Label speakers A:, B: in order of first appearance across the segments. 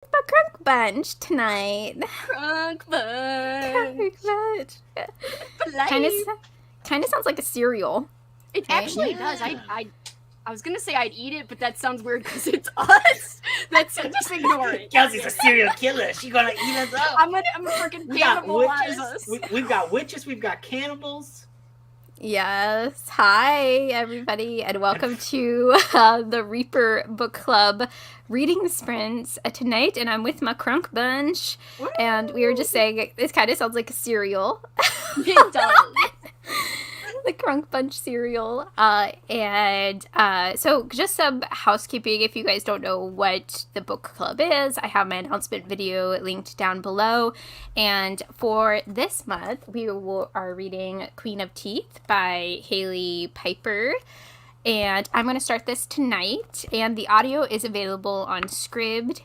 A: A crunk bunch tonight.
B: Crunk bunch.
A: Crunk bunch. Kind of sounds like a cereal.
B: It actually does. I was gonna say I'd eat it, but that sounds weird because it's us. That's just ignore it.
C: Kelsey's a serial killer. She's gonna eat us up.
B: I'm a freaking cannibalize us.
C: We've got witches. We've got cannibals.
A: Yes. Hi, everybody, and welcome to the Reaper Book Club reading sprints tonight. And I'm with my crunk bunch. Woo! And we were just saying this kind of sounds like a cereal.
B: It does.
A: The Crunk Bunch cereal. So just some housekeeping. If you guys don't know what the book club is, I have my announcement video linked down below. And for this month, we are reading Queen of Teeth by Hailey Piper. And I'm going to start this tonight. And the audio is available on Scribd.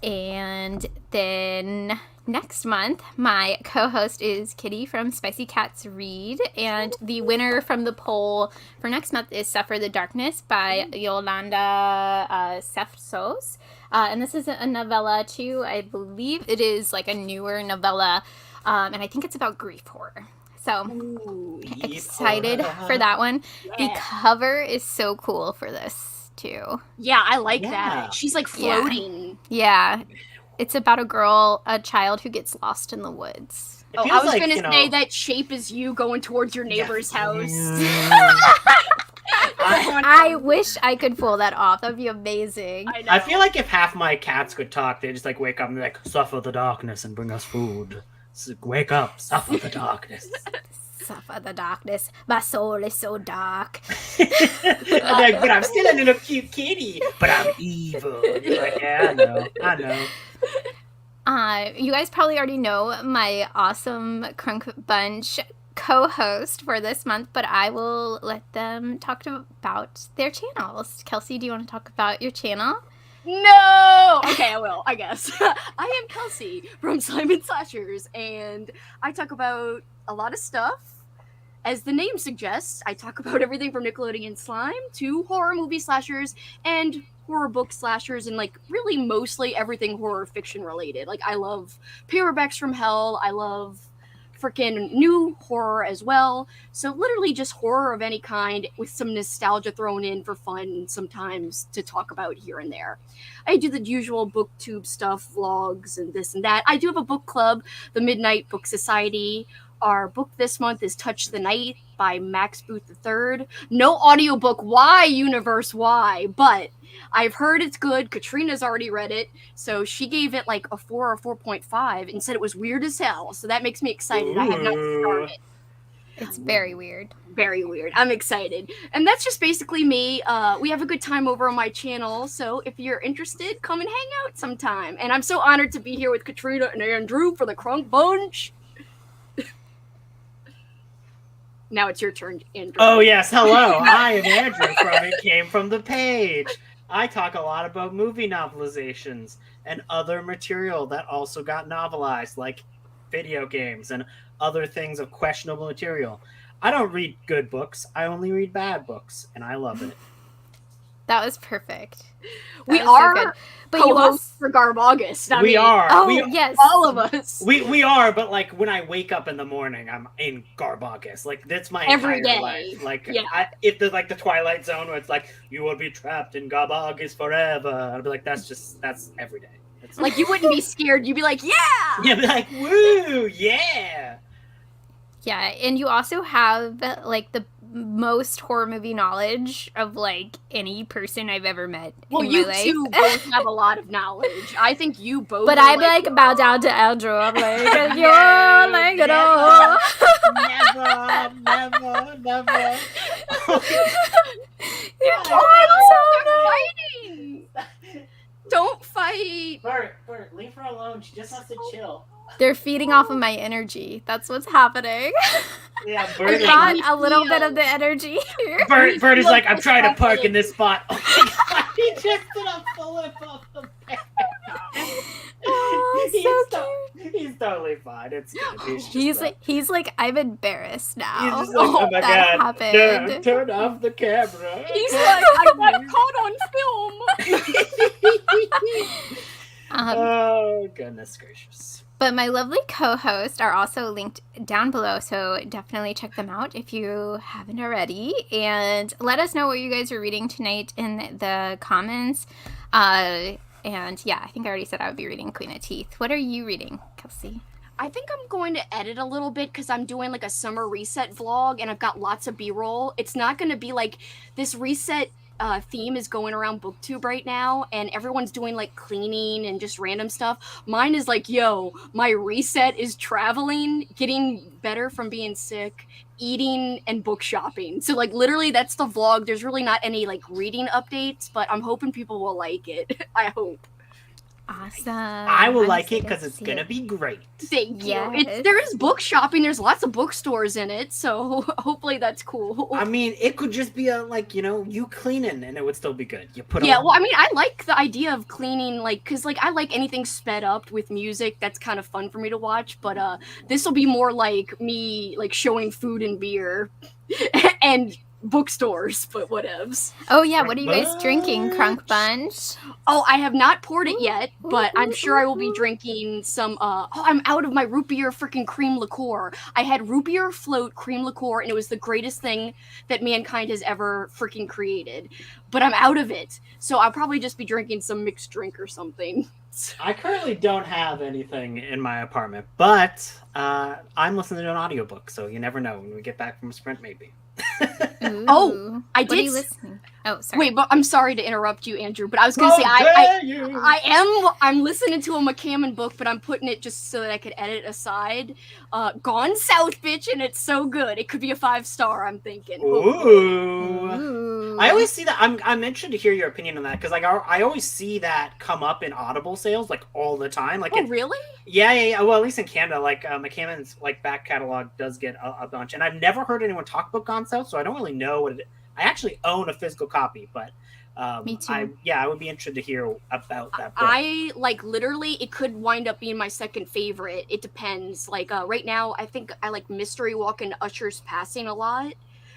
A: And then next month, my co-host is Kitty from Spicy Cats Read, and the winner from the poll for next month is Suffer the Darkness by Yolanda Sfetsos. And this is a novella too. I believe it is like a newer novella, and I think it's about grief horror. So excited for that one. Yeah. The cover is so cool for this too.
B: Yeah, I like that. She's like floating.
A: Yeah. It's about a child who gets lost in the woods.
B: I was going to say that shape is you going towards your neighbor's house.
A: I wish I could pull that off. That'd be amazing.
C: I feel like if half my cats could talk, they'd just like wake up and be like, suffer the darkness and bring us food. So wake up, suffer the darkness.
A: Suffer the darkness. My soul is so dark.
C: Like, but I'm still a little cute kitty. But I'm evil. You're like, yeah, I know.
A: You guys probably already know my awesome Crunk Bunch co-host for this month, but I will let them talk about their channels. Kelsey, do you want to talk about your channel?
B: No! Okay, I will, I guess. I am Kelsey from Slime & Slashers, and I talk about a lot of stuff. As the name suggests, I talk about everything from Nickelodeon slime to horror movie slashers and horror book slashers, and like really mostly everything horror fiction related. Like I love Paperbacks from Hell. I love freaking new horror as well. So literally just horror of any kind with some nostalgia thrown in for fun sometimes to talk about here and there. I do the usual booktube stuff, vlogs and this and that. I do have a book club, the Midnight Book Society. Our book this month is Touch the Night by Max Booth III. No audiobook. Why, universe? Why? But I've heard it's good. Katrina's already read it. So she gave it like a 4 or 4.5 and said it was weird as hell. So that makes me excited. Ooh. I have not started.
A: It's very weird.
B: Very weird. I'm excited. And that's just basically me. We have a good time over on my channel. So if you're interested, come and hang out sometime. And I'm so honored to be here with Katrina and Andrew for the Crunk Bunch. Now it's your turn, Andrew.
C: Oh, yes. Hello. I am Andrew from It Came From the Page. I talk a lot about movie novelizations and other material that also got novelized, like video games and other things of questionable material. I don't read good books. I only read bad books, and I love it.
A: That was perfect.
B: We are
A: so but you also
B: for Garbogus.
C: We are.
A: Oh, yes.
B: All of us.
C: We are, but like when I wake up in the morning, I'm in Garbogus. Like that's my
B: every
C: entire
B: day.
C: life. Like
B: yeah.
C: If there's like the Twilight Zone where it's like you will be trapped in Garbogus forever, I'd be like that's every day. It's
B: like you wouldn't be scared. You'd be like, yeah.
C: Yeah, be like woo, yeah.
A: Yeah, and you also have like the most horror movie knowledge of like any person I've ever met.
B: Well,
A: in
B: you
A: my life.
B: two both have a lot of knowledge. I think you both.
A: But I like bow down to Andrew. I'm like, you're like it all.
C: Never.
A: You're so
B: fighting. Don't fight.
C: Bert, leave her alone. She just has to chill.
A: They're feeding off of my energy. That's what's happening.
C: Yeah, Bert
A: I got a little bit of the energy here.
C: Bert is like, I'm trying to park in this spot. Oh my god, he just did a flip off the bed.
A: Oh, so cute.
C: He's totally fine. It's good.
A: He's like, I'm embarrassed now.
C: He's just like, oh my
A: that
C: god,
A: happened.
C: turn off the camera.
B: He's like, I got caught on film.
C: Oh, goodness gracious.
A: But my lovely co-hosts are also linked down below, so definitely check them out if you haven't already. And let us know what you guys are reading tonight in the comments. And yeah, I think I already said I would be reading Queen of Teeth. What are you reading, Kelsey?
B: I think I'm going to edit a little bit because I'm doing like a summer reset vlog and I've got lots of B-roll. It's not going to be like this reset theme is going around booktube right now and everyone's doing like cleaning and just random stuff. Mine is like, yo, my reset is traveling, getting better from being sick, eating, and book shopping. So like literally that's the vlog. There's really not any like reading updates, but I'm hoping people will like it. I hope.
A: Awesome.
C: I will like it because it's gonna be great.
B: Thank you.
A: Yes.
B: There is book shopping. There's lots of bookstores in it, so hopefully that's cool.
C: I mean, it could just be you cleaning, and it would still be good. You put
B: Yeah, well, I mean, I like the idea of cleaning, like, because like I like anything sped up with music. That's kind of fun for me to watch. But this will be more like me like showing food and beer, and bookstores, but whatevs.
A: Oh yeah, what are you guys drinking? Crunk Bunch?
B: Oh, I have not poured it yet, but I'm sure I will be drinking some, I'm out of my root beer freaking cream liqueur. I had root beer float cream liqueur, and it was the greatest thing that mankind has ever freaking created. But I'm out of it, so I'll probably just be drinking some mixed drink or something.
C: I currently don't have anything in my apartment, but I'm listening to an audiobook, so you never know. When we get back from Sprint, maybe.
B: Oh, I
A: what are
B: did.
A: you listening? Oh, sorry.
B: Wait, but I'm sorry to interrupt you, Andrew. But I was gonna say I'm listening to a McCammon book, but I'm putting it just so that I could edit aside. Gone South, bitch, and it's so good. It could be a 5-star. I'm thinking.
C: Ooh. I always see that. I'm interested to hear your opinion on that because like I always see that come up in Audible sales like all the time. Like,
B: really?
C: Yeah. Well, at least in Canada, like McCammon's like back catalog does get a bunch, and I've never heard anyone talk about Gone South, so I don't really know what it. I actually own a physical copy, but
A: me too.
C: I would be interested to hear about that book.
B: I like literally it could wind up being my second favorite. It depends. Like right now I think I like Mystery Walk and Usher's Passing a lot.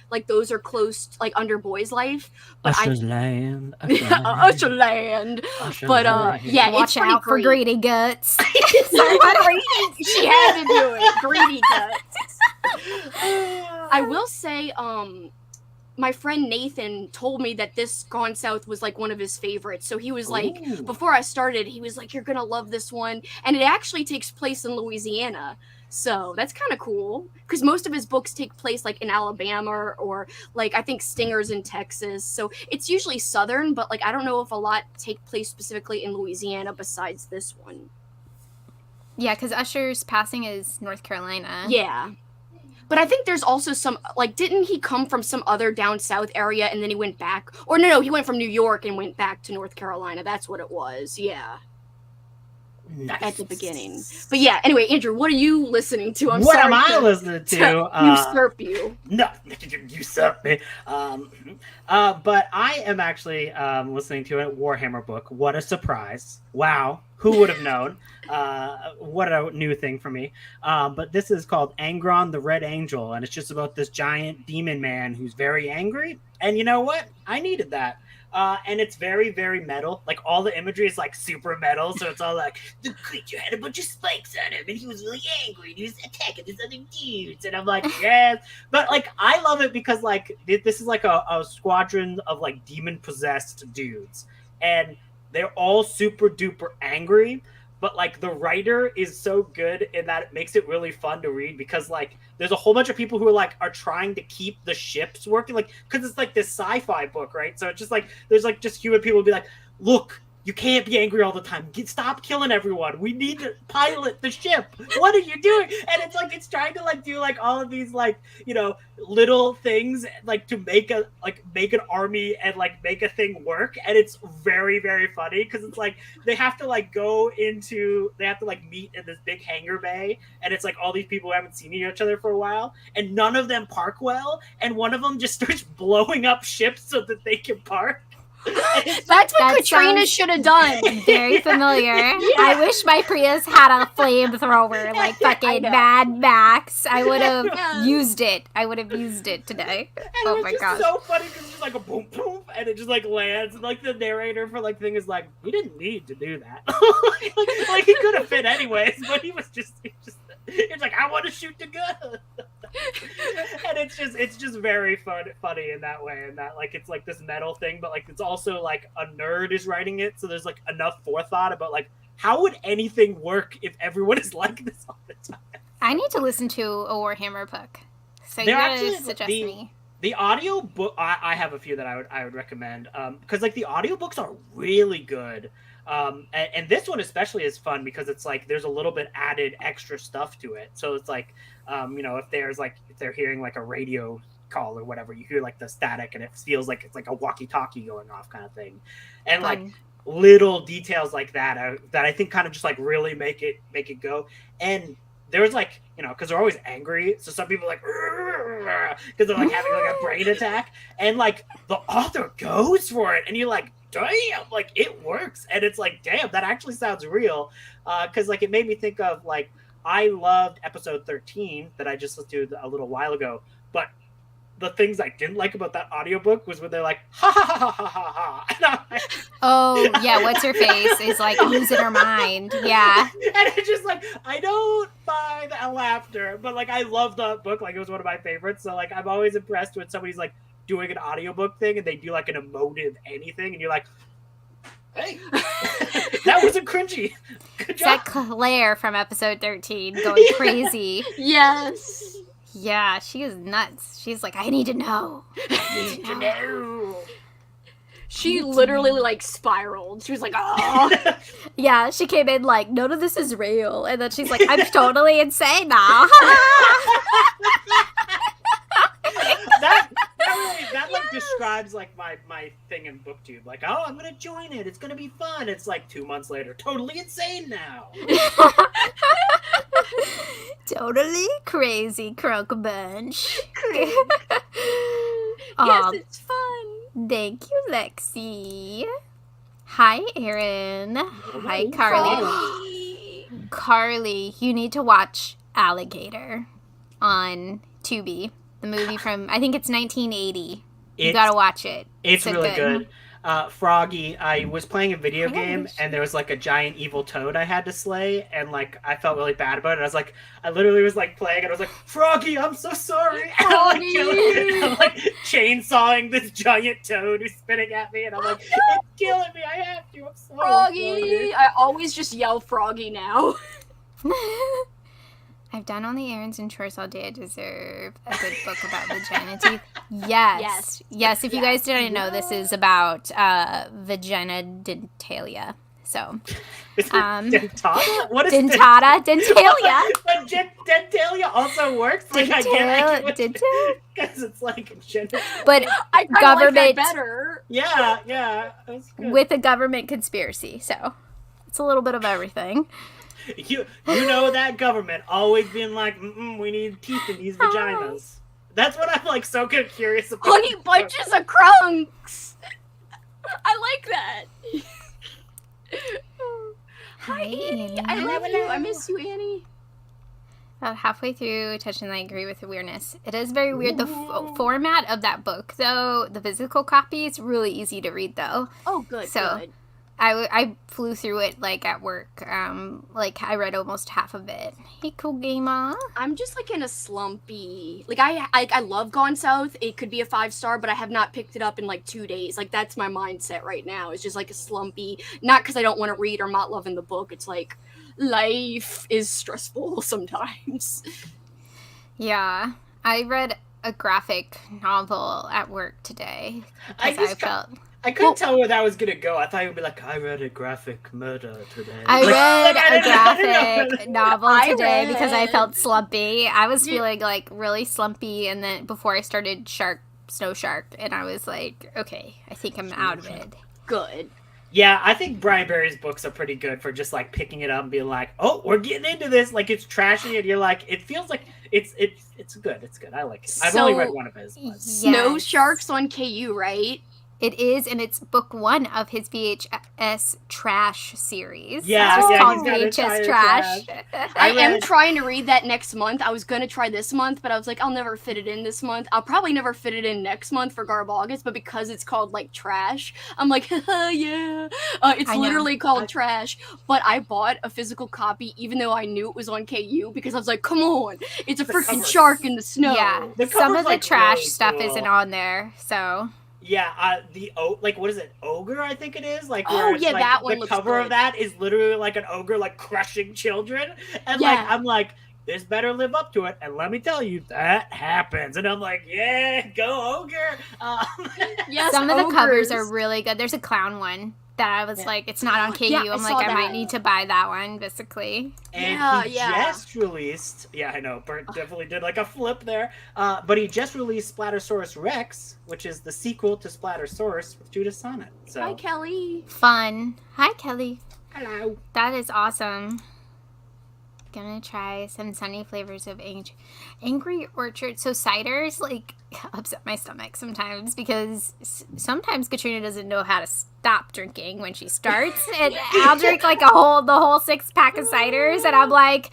B: Like those are close like under Boy's Life. But
C: Usher's Land.
B: Usher Land. But yeah,
A: watch out for Greedy Guts.
B: She had to do it. Greedy Guts. I will say my friend Nathan told me that this Gone South was like one of his favorites. So he was like, before I started, he was like, you're going to love this one. And it actually takes place in Louisiana. So that's kind of cool because most of his books take place like in Alabama or like I think Stinger's in Texas. So it's usually Southern, but like I don't know if a lot take place specifically in Louisiana besides this one.
A: Yeah, because Usher's Passing is North Carolina.
B: Yeah. But I think there's also some, like, didn't he come from some other down south area and then he went back? Or no, he went from New York and went back to North Carolina. That's what it was. Yeah.
C: Nice.
B: At the beginning. But yeah, anyway, Andrew, what are you listening to?
C: What am I listening to?
B: Usurp you.
C: No, usurp me. But I am actually listening to a Warhammer book. What a surprise. Wow. Who would have known? What a new thing for me. But this is called Angron the Red Angel, and it's just about this giant demon man who's very angry. And you know what? I needed that. And it's very, very metal. Like, all the imagery is, like, super metal. So it's all like, the creature had a bunch of spikes on him, and he was really angry, and he was attacking these other dudes. And I'm like, yes. But, like, I love it because, like, this is, like, a squadron of, like, demon-possessed dudes. And they're all super-duper angry. But, like, the writer is so good in that it makes it really fun to read because, like, there's a whole bunch of people who are trying to keep the ships working, like, because it's, like, this sci-fi book, right? So it's just, like, there's, like, just human people who be like, look, you can't be angry all the time. Stop killing everyone. We need to pilot the ship. What are you doing? And it's, like, it's trying to, like, do, like, all of these, like, you know, little things, like, to make an army and, like, make a thing work. And it's very, very funny because it's, like, they have to, like, meet in this big hangar bay. And it's, like, all these people who haven't seen each other for a while. And none of them park well. And one of them just starts blowing up ships so that they can park.
B: That's what
A: That
B: Katrina
A: sounds
B: should have done.
A: very familiar. I wish my Prius had a flamethrower like fucking
B: know.
A: Mad Max. I would have
B: Yes.
A: used it. I would have used it today.
C: And
A: Oh
C: it was
A: my
C: just
A: gosh.
C: so funny because it's just like a boom, boom, and it just like lands, and like the narrator for like thing is like, we didn't need to do that. like he could have fit anyways, but it's like, I want to shoot the gun. And it's just very funny in that way, and that like it's like this metal thing, but like it's also like a nerd is writing it, so there's like enough forethought about like how would anything work if everyone is like this all the time.
A: I need to listen to a Warhammer book. So you
C: They're
A: gotta
C: actually
A: suggest me.
C: The audio book, I have a few that I would recommend, because like the audiobooks are really good, and this one especially is fun because it's like there's a little bit added extra stuff to it. So it's like, if they're hearing like a radio call or whatever, you hear like the static and it feels like it's like a walkie-talkie going off kind of thing, and like little details like that that I think kind of just like really make it go. And there's like, because they're always angry, so some people are like, because they're like having like a brain attack, and like the author goes for it, and you're like, damn, like it works, and it's like, damn, that actually sounds real, because like it made me think of like, I loved episode 13 that I just listened to a little while ago, but the things I didn't like about that audiobook was when they're like, ha ha ha ha ha ha. And I'm like,
A: Oh, yeah, what's her face is like losing her mind. Yeah.
C: And it's just like, I don't buy that laughter, but like I love the book, like it was one of my favorites. So like I'm always impressed when somebody's like doing an audiobook thing and they do like an emotive anything, and you're like, hey, that wasn't cringy. Good
A: Is that
C: job.
A: Claire from episode 13 going crazy?
B: Yes.
A: Yeah, she is nuts. She's like, I need to know.
C: Need to know.
B: She literally like spiraled. She was like, oh.
A: Yeah, she came in like, none of this is real. And then she's like, I'm totally insane now.
C: that like describes like my thing in BookTube. Like, oh, I'm gonna join it. It's gonna be fun. It's like 2 months later, totally insane now.
A: Totally crazy crunk bunch.
B: Yes, it's fun.
A: Thank you, Lexi. Hi, Erin. Hi, Carly. Carly, you need to watch Alligator on Tubi. The movie from, I think it's 1980. You gotta watch it.
C: It's
A: so
C: really good. Froggy, I was playing a video game and there was like a giant evil toad I had to slay, and like I felt really bad about it. I literally was like playing and I was like, Froggy, I'm so sorry. And I'm like chainsawing this giant toad who's spitting at me, and I'm like, it's killing me. I have to. I'm sorry.
B: Froggy. I always just yell Froggy now.
A: I've done all the errands and chores all day. I deserve a good book about vagina teeth. Yes. If you guys didn't know, this is about vagina dentalia. So,
C: dentata? What is
A: dentata? Dentalia.
C: But dentalia also works. Like I get because it's like
A: but
B: I
A: government
B: like that better.
C: Yeah, that's good.
A: With a government conspiracy. So, it's a little bit of everything.
C: You know that government always been like, we need teeth in these vaginas. That's what I'm like so curious about.
B: Honey bunches of crunks. I like that. Hi, Annie. I love you. I miss you, Annie.
A: About halfway through Touch and I agree with the weirdness. It is very weird. The format of that book, though, the physical copy, is really easy to read, though.
B: Oh, good.
A: So,
B: good.
A: I flew through it, like, at work. Like, I read almost half of it. Hey, cool gamer.
B: I'm just, like, in a slumpy... Like, I love Gone South. It could be a 5-star, but I have not picked it up in, like, 2 days. Like, that's my mindset right now. It's just, like, a slumpy... Not because I don't want to read or I'm not loving the book. It's, like, life is stressful sometimes.
A: Yeah. I read a graphic novel at work today.
C: I couldn't tell where that was going to go. I thought it would be like, I read a graphic murder today.
A: I read a graphic novel today because I felt slumpy. I was feeling, like, really slumpy, and then before I started Snow Shark, and I was like, okay, I think I'm out of it.
B: Good.
C: Yeah, I think Brian Barry's books are pretty good for just, like, picking it up and being like, oh, we're getting into this. Like, it's trashy, and you're like, it feels like it's good. It's good. I like it. I've only read one of his.
B: Snow Sharks on KU, right?
A: It is, and it's book 1 of his VHS Trash series.
C: Yeah,
A: it's just
C: yeah,
A: called
C: he's got a
A: VHS
C: entire
A: Trash.
B: I am
C: read-
B: trying to read that next month. I was gonna try this month, but I was like, I'll never fit it in this month. I'll probably never fit it in next month for Garb August, but because it's called like Trash, I'm like, yeah. It's
A: I know.
B: literally called Trash, but I bought a physical copy even though I knew it was on KU because I was like, come on, it's a
C: The
B: freaking
C: cover-
B: shark in the snow.
A: Yeah,
C: The
A: some
C: cover's,
A: of the
C: like,
A: trash
C: really
A: stuff
C: cool.
A: isn't on there, so...
C: Yeah, like what is it? Ogre, I think it is. Like,
B: Oh,
C: where it's,
B: yeah,
C: like,
B: that one
C: the
B: looks
C: cover
B: good.
C: of that is literally like an ogre like crushing children, and
B: Yeah.
C: like I'm like, this better live up to it. And let me tell you, that happens. And I'm like, yeah, go ogre.
B: Yes,
A: Some of the covers
B: ogres.
A: are really good. There's a clown one that I was
C: Yeah.
A: like, it's not on KU.
B: Yeah, I
A: I'm
B: saw
A: like, I might
B: that.
A: need to buy that one, basically.
C: And
B: Yeah,
C: he
B: yeah.
C: just released. Yeah, I know. Bert definitely did like a flip there. But he just released Splattersaurus Rex, which is the sequel to Splattersaurus with Judith Sonnet. So
B: Hi, Kelly.
A: Fun. Hi, Kelly.
C: hello.
A: That is awesome. Gonna try some sunny flavors of Angry Orchard. So ciders like upset my stomach sometimes because sometimes Katrina doesn't know how to stop drinking when she starts, and I'll drink like the whole 6-pack of ciders, and I'm like,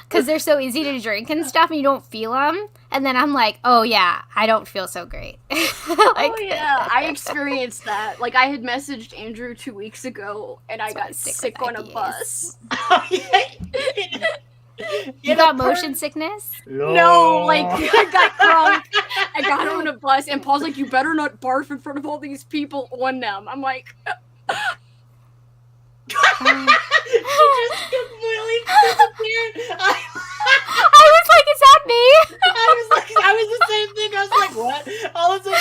A: because they're so easy to drink and stuff, and you don't feel them, and then I'm like, oh yeah, I don't feel so great.
B: Oh yeah, I experienced that. Like I had messaged Andrew 2 weeks ago, and I
A: That's why I
B: got
A: stick
B: sick
A: with
B: on a
A: IPAs.
B: bus.
A: You got motion sickness?
B: No, like I got drunk. I got on a bus, and Paul's like, "You better not barf in front of all these people on them." I'm like,
C: She just completely disappeared.
A: I was like, is that me?
C: I was the same thing. I was like, what? All of a sudden,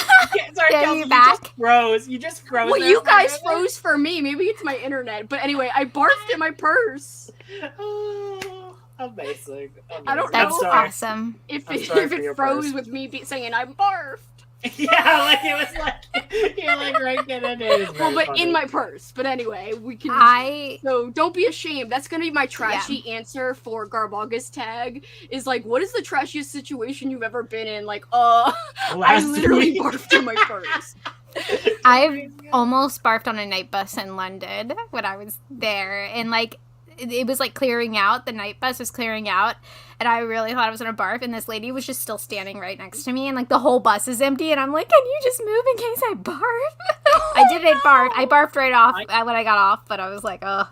C: sorry,
A: Yeah,
C: Kelsey,
A: you
C: you
A: back?
C: just froze. You just froze.
B: "Well,
C: there
B: you
C: for a
B: guys
C: minute.
B: froze for me. Maybe it's my internet." But anyway, I barfed in my purse.
C: Oh, amazing.
B: I don't
A: That's
C: I'm sorry.
A: awesome.
B: If
C: I'm
B: it,
C: sorry
B: if
C: for
B: it
C: your
B: froze
C: purse.
B: with me saying I'm barfed.
C: Yeah, like it was like you're like right in it. It is
B: Well,
C: very
B: but
C: funny.
B: in my purse. But anyway, we can.
A: I
B: So don't be ashamed. That's gonna be my trashy answer for Garb August tag. Is like, what is the trashiest situation you've ever been in? Like, I
C: Last
B: literally
C: week.
B: barfed in my purse.
A: I've almost barfed on a night bus in London when I was there, and like it was like clearing out. The night bus was clearing out, and I really thought I was gonna barf, and this lady was just still standing right next to me, and like the whole bus is empty, and I'm like, can you just move in case I barf? I didn't barf. I barfed right off when I got off, but I was like, oh.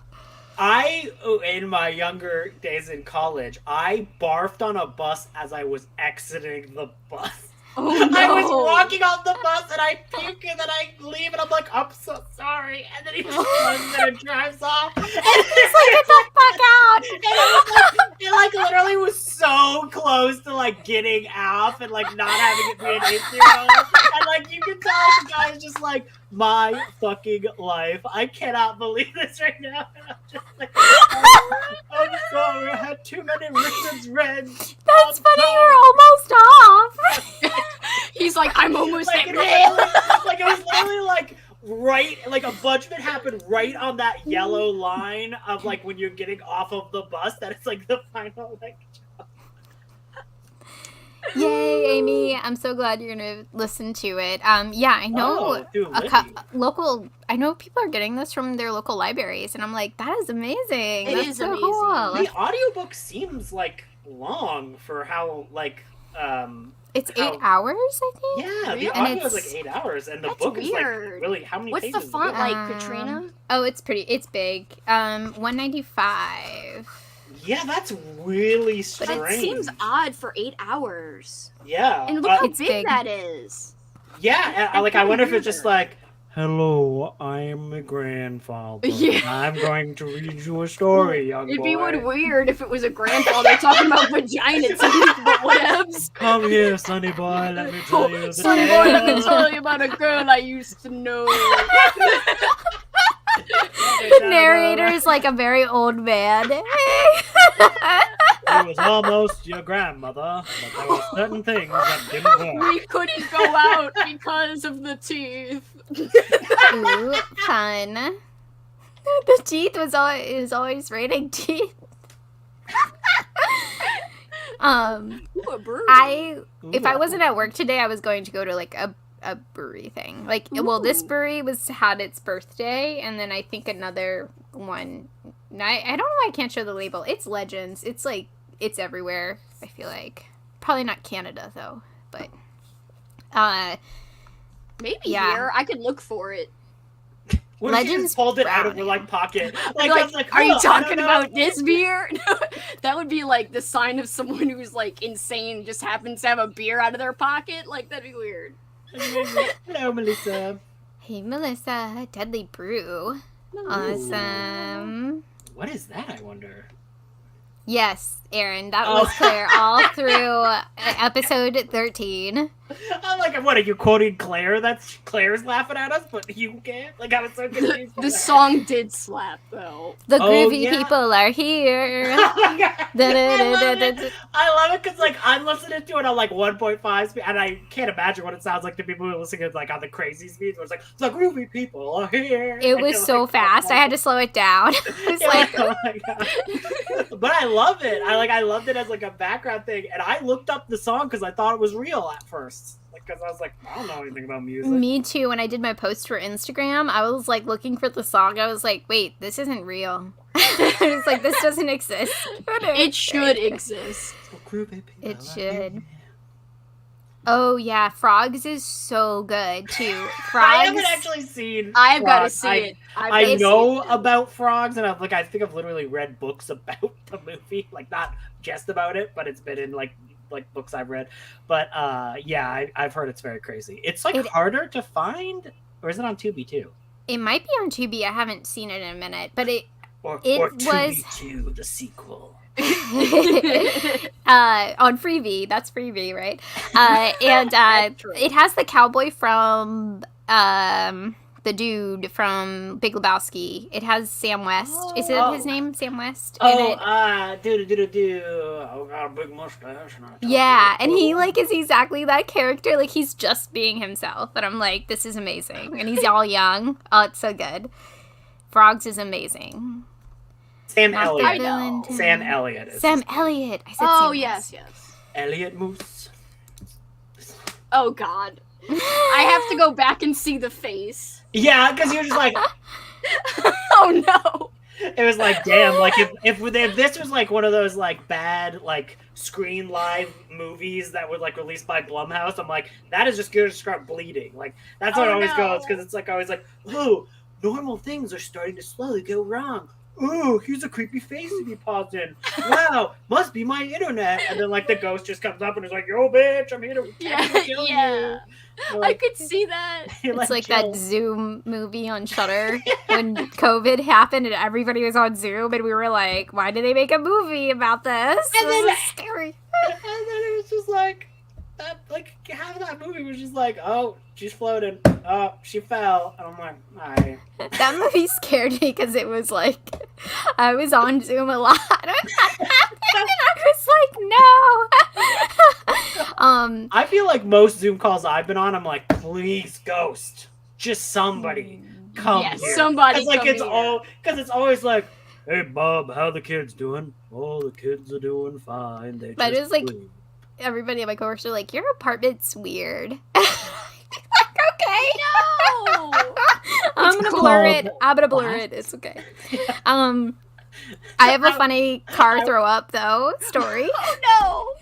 C: In my younger days in college, I barfed on a bus as I was exiting the bus.
B: Oh
C: I was
B: no.
C: walking off the bus and I puke and then I leave and I'm like, I'm so sorry. And then he just runs there and drives off. And
A: He's like, get the fuck out!
C: it like literally was so close to like getting off and like not having it be an issue. And like you can tell the guy's just like, my fucking life. I cannot believe this right now. And I'm just like, I'm sorry. I had too many Richard's Reds.
A: That's funny, you're almost off!
B: He's like, I'm almost
C: Like,
B: at
C: it was like it was literally like right, like a bunch of it happened right on that yellow line of like when you're getting off of the bus. That it's like the final like.
A: Yay, Amy. I'm so glad you're going to listen to it. Yeah, I know
C: through
A: a
C: Libby.
A: local, I know people are getting this from their local libraries, and I'm like, that is amazing.
B: It
A: That's
B: is
A: so
B: amazing.
A: cool.
C: The audiobook seems like long for how like
A: It's
C: how-
A: 8 hours, I think?
C: yeah, the
B: Really?
A: And
C: audio is like
A: it's-
C: 8 hours and the
B: That's
C: book is like
B: weird.
C: really how many
B: What's
C: pages
B: the
C: is
B: font
C: it?
B: like, Katrina?
A: Oh, it's big. 195.
C: Yeah, that's really
B: But
C: strange.
B: it seems odd for 8 hours.
C: Yeah,
B: And look how
A: It's
B: big,
A: big.
B: that is.
C: yeah.
B: That's
C: Like I wonder if
B: kinda
C: it's just
B: weird.
C: like, hello, I'm the grandfather.
B: Yeah.
C: I'm going to read you a story, young
B: It'd
C: boy.
B: be weird if it was a grandfather talking about vaginas, but whatevs.
C: Come here, sonny boy. Let me tell you the
B: Sonny boy, let me tell you about a girl I used to know.
A: The narrator is like a very old man.
C: It was almost your grandmother, but there were certain things that didn't work.
B: We couldn't go out because of the teeth.
A: Ooh, fun. The teeth was always raining teeth.
B: Ooh, a bird.
A: If I wasn't at work today, I was going to go to like a brewery thing. Like, well, this brewery had its birthday, and then I think another one. I don't know why I can't show the label. It's Legends. It's like, it's everywhere, I feel like. Probably not Canada, though, but
B: maybe here. I could look for it.
C: What if she just pulled it out of her pocket? Like, I was like,
B: are you talking about this beer? That would be like the sign of someone who's like insane, just happens to have a beer out of their pocket. Like, that'd be weird.
C: Hello, Melissa.
A: Hey, Melissa. Deadly Brew.
C: Ooh.
A: Awesome.
C: What is that, I wonder?
A: Yes, Aaron, that was Claire all through episode 13.
C: I'm like, what, are you quoting Claire? That's Claire's laughing at us, but you can't? Like, I was so confused.
B: The song did slap, though.
A: The groovy people are here.
C: I love it because, like, I'm listening to it on, like, 1.5 speed, and I can't imagine what it sounds like to people who are listening to it, like, on the crazy speed, where it's like, the groovy people are here.
A: It was so fast. I had to slow it down. It was like,
C: oh my God. But I love it. I loved it as, like, a background thing, and I looked up the song because I thought it was real at first. Because I was like, I don't know anything about music.
A: Me too. When I did my post for Instagram, I was like looking for the song. I was like, wait, this isn't real. I was like, this doesn't exist.
B: It should exist.
A: It should. Oh yeah, Frogs is so good too. Frogs.
C: I haven't actually seen.
B: I've got to see it.
C: I know about Frogs, and I think I've literally read books about the movie, like not just about it, but it's been in like books I've read. But yeah, I've heard it's very crazy. It's like harder to find, or is it on Tubi too?
A: It might be on Tubi. I haven't seen it in a minute, but it
C: was Tubi 2, the sequel.
A: On Freebie, that's Freebie, right? And it has the cowboy from the dude from Big Lebowski. It has Sam West. Is it his name, Sam West?
C: Oh, got a big mustache.
A: Yeah, and he like is exactly that character. Like he's just being himself, and I'm like, this is amazing. And he's all young. Oh, it's so good. Frogs is amazing.
C: Sam Elliott. Sam Elliott.
A: Sam Elliott. I said
B: Sam
A: yes.
C: Elliott Moose.
B: Oh God. I have to go back and see the face.
C: Yeah, because you're just like,
B: oh no.
C: It was like, damn, like if this was like one of those like bad like Screen Live movies that were like released by Blumhouse, I'm like, that is just gonna start bleeding. Like that's what it always goes, because it's like always like, oh, normal things are starting to slowly go wrong. Ooh, here's a creepy face to be popped in. Wow, must be my internet. And then like the ghost just comes up and is like, yo, bitch, I'm here to kill you.
B: Like, I could see that.
A: It's like that Zoom movie on Shudder when COVID happened and everybody was on Zoom and we were like, why did they make a movie about this?
C: And then
A: this is scary.
C: And then it was just like that, like half of that movie was just like, oh, she's floating. Oh, she fell. And I'm like, alright.
A: That movie scared me because it was like, I was on Zoom a lot. And I was like, no.
C: I feel like most Zoom calls I've been on, I'm like, please, ghost, just somebody come here.
B: Somebody.
C: Like it's all because it's always like, hey Bob, how the kids doing? Oh, the kids are doing fine. They
A: but
C: just
A: it was like everybody at my coworkers were like, your apartment's weird. Okay.
B: No.
A: I'm gonna blur it. I'm gonna blur it. It's okay. I have a funny car throw up though story.
B: Oh no.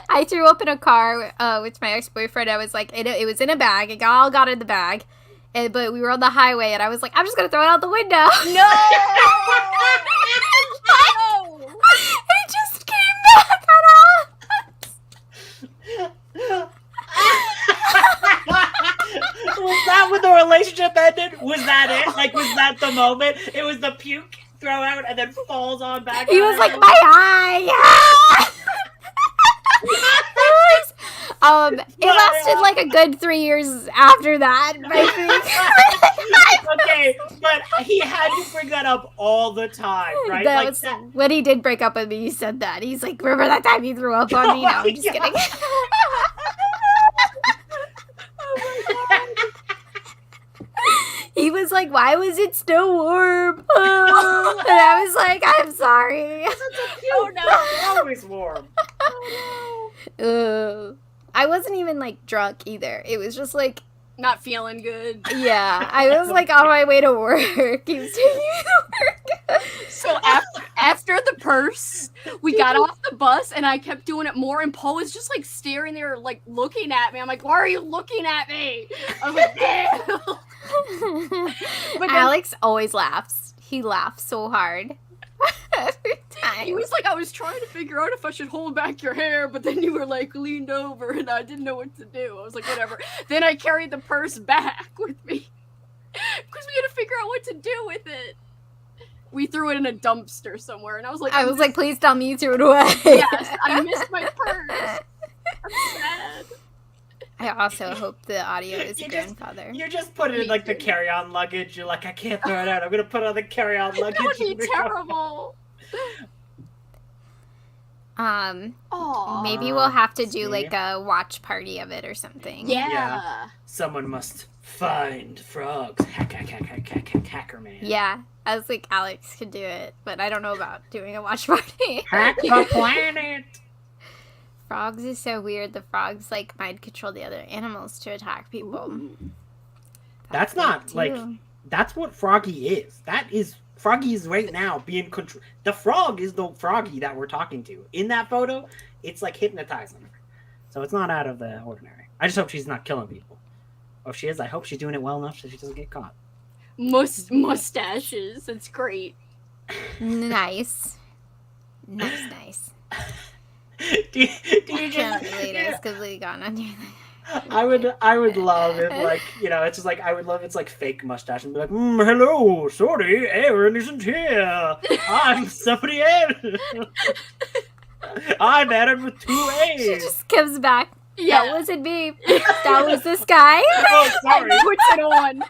A: I threw up in a car with my ex-boyfriend. I was like, it was in a bag. It all got in the bag. But we were on the highway, and I was like, I'm just gonna throw it out the window.
B: No.
A: No. It just came back at us.
C: Was that when the relationship ended? Was that it? Like, was that the moment? It was the puke throw out and then falls on back.
A: He was like, my eye. It lasted like a good 3 years after that, I think.
C: Okay, but he had to bring that up all the time, right?
A: That was, when he did break up with me, he said that. He's like, remember that time you threw up on me? No, I'm just kidding. He was like, why was it still warm? And I was like, I'm sorry.
C: Oh no, it's always warm.
B: Oh no.
A: I wasn't even like drunk either. It was just like,
B: Not feeling good.
A: yeah, I was like on my way to work. He was taking me to work.
B: So after the purse, we got off the bus, and I kept doing it more, and Paul was just like staring there, like looking at me. I'm like, why are you looking at me? I was like, damn. But then
A: Alex always laughs. He laughs so hard. Every time.
B: he was like, I was trying to figure out if I should hold back your hair, but then you were like leaned over, and I didn't know what to do. I was like, whatever. Then I carried the purse back with me because we had to figure out what to do with it. We threw it in a dumpster somewhere, and I was like,
A: please tell me you threw it away.
B: yes, I missed my purse. I'm sad.
A: I also hope the audio is
C: You
A: a
C: just-
A: grandfather.
C: You just put it in like the carry-on luggage. You're like, I can't throw it out. I'm gonna put it on the carry-on luggage.
B: That would be
C: and we go-
B: terrible.
A: Maybe we'll have to do
C: See?
A: like a watch party of it or something.
B: Yeah.
C: Someone must find frogs. Hacker man.
A: Yeah. I was like, Alex could do it, but I don't know about doing a watch party.
C: Hack the planet.
A: Frogs is so weird. The frogs like mind control the other animals to attack people.
B: Ooh.
C: That's
A: weird,
C: not like that's what Froggy is. That is Froggy is right now being control. The frog is the Froggy that we're talking to in that photo. It's like hypnotizing her, so it's not out of the ordinary. I just hope she's not killing people. Or if she is, I hope she's doing it well enough so she doesn't get caught.
B: Mustaches. It's great.
A: Nice. Nice.
C: do you
A: I
C: just,
A: can't relate. I was completely gone on you.
C: I would love if like it's just like I would love it's like fake mustache and be like hello, sorry, Aaron isn't here. I'm somebody else. I'm Aaron with 2 A's.
A: She just comes back.
B: Yeah.
A: That wasn't me. That was this guy.
C: Oh, sorry.
B: Puts it on.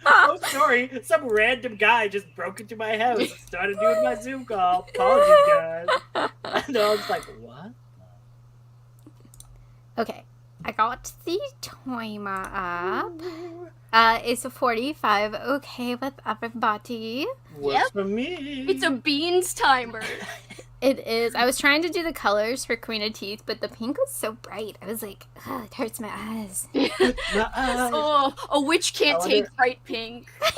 C: Oh, sorry. Some random guy just broke into my house and started doing my Zoom call. Apologies, guys. And I was like, what?
A: Okay. I got the timer up. It's a 45. Okay with everybody.
C: Works
B: Yep.
C: for me.
B: It's a beans timer.
A: It is. I was trying to do the colors for Queen of Teeth, but the pink was so bright. I was like, oh, it hurts my eyes.
B: Oh, a witch can't
C: I wonder-
B: take bright pink.
A: I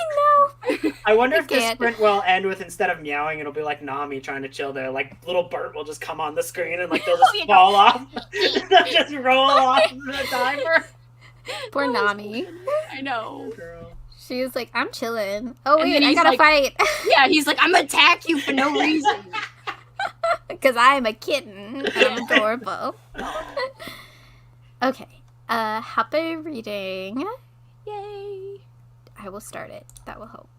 A: know.
C: I wonder if this
A: can't.
C: sprint will end with instead of meowing, it'll be like Nami trying to chill there. Like little Bert will just come on the screen and like they'll just
B: Oh, yeah.
C: fall off. They'll just roll off the timer.
A: Poor Nami.
B: I know.
C: Girl.
A: She was like, I'm chilling. Oh,
B: And
A: wait,
B: then
A: I
B: he's
A: gotta
B: like-
A: fight.
B: Yeah, he's like, I'm gonna attack you for no reason.
A: Because I'm a kitten. And I'm adorable. Okay. Happy reading.
B: Yay.
A: I will start it. That will help.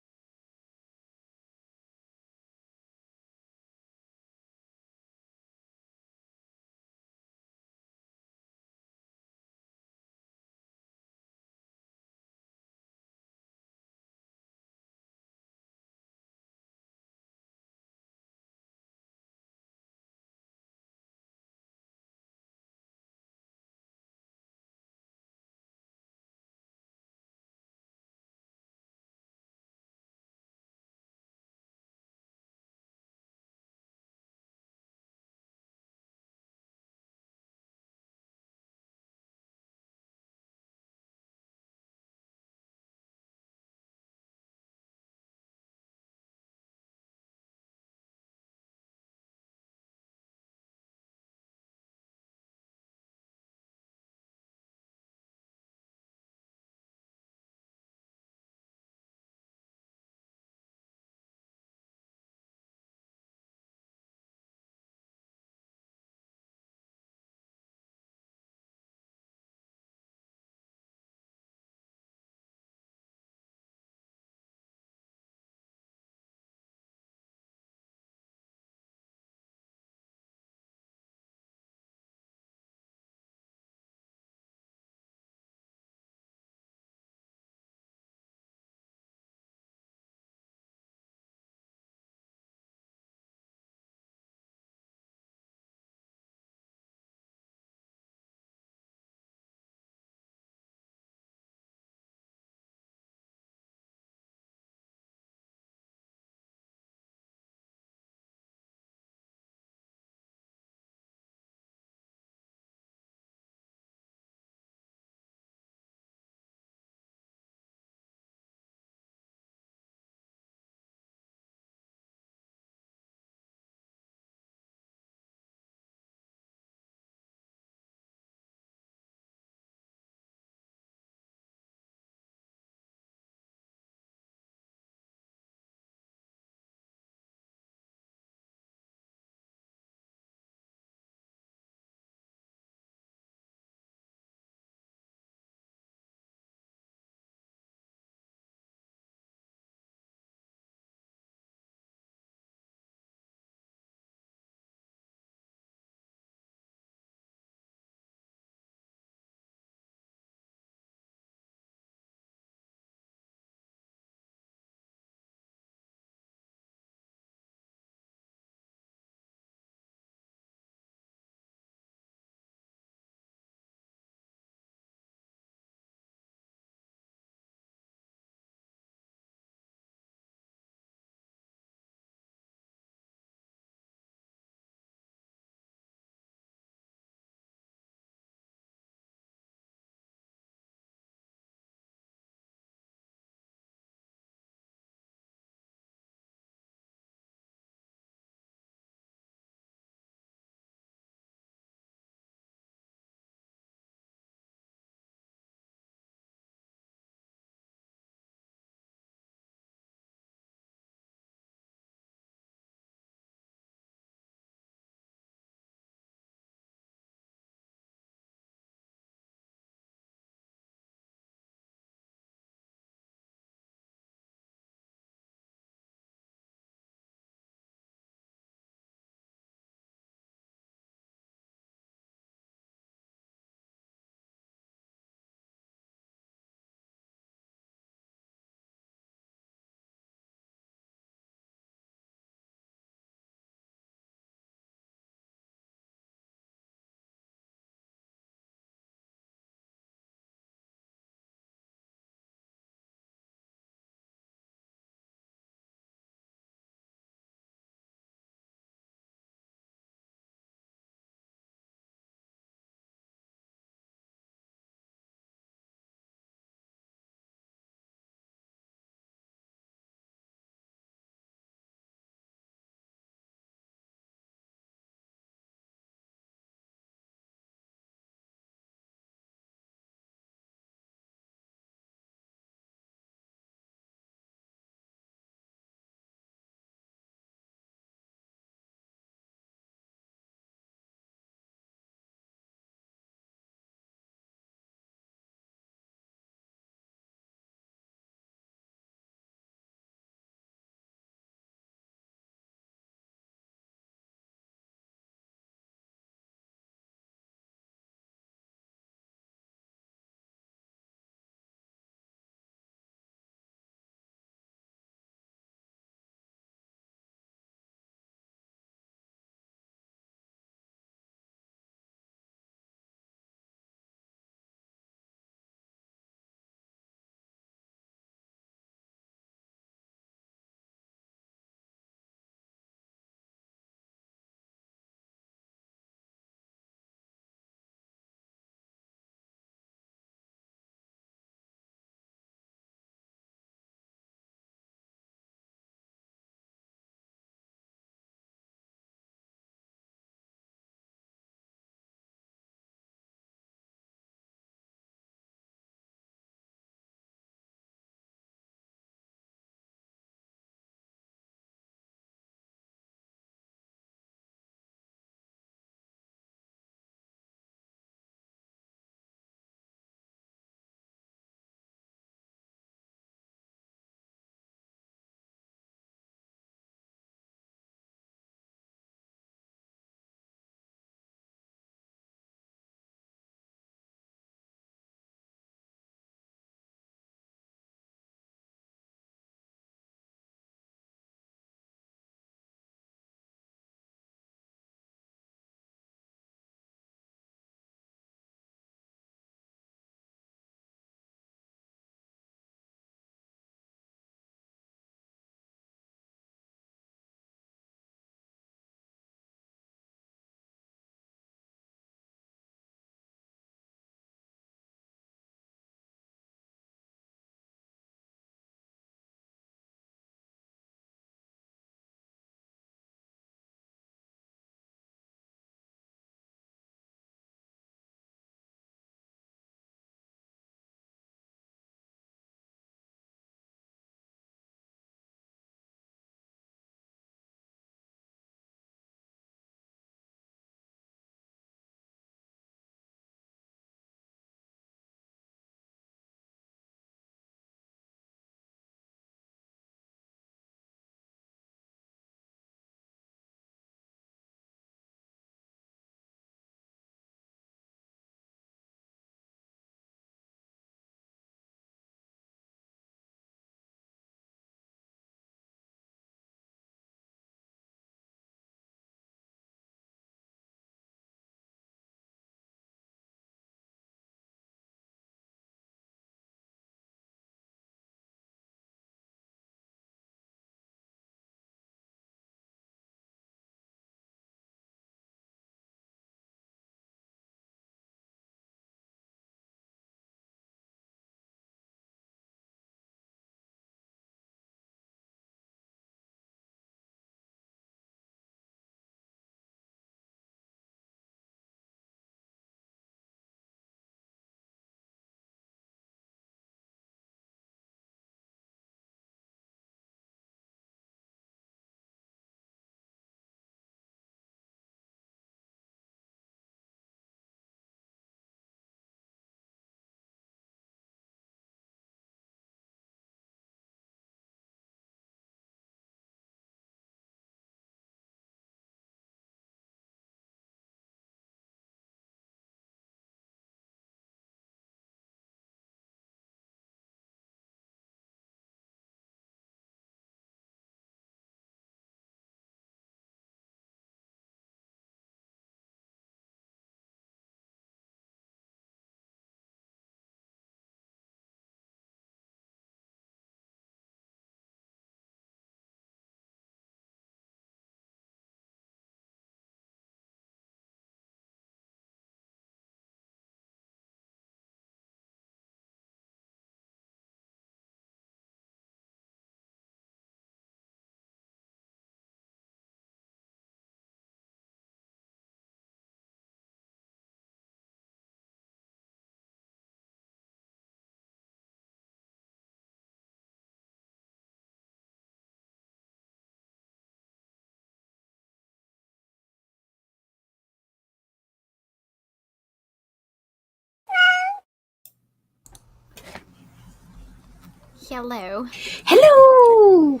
A: Hello.
B: Hello!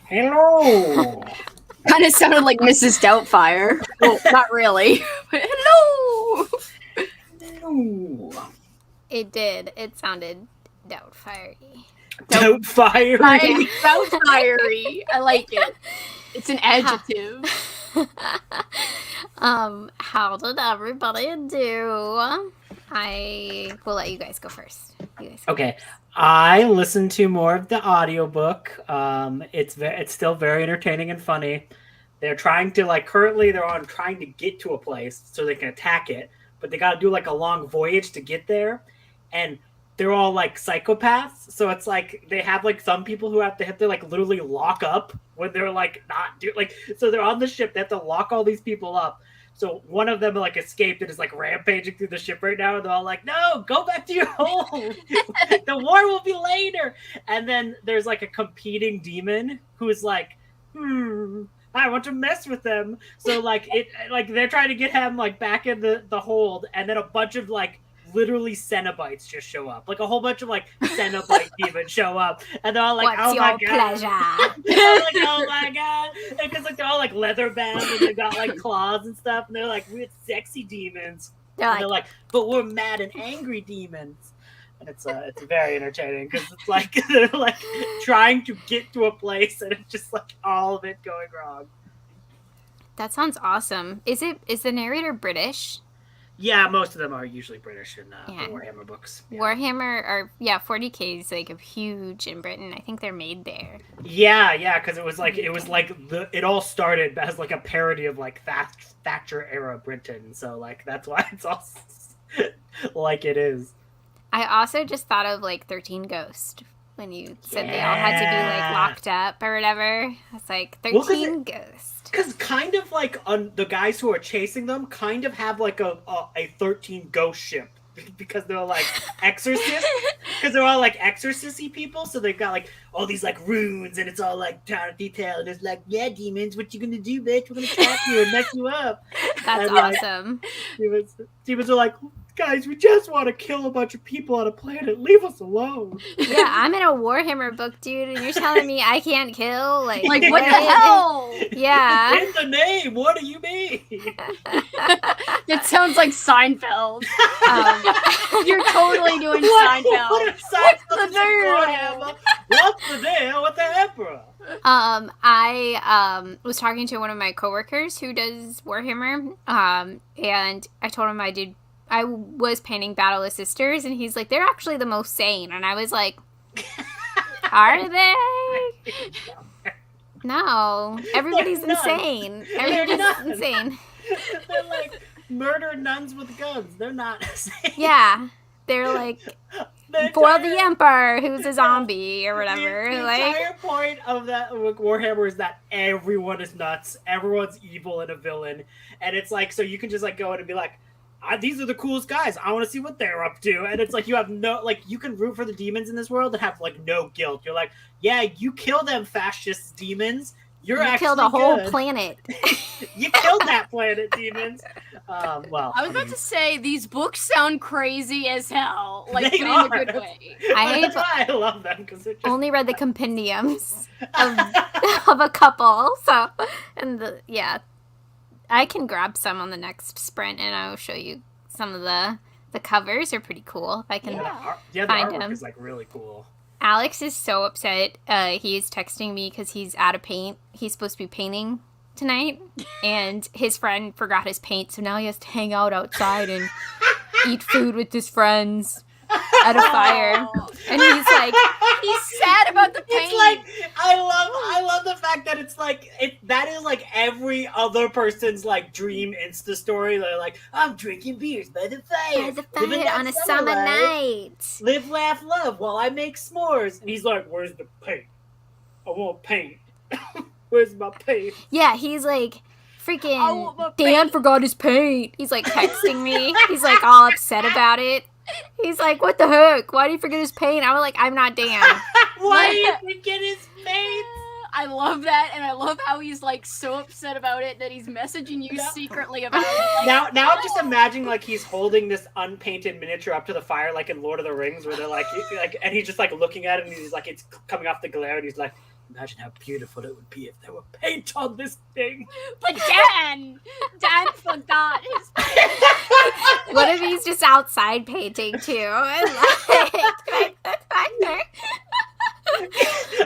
C: Hello.
B: Kind of sounded like Mrs. Doubtfire. Well, not really. But hello!
C: Hello.
A: It did. It sounded doubtfire-y.
C: Doubtfire.
B: Doubtfire-y. I like it. It's an adjective.
A: How did everybody do? I will let you guys go first.
C: Okay. I listened to more of the audiobook. It's still very entertaining and funny. They're trying to currently they're on trying to get to a place so they can attack it, but they got to do a long voyage to get there, and they're all psychopaths. So it's they have some people who have to literally lock up when they're not do so they're on the ship. They have to lock all these people up. So one of them escaped and is rampaging through the ship right now, and they're all no, go back to your home. The war will be later. And then there's a competing demon who is I want to mess with them. So they're trying to get him back in the hold, and then a bunch of literally Cenobites just show up. A whole bunch of Cenobite demons show up, and they're all
A: What's
C: oh
A: your
C: my god.
A: pleasure?
C: They're oh my god. Because they're all leather bound, and they've got claws and stuff, and they're we're sexy demons.
A: They're
C: They're but we're mad and angry demons. And it's very entertaining because it's they're trying to get to a place, and it's just all of it going wrong.
A: That sounds awesome. Is the narrator British?
C: Yeah, most of them are usually British in the Warhammer books. Yeah.
A: Warhammer 40K is huge in Britain. I think they're made there.
C: Yeah, because it was it all started as a parody of Thatcher era Britain. So that's why it's all it is.
A: I also just thought of 13 Ghosts when you said they all had to be locked up or whatever. It's 13 Ghosts.
C: Because kind of the guys who are chasing them kind of have a 13 ghost ship because they're exorcists. Because they're all exorcist-y people, so they've got all these runes, and it's all down to detail, and it's yeah, demons, what you gonna do, bitch? We're gonna trap you and mess you up.
A: That's
C: and,
A: awesome.
C: Demons are guys, we just want to kill a bunch of people on a planet. Leave us alone.
A: Yeah, I'm in a Warhammer book, dude, and you're telling me I can't kill? What
B: the hell?
A: Yeah.
C: In the name, what do you mean?
B: It sounds like Seinfeld. You're totally doing Seinfeld.
C: What's the deal? What's the deal with the Emperor?
A: I was talking to one of my coworkers who does Warhammer, and I told him I was painting Battle of Sisters, and he's they're actually the most sane. And I was are they? No. Everybody's insane. Everybody's insane.
C: They're murder nuns with guns. They're not sane.
A: Yeah. They're for the Emperor, who's a zombie or whatever.
C: The entire point of that Warhammer is that everyone is nuts. Everyone's evil and a villain. And it's so you can just go in and be these are the coolest guys. I want to see what they're up to. And it's you have no, you can root for the demons in this world and have no guilt. You're yeah, you kill them fascist demons. You
A: killed a whole planet.
C: You killed that planet, demons. Well,
B: I was about to say, these books sound crazy as hell.
C: They
B: in
C: are.
B: a good way.
C: That's why I love them, because they're just
A: only read the compendiums of a couple. So, I can grab some on the next sprint, and I will show you some of the covers are pretty cool. If I can
C: the
A: find
C: artwork
A: them.
C: is really cool.
A: Alex is so upset. He's texting me because he's out of paint. He's supposed to be painting tonight, and his friend forgot his paint, so now he has to hang out outside and eat food with his friends at a fire. And he's
B: he's sad about the paint.
C: It's I love the fact that it's that is every other person's dream Insta story. They're I'm drinking beers by the fire.
A: On a summer night.
C: Live, laugh, love while I make s'mores. And he's where's the paint? I want paint. Where's my paint?
A: Yeah, he's freaking Dan forgot his paint. He's texting me. He's all upset about it. He's what the heck? Why do you forget his paint? I was I'm not Dan.
C: Why do you forget his paint?
B: I love that, and I love how he's like so upset about it that he's messaging you secretly about it. Like,
C: now I'm just imagining like he's holding this unpainted miniature up to the fire, like in Lord of the Rings, where they're like, and he's just like looking at it, and he's like, it's coming off the glare, and he's like, imagine how beautiful it would be if there were paint on this thing.
B: But Dan forgot his paint.
A: What if he's just outside painting too?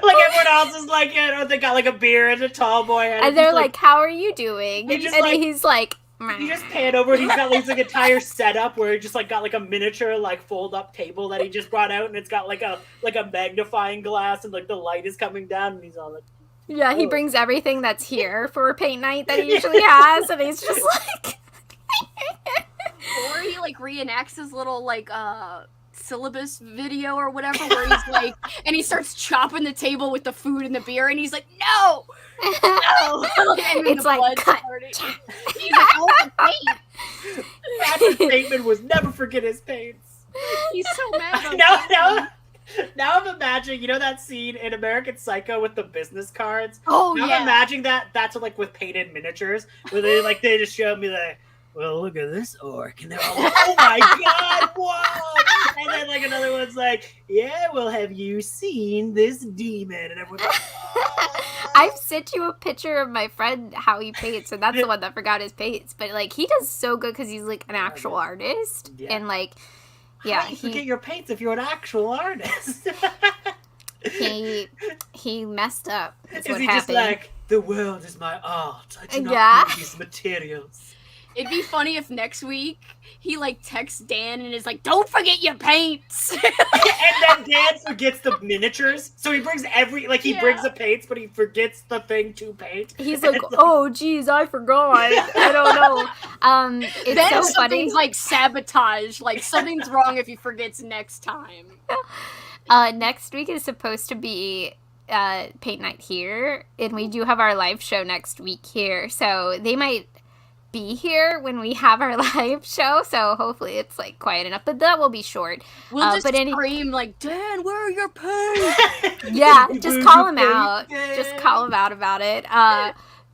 C: Like everyone else is like, they got like a beer and a tall boy,
A: and they're like, "How are you doing?" And he's like,
C: you just pan over and he's got like entire setup where he just like got like a miniature like fold up table that he just brought out, and it's got like a magnifying glass, and like the light is coming down, and he's all like,
A: yeah, he brings everything that's here for paint night that he usually has, and he's just like,
B: or he like reenacts his little like syllabus video or whatever, where he's like, and he starts chopping the table with the food and the beer, and he's like, no.
A: It's like cut.
B: He's like, oh, the paint.
C: Patrick Bateman was never forget his paints.
B: He's so mad.
C: Now I'm imagining, that scene in American Psycho with the business cards.
B: Oh,
C: now
B: yeah.
C: I'm imagining that's like with painted miniatures, where they just show me like, well, look at this orc, and they're all like, oh my god, whoa! And then like another one's like, yeah, well, have you seen this demon? And everyone's like, oh.
A: I've sent you a picture of my friend how he paints, and that's the one that forgot his paints. But like, he does so good because he's like an actual artist, and like, yeah,
C: how do you forget your paints if you're an actual artist?
A: he messed up. That's what
C: he
A: happened.
C: Just like, the world is my art. I do not need these materials.
B: It'd be funny if next week he like texts Dan and is like, "Don't forget your paints."
C: And then Dan forgets the miniatures, so he brings brings the paints, but he forgets the thing to paint.
A: He's like, "Oh, geez, I forgot. I don't know." It's
B: then
A: so
B: something's
A: funny.
B: like sabotage. Like something's wrong if he forgets next time.
A: Next week is supposed to be paint night here, and we do have our live show next week here, so they might be here when we have our live show, so hopefully it's like quiet enough, but that will be short.
B: We'll just scream like, Dan, where are your paints?
A: Yeah, just call him out. Just call him out about it.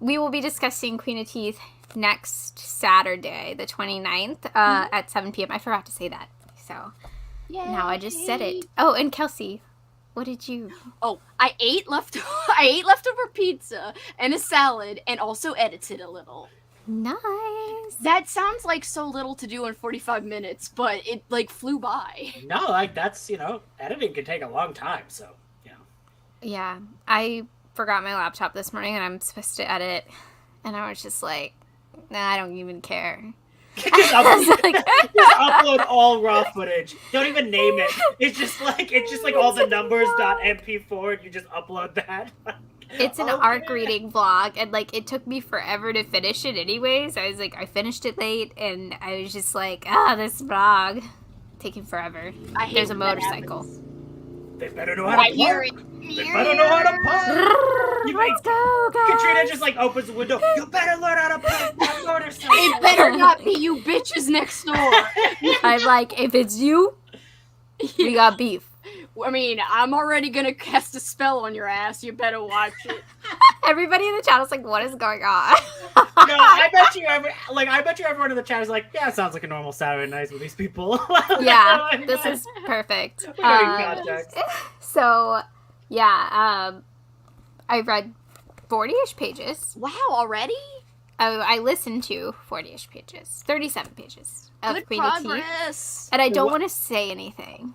A: We will be discussing Queen of Teeth next Saturday, the 29th, at 7 p.m. I forgot to say that, so now I just said it. Oh, and Kelsey, what did you...
B: Oh, I ate leftover pizza and a salad, and also edited a little.
A: Nice.
B: That sounds like so little to do in 45 minutes, but it like flew by.
C: No, like that's, editing can take a long time, so,
A: Yeah, I forgot my laptop this morning and I'm supposed to edit, and I was just like, nah, I don't even care.
C: Just upload all raw footage. Don't even name it. It's just like all the numbers.mp4, and you just upload that.
A: It's an ARC reading vlog, and like it took me forever to finish it anyways. I was like, I finished it late, and I was just like, this vlog taking forever. There's a motorcycle.
C: They better know how to park. They better know how to park.
A: Let's go, guys.
C: Katrina just like opens the window. You better learn how to park that motorcycle.
B: It better not be you bitches next door.
A: I'm like, if it's you, we got beef.
B: I mean, I'm already gonna cast a spell on your ass. You better watch it.
A: Everybody in the chat is like, what is going on?
C: No, I bet you everyone in the chat is like, yeah, it sounds like a normal Saturday night with these people.
A: Yeah, this is perfect.
C: We don't need context.
A: So, yeah, I read 40-ish pages.
B: Wow, already?
A: I listened to 40-ish pages. 37 pages of
B: Good
A: Queen of Teeth.
B: progress.
A: And I don't want to say anything.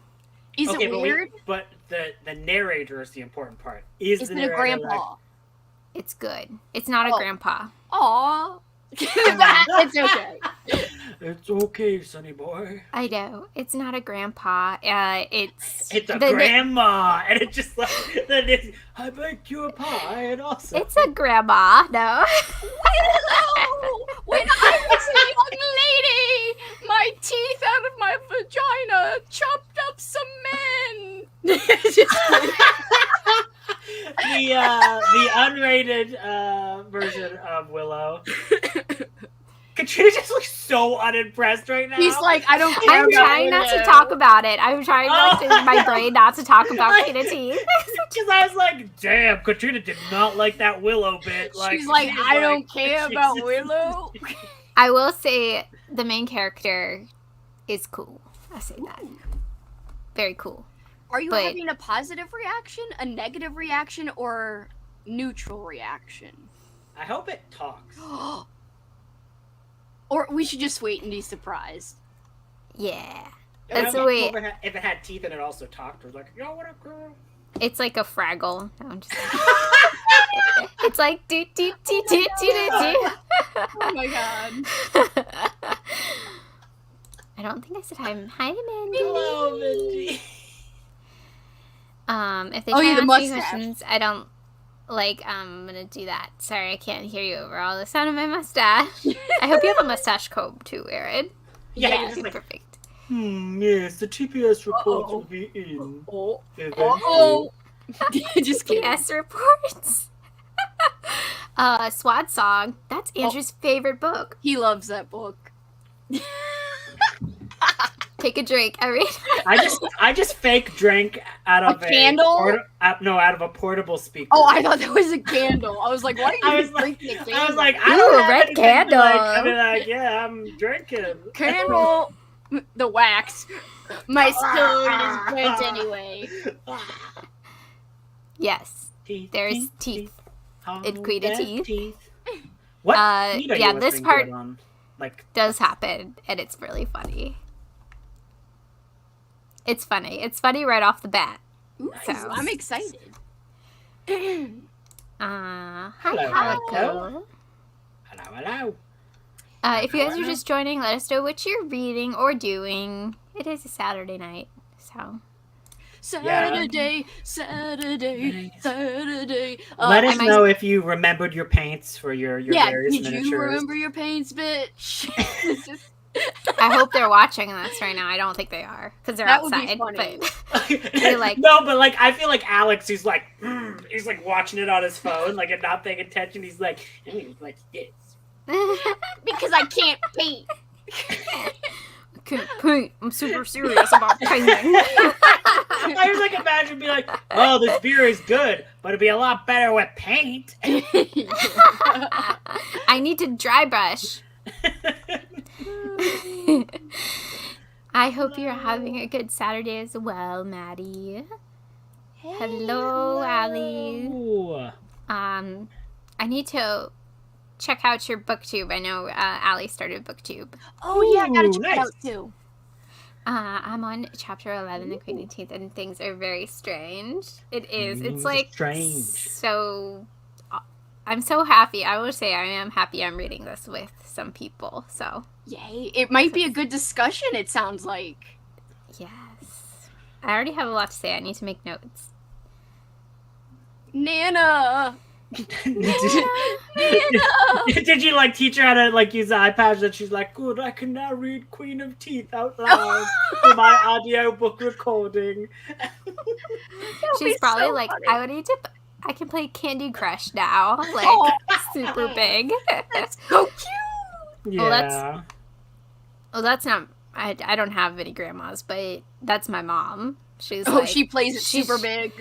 B: Is it weird?
C: But the narrator is the important part. Is
B: it
C: the
B: a grandpa?
A: It's good. It's not a grandpa.
B: Aw. It's okay.
C: It's okay, sonny boy.
A: I know. It's not a grandpa. It's
C: a grandma. And it's just like, I baked you a pie and also...
A: It's a grandma. No.
B: Hello! When I was a young lady, my teeth out of my vagina chopped up some men.
C: The unrated version of Willow. Katrina just looks so unimpressed right now.
B: He's like, I don't care.
A: I'm trying not to talk about it. I'm trying not to my brain not to talk about Queen of Teeth.
C: Because I was like, damn, Katrina did not like that Willow bit. Like,
B: she's like, I don't care about Willow.
A: I will say the main character is cool. I say that. Very cool.
B: Are you having a positive reaction, a negative reaction, or neutral reaction?
C: I hope it talks.
B: Or we should just wait and be surprised.
A: Yeah.
C: Yeah,
A: That's the way.
C: If it had teeth and it also talked, it was like, yo, what up, girl?
A: It's like a Fraggle. No, I'm just it's like do do do do do do do.
B: Oh my god.
A: I don't think I said hi. Hi, Mindy.
C: Hello, Mindy.
A: If they
B: Oh,
A: try
B: yeah, the
A: to ask me
B: mustache.
A: questions, I don't like. I'm gonna do that. Sorry, I can't hear you over all the sound of my mustache. I hope you have a mustache comb too, Erin.
C: Yeah,
B: Yes.
C: you're just like,
A: Perfect.
C: yes, the TPS reports
B: Uh-oh.
C: will be in.
B: Oh.
C: eventually.
B: Oh. Just kidding.
A: PS reports. Swad Song. That's Andrew's favorite book.
B: He loves that book.
A: Take a drink, Erin.
C: I just fake drank out of
B: A candle?
C: Out of a portable speaker.
B: Oh, I thought that was a candle. I was like, why
C: I
B: are you
C: was like,
B: drinking a candle?
C: I was like, I
A: Ooh,
C: don't have
A: red
C: anything to, like,
A: candle.
C: I mean, like, yeah, I'm drinking.
B: Candle, the wax. My stone is burnt anyway.
A: Yes. There's teeth. in Queen of Teeth.
C: What?
A: Yeah, this part
C: on? Like,
A: does happen, and it's really funny. It's funny. It's funny right off the bat.
B: Ooh,
A: So-
B: I'm excited.
A: Hi,
C: Hello,
A: Calico.
C: hello.
A: If you guys are just joining, let us know what you're reading or doing. It is a Saturday night, so
B: Saturday.
C: Let us
A: I might-
C: know if you remembered your paints for your
B: Yeah,
C: various
B: did
C: miniatures.
B: you remember your paints, bitch?
A: I hope they're watching this right now. I don't think they are because they're
B: That would be
A: outside.
B: funny.
A: But You're like-
C: no, but like I feel like Alex, he's like watching it on his phone, like and not paying attention. He's like this.
B: Because I can't paint.
A: can't paint. I'm super serious about painting.
C: I was like, imagine being like, oh, this beer is good, but it'd be a lot better with paint.
A: I need to dry brush. I hope you're having a good Saturday as well, Maddie. Hello, Allie.
C: Ooh.
A: I need to check out your booktube. I know Allie started booktube.
B: Oh yeah, I gotta
C: Ooh,
B: check
C: nice.
B: it out too.
A: I'm on chapter 11 of Queen of Teeth, and things are very strange. It is. It's
C: Things
A: like
C: strange.
A: so. I'm so happy. I will say I am happy I'm reading this with some people. So
B: Yay! It might be a good discussion. It sounds like.
A: yes, I already have a lot to say. I need to make notes.
B: Nana.
C: Did you like teach her how to like use the iPad? And she's like, "Good, I can now read Queen of Teeth out loud for my audio book recording."
A: She's probably like, I can play Candy Crush now. Like super big.
B: That's so cute.
C: Yeah.
A: Well, that's not. I don't have any grandmas, but that's my mom. She's
B: Oh,
A: like,
B: she plays it
A: she's-
B: super big.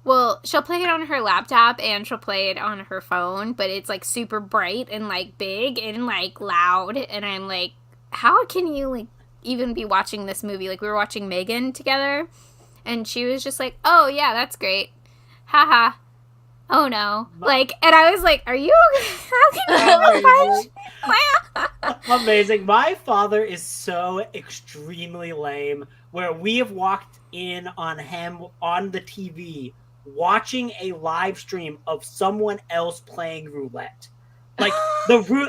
A: Well, she'll play it on her laptop and she'll play it on her phone, but it's like super bright and like big and like loud. And I'm like, how can you like even be watching this movie? Like we were watching Megan together, and she was just like, "Oh yeah, that's great, haha." Oh no, like, and I was like, "Are you? How can you?"
C: Amazing. My father is so extremely lame where we have walked in on him on the TV watching a live stream of someone else playing roulette. Like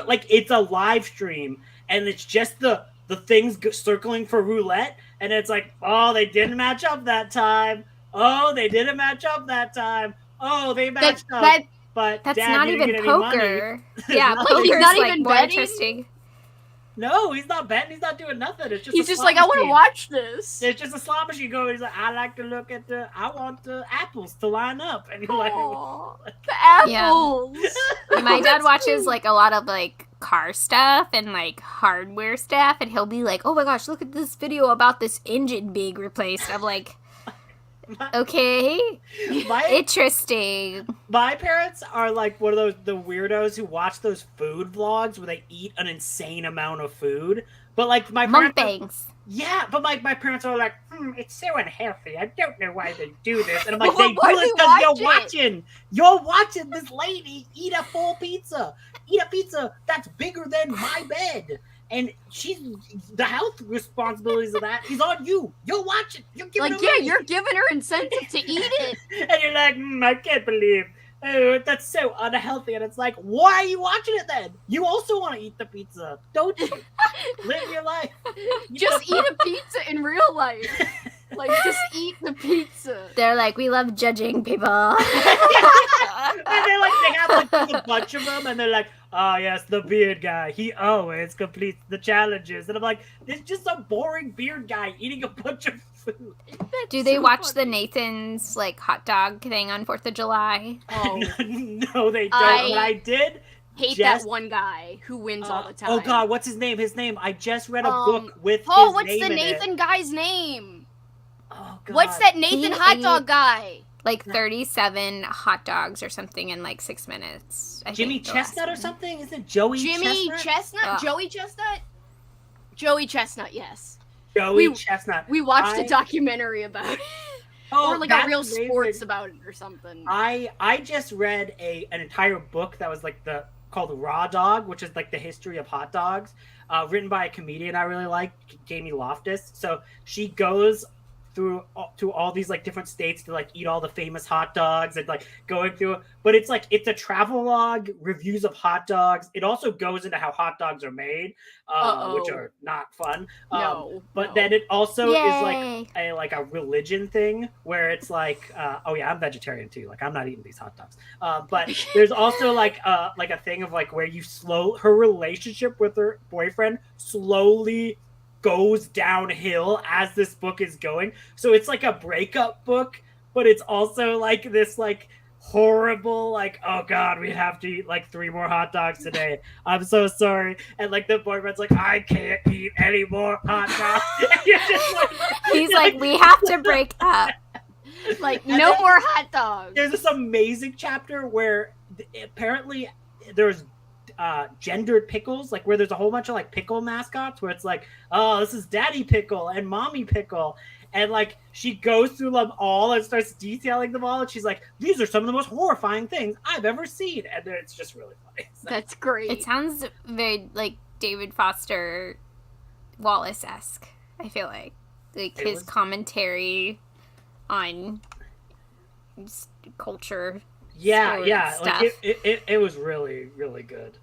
C: like it's a live stream and it's just the things circling for roulette and it's like, "Oh, they didn't match up that time. Oh, they didn't match up that time. Oh, they matched up." But
A: That's
C: Dad
A: not
C: didn't
A: even
C: get any money.
A: poker. Yeah,
C: No.
A: poker's
B: He's not
A: like
B: even
A: more
B: betting?
A: interesting.
C: No, he's not betting. He's not doing nothing. It's just
B: He's
C: a
B: just
C: slot
B: like, I want to
C: machine.
B: watch this.
C: It's just a slot machine go. He's like, I like to look at I want the apples to line up. And you're like,
B: Aw, the apples.
A: My dad
B: That's
A: watches
B: cute.
A: like a lot of like car stuff and like hardware stuff, and he'll be like, "Oh my gosh, look at this video about this engine being replaced." I'm like, okay, interesting.
C: My parents are like one of the weirdos who watch those food vlogs where they eat an insane amount of food. But like my parents,
A: Mukbangs.
C: yeah, but like my parents are like, it's so unhealthy. I don't know why they do this. And I'm like,
B: Well,
C: they do
B: why
C: it
B: do
C: because
B: you watch
C: you're watching this lady eat a full pizza, eat a pizza that's bigger than my bed. And the health responsibilities of that is on you. You're watching. You're giving
B: Like, yeah, you're giving her incentive to eat it.
C: And you're like, I can't believe that's so unhealthy. And it's like, why are you watching it then? You also want to eat the pizza, don't you? Live your life.
B: Just eat a pizza in real life. Like, just eat the pizza.
A: They're like, we love judging people.
C: And they have like a bunch of them, and they're like, oh yes, the beard guy. He always completes the challenges. And I'm like, it's just a boring beard guy eating a bunch of food.
A: Do they watch the Nathan's like hot dog thing on 4th of July?
B: Oh,
C: No, they don't. But I did
B: hate that one guy who wins all the time.
C: Oh god, what's his name? I just read a book with his
B: what's
C: name
B: the
C: in
B: Nathan
C: it.
B: guy's name?
C: Oh god.
B: What's that Nathan hot dog guy?
A: Like 37 hot dogs or something in like 6 minutes.
C: Jimmy Chestnut or something? Isn't it Joey
B: Jimmy
C: Chestnut?
B: Chestnut? Joey Chestnut? Joey Chestnut, yes.
C: Joey Chestnut.
B: We watched a documentary about it.
C: Oh,
B: or like a real sports about it or something.
C: I just read an entire book that was like called Raw Dog, which is like the history of hot dogs, written by a comedian I really like, Jamie Loftus. So she goes to all these like different states to like eat all the famous hot dogs and like going through, but it's a travel log, reviews of hot dogs. It also goes into how hot dogs are made, which are not fun. But then it also is like a religion thing where it's like, oh yeah, I'm vegetarian too. Like I'm not eating these hot dogs. But there's also like a thing of like where her relationship with her boyfriend slowly goes downhill as this book is going. So it's like a breakup book, but it's also like this like horrible like, oh god, we have to eat like 3 more hot dogs today. I'm so sorry. And like the boyfriend's like, I can't eat any more hot dogs. And you're just like,
A: he's like, we have to break up.
B: Like, no more hot dogs.
C: There's this amazing chapter where apparently there's gendered pickles, like where there's a whole bunch of like pickle mascots where it's like, oh, this is Daddy Pickle and Mommy Pickle, and like she goes through them all and starts detailing them all, and she's like, these are some of the most horrifying things I've ever seen, and it's just really funny. So.
B: That's great.
A: It sounds very like David Foster Wallace-esque. I feel like his commentary on culture.
C: Yeah,
A: stuff.
C: like it was really, really good.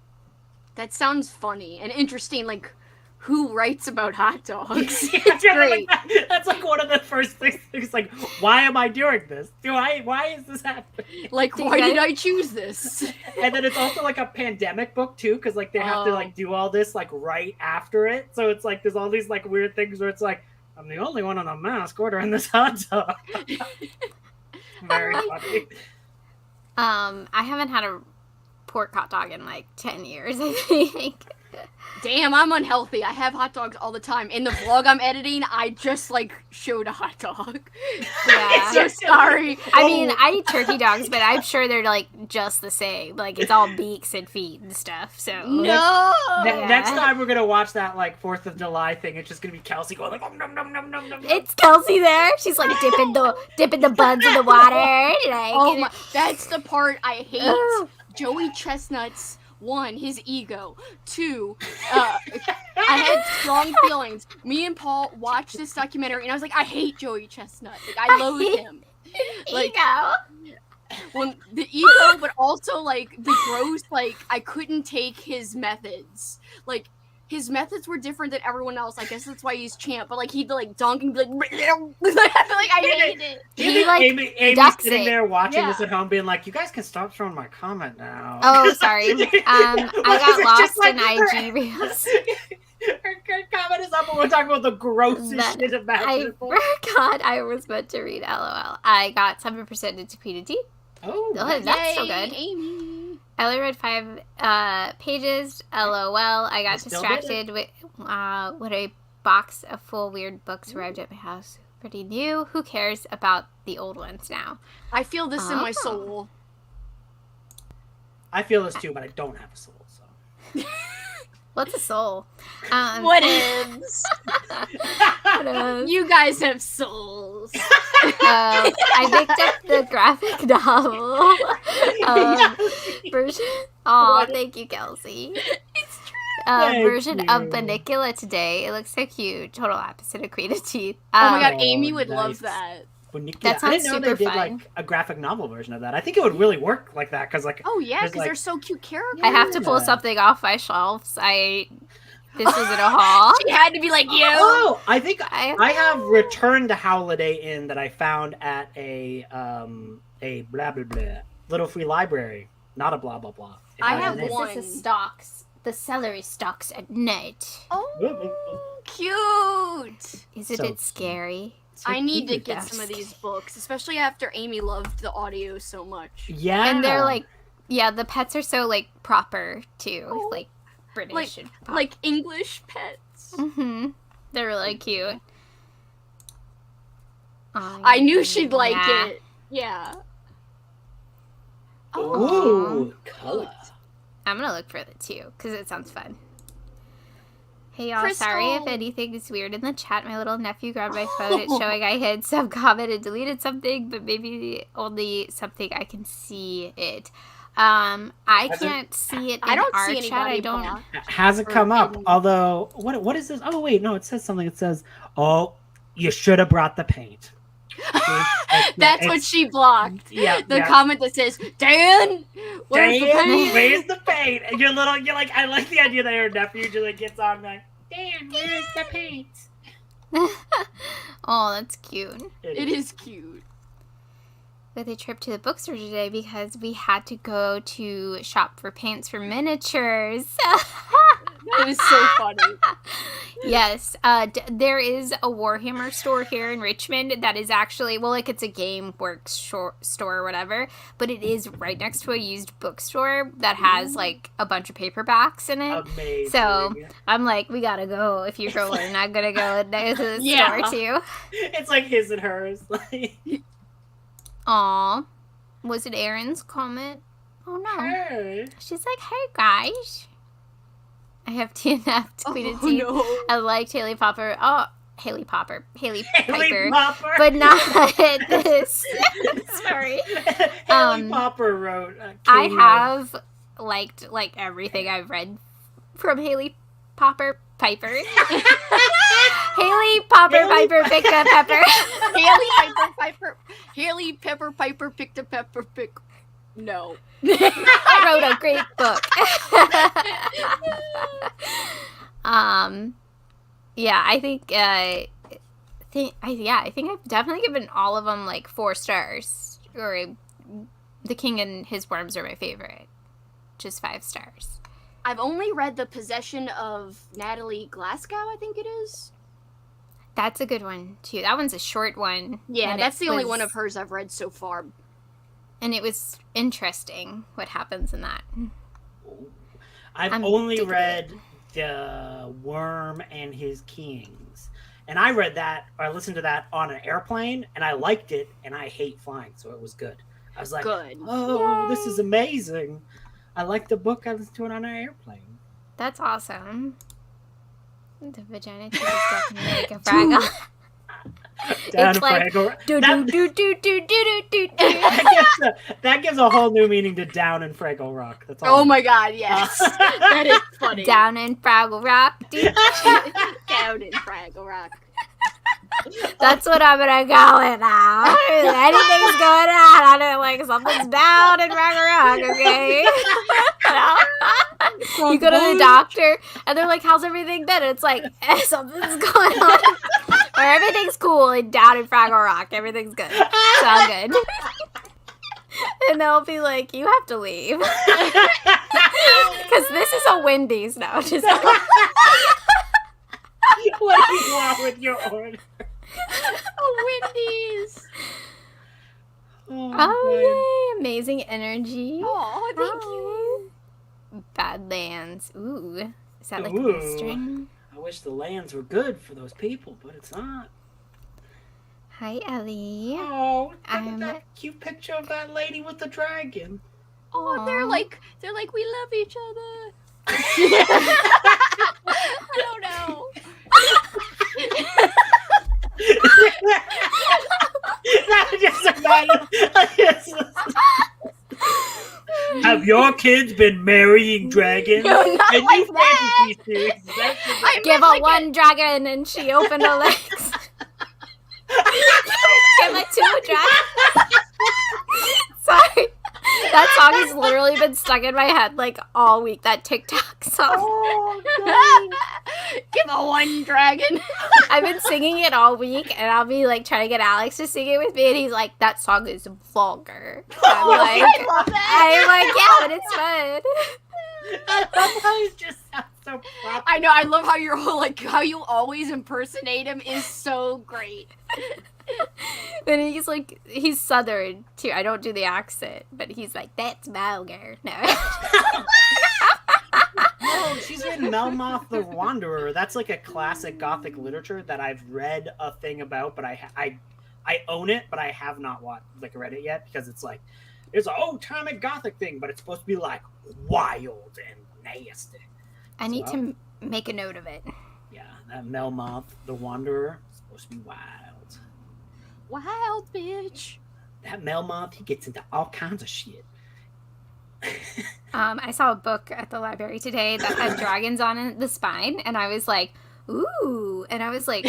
B: That sounds funny and interesting. Like, who writes about hot dogs?
C: Yeah,
B: It's great.
C: like that's like one of the first things. It's like, why am I doing this? Why is this happening?
B: Like, why did I choose this?
C: And then it's also like a pandemic book too, because like they have to like do all this like right after it. So it's like there's all these like weird things where it's like, I'm the only one on a mask ordering this hot dog. Very funny.
A: I haven't had a pork hot dog in like 10 years, I think.
B: Damn, I'm unhealthy. I have hot dogs all the time. In the vlog I'm editing, I just like showed a hot dog.
A: Yeah.
B: So sorry.
A: I mean, I eat turkey dogs, but I'm sure they're like just the same. Like it's all beaks and feet and stuff. So
B: no.
C: Next time we're gonna watch that like 4th of July thing. It's just gonna be Kelsey going like, nom nom nom nom nom.
A: It's Kelsey there. She's like dipping the buns in the water. Like,
B: Oh my, that's the part I hate. Joey Chestnut's 1, his ego. 2, I had strong feelings. Me and Paul watched this documentary, and I was like, I hate Joey Chestnut. Like, I loathe him. Like,
A: ego.
B: Well, the ego, but also like the gross. Like, I couldn't take his methods. Like, his methods were different than everyone else. I guess that's why he's champ. But like he'd like donk and be like, I hate it.
A: He like
C: Amy's sitting there watching this at home, being like, "You guys can stop throwing my comment now."
A: Oh, sorry. I got lost in IG reels.
C: Her comment is up, and we're talking about the grossest shit imaginable.
A: I forgot I was meant to read LOL. I got 7% into P2T.
C: Oh,
A: That's so
B: Yay,
A: good.
B: Amy.
A: I only read 5 pages. LOL. I got distracted with what a box of full weird books arrived at my house. Pretty new. Who cares about the old ones now?
B: I feel this in my soul.
C: I feel this too, but I don't have a soul. So.
A: What's a soul?
B: What is? You guys have souls.
A: I picked up the graphic novel version. Oh, thank you, Kelsey.
B: It's true.
A: Version of Banicula today. It looks so cute. Total opposite of Queen of Teeth.
B: Oh my god, Amy would love that.
A: That sounds
C: I didn't know
A: super
C: they did
A: fun.
C: like a graphic novel version of that. I think it would really work like that because like.
B: Oh yeah, because
C: like,
B: they're so cute characters.
A: I have to pull something off my shelves. This was in a haul.
B: She had to be like you.
C: Oh, I think I have returned to Holiday Inn that I found at a blah blah blah little free library, not a blah blah blah.
B: I have
A: This
B: one.
A: is the stalks. The celery stalks at night.
B: Oh, cute.
A: Isn't
C: So
A: it scary?
B: I need to
C: cute.
B: get some of these books, especially after Amy loved the audio so much.
C: Yeah,
A: And they're like, yeah, the pets are so like proper too,
B: Oh.
A: like British and pop.
B: Like English pets.
A: They're really cute.
B: I knew she'd like
A: Yeah.
B: it. Yeah.
C: Ooh, color.
A: I'm gonna look for it too, because it sounds fun. Hey y'all,
B: Crystal.
A: sorry if anything is weird in the chat. My little nephew grabbed my phone. It's showing I hid some comment and deleted something, but maybe only something I can see it. I can't see it in
B: I don't
A: our
B: see
A: chat. I
B: anybody.
A: don't.
C: Hasn't come up. Although, what is this? Oh wait, no, it says something. It says, "Oh, you should have brought the paint."
B: That's what she blocked.
C: Yeah,
B: The comment that says, Dan, where's the paint?
C: where's the paint? And you're like, I like the idea that your nephew just like gets on like, Dan, where's the paint?
A: Oh, that's cute.
B: It is cute.
A: With a trip to the bookstore today because we had to go to shop for paints for miniatures.
B: It is so funny.
A: Yes, there is a Warhammer store here in Richmond that is actually, well, like it's a game works store or whatever, but it is right next to a used bookstore that has like a bunch of paperbacks in it.
C: Amazing.
A: So I'm like, we gotta go. If you're going, I'm gonna go to the store too.
C: It's like his and hers.
A: Aw, was it Erin's comment? Oh no.
C: Hey.
A: She's like, hey guys. I have TNF Queen of Teeth.
B: No.
A: I liked Hailey Piper. Oh, Hailey Piper. Hailey
C: Hailey
A: Piper.
C: Piper.
A: But not this. Sorry.
C: Hailey Piper wrote.
A: I have liked like everything I've read from Hailey Piper. Hailey Piper picked a pepper.
B: Haley Pepper Piper picked a pepper pick. No.
A: I wrote a great book. Yeah, I think I've definitely given all of them like 4 stars. Or The King and His Worms are my favorite. Just 5 stars.
B: I've only read The Possession of Natalie Glasgow, I think it is.
A: That's a good one too. That one's a short one.
B: Yeah,
A: and
B: that's the only
A: was-
B: one of hers I've read so far.
A: And it was interesting what happens in that.
C: I've
A: I'm
C: only
A: digging
C: read The Worm and His Kings. And I read that, or I listened to that on an airplane, and I liked it, and I hate flying, so it was good. I was like,
B: Good.
C: oh, this is amazing. I like the book, I listened to it on an airplane.
A: That's awesome. The vagina too is definitely like a fraggle.
C: Down
A: It's like,
C: Fraggle.
A: do do do do do do do do.
C: That gives a whole new meaning to Down and Fraggle Rock. That's all.
B: Oh my god, yes. That is funny.
A: Down in Fraggle Rock. Dude.
B: Down in Fraggle Rock.
A: That's what I'm gonna go with now. Anything's going on. I don't like something's down in Fraggle Rock, okay? You go to the doctor and they're like, how's everything been? And it's like, something's going on. Or everything's cool and down in Fraggle Rock. Everything's good. It's all good. And they'll be like, you have to leave. Because this is a Wendy's now. Just
C: What is wrong with your order?
B: Wendy's.
C: Oh,
A: oh, yay. Amazing energy.
B: Oh, thank you.
A: Badlands. Ooh. Is that like
C: Ooh.
A: Western?
C: I wish the lands were good for those people, but it's not.
A: Hi, Ellie.
C: Oh, look at
A: I'm-
C: that cute picture of that lady with the dragon.
B: Oh,
A: Aw.
B: they're like we love each other. I don't know.
C: Have your kids been marrying dragons?
B: No, not
C: And
B: like
C: you
B: that.
C: fantasy series, that's the-
B: I
A: Give
B: meant
A: her
B: like
A: one dragon and she opened her legs. Give her two dragons. Sorry. That song has literally been stuck in my head like all week. That TikTok song.
C: Oh,
B: Give a one dragon.
A: I've been singing it all week, and I'll be like trying to get Alex to sing it with me, and he's like, "That song is vulgar." I'm like,
B: I love that.
A: yeah, but it's fun.
C: That just sounds so proper.
B: I know. I love how you're all like how you always impersonate him is so great.
A: And he's Southern too. I don't do the accent, but he's like, "That's vulgar." No.
C: No, she's in Melmoth the Wanderer. That's like a classic Gothic literature that I've read a thing about, but I own it, but I have not read it yet because it's like it's an old-timey Gothic thing, but it's supposed to be like wild and nasty.
A: I need to make a note of it.
C: Yeah, that Melmoth the Wanderer is supposed to be wild.
B: Wild bitch.
C: That Melmoth, he gets into all kinds of shit.
A: I saw a book at the library today that had dragons on the spine, and I was like, ooh. And I was like,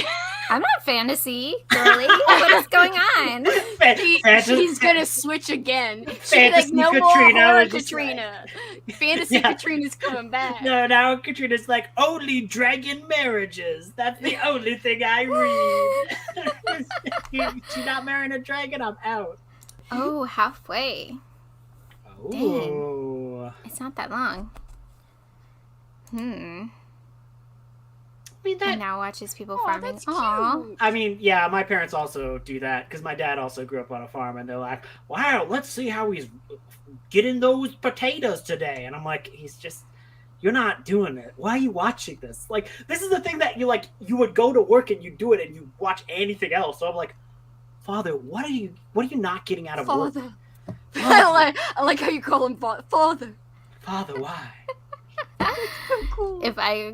A: I'm not fantasy girly. What is going on?
B: She's gonna switch again. She's
C: Fantasy
B: like, no
C: Katrina
B: more horror
C: was just
B: Katrina. Fantasy
C: Yeah.
B: Katrina's coming back.
C: No, now Katrina's like, only dragon marriages. That's the only thing I read. She's not marrying a dragon, I'm out.
A: Oh, halfway.
C: Oh.
A: It's not that long.
C: I mean,
A: And now watches people
B: Oh,
A: farming.
B: that's
A: Aw.
B: cute.
C: I mean, yeah, my parents also do that because my dad also grew up on a farm, and they're like, "Wow, let's see how he's getting those potatoes today." And I'm like, you're not doing it. Why are you watching this? Like, this is the thing that you would go to work and you do it and you watch anything else. So I'm like, Father, what are you not getting out of work?
B: Father. I like how you call him Father.
C: Father, why?
B: So cool.
A: If I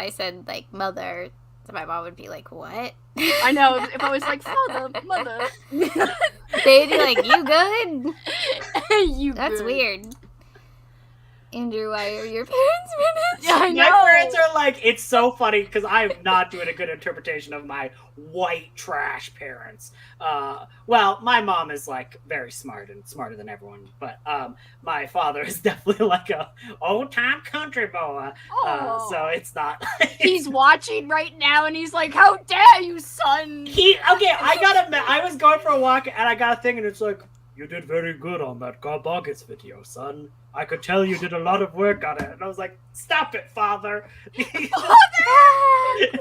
A: said like mother, my mom would be like, what?
B: I know. If I was like Father, Mother,
A: They'd be like, you good?
B: you.
A: That's
B: good.
A: weird. Andrew, why are your parents British?
B: Yeah, I know.
C: My parents are like, it's so funny because I'm not doing a good interpretation of my white trash parents. Well, my mom is like very smart and smarter than everyone, but my father is definitely like a old time country boy.
B: Oh.
C: So it's not.
B: He's watching right now, and he's like, "How dare you, son!"
C: I was going for a walk and I got a thing, and it's like, you did very good on that Garbogus video, son. I could tell you did a lot of work on it. And I was like, stop it, Father.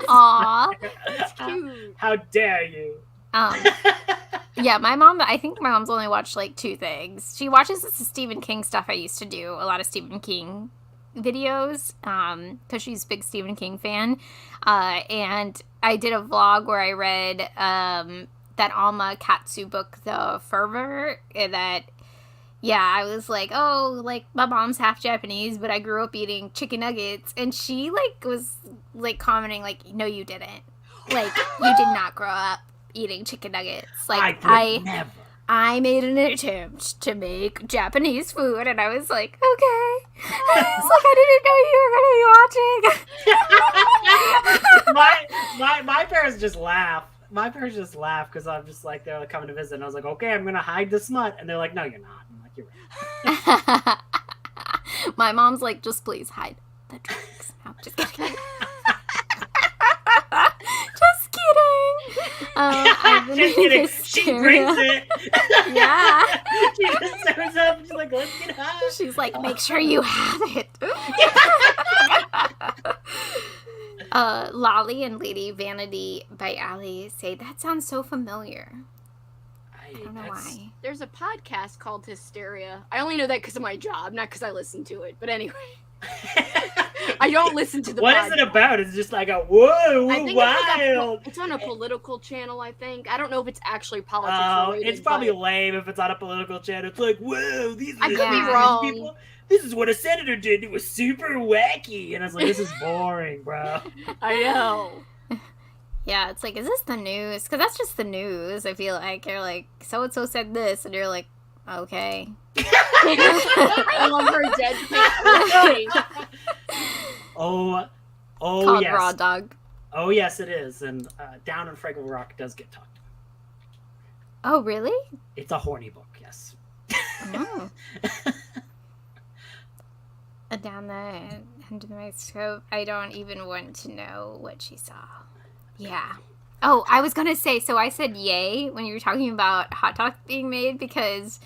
A: Aw.
B: That's cute.
C: How dare you?
A: Yeah, I think my mom's only watched like 2 things. She watches the Stephen King stuff I used to do, a lot of Stephen King videos, because she's a big Stephen King fan. And I did a vlog where I read that Alma Katsu book, The Fervor, that, yeah, I was like, oh, like, my mom's half Japanese, but I grew up eating chicken nuggets, and she, like, was, like, commenting, like, no, you didn't. Like, you did not grow up eating chicken nuggets. Like,
C: never.
A: I made an attempt to make Japanese food, and I was like, okay. I was like, I didn't know you were going to be watching.
C: my parents just laugh. My parents just laugh because I'm just like, they're like coming to visit, and I was like, okay, I'm gonna hide the smut, and they're like, no, you're not. I'm like, you're right.
A: My mom's like, just please hide the drugs. No, just kidding. Just kidding. I've been
C: Just
A: in
C: kidding. She brings it.
A: Yeah.
C: She just serves up. She's like, let's get high.
A: She's like, make sure you have it. Lolly and Lady Vanity by Allie say, that sounds so familiar. I don't know why.
B: There's a podcast called Hysteria. I only know that because of my job, not because I listen to it. But anyway. I don't listen to the
C: What
B: podcast.
C: is it about? It's just like a whoa,
B: I think
C: wild.
B: it's on a political channel, I think. I don't know if it's actually politics
C: Oh,
B: related.
C: it's probably
B: but
C: lame if it's on a political channel. It's like, whoa, these
B: I could be
A: Yeah.
B: wrong.
C: people. This is what a senator did. It was super wacky. And I was like, this is boring, bro.
B: I know.
A: Yeah, it's like, is this the news? Because that's just the news. I feel like you're like, so and so said this, and you're like, okay.
B: I love her dead face.
C: Oh,
A: Called
C: yes.
A: Raw Dog.
C: Oh, yes, it is. And Down in Fraggle Rock does get talked about.
A: Oh, really?
C: It's a horny book, yes.
A: No. Down the end of the microscope, I don't even want to know what she saw. Yeah. Oh, I was going to say, so I said yay when you were talking about hot dog being made, because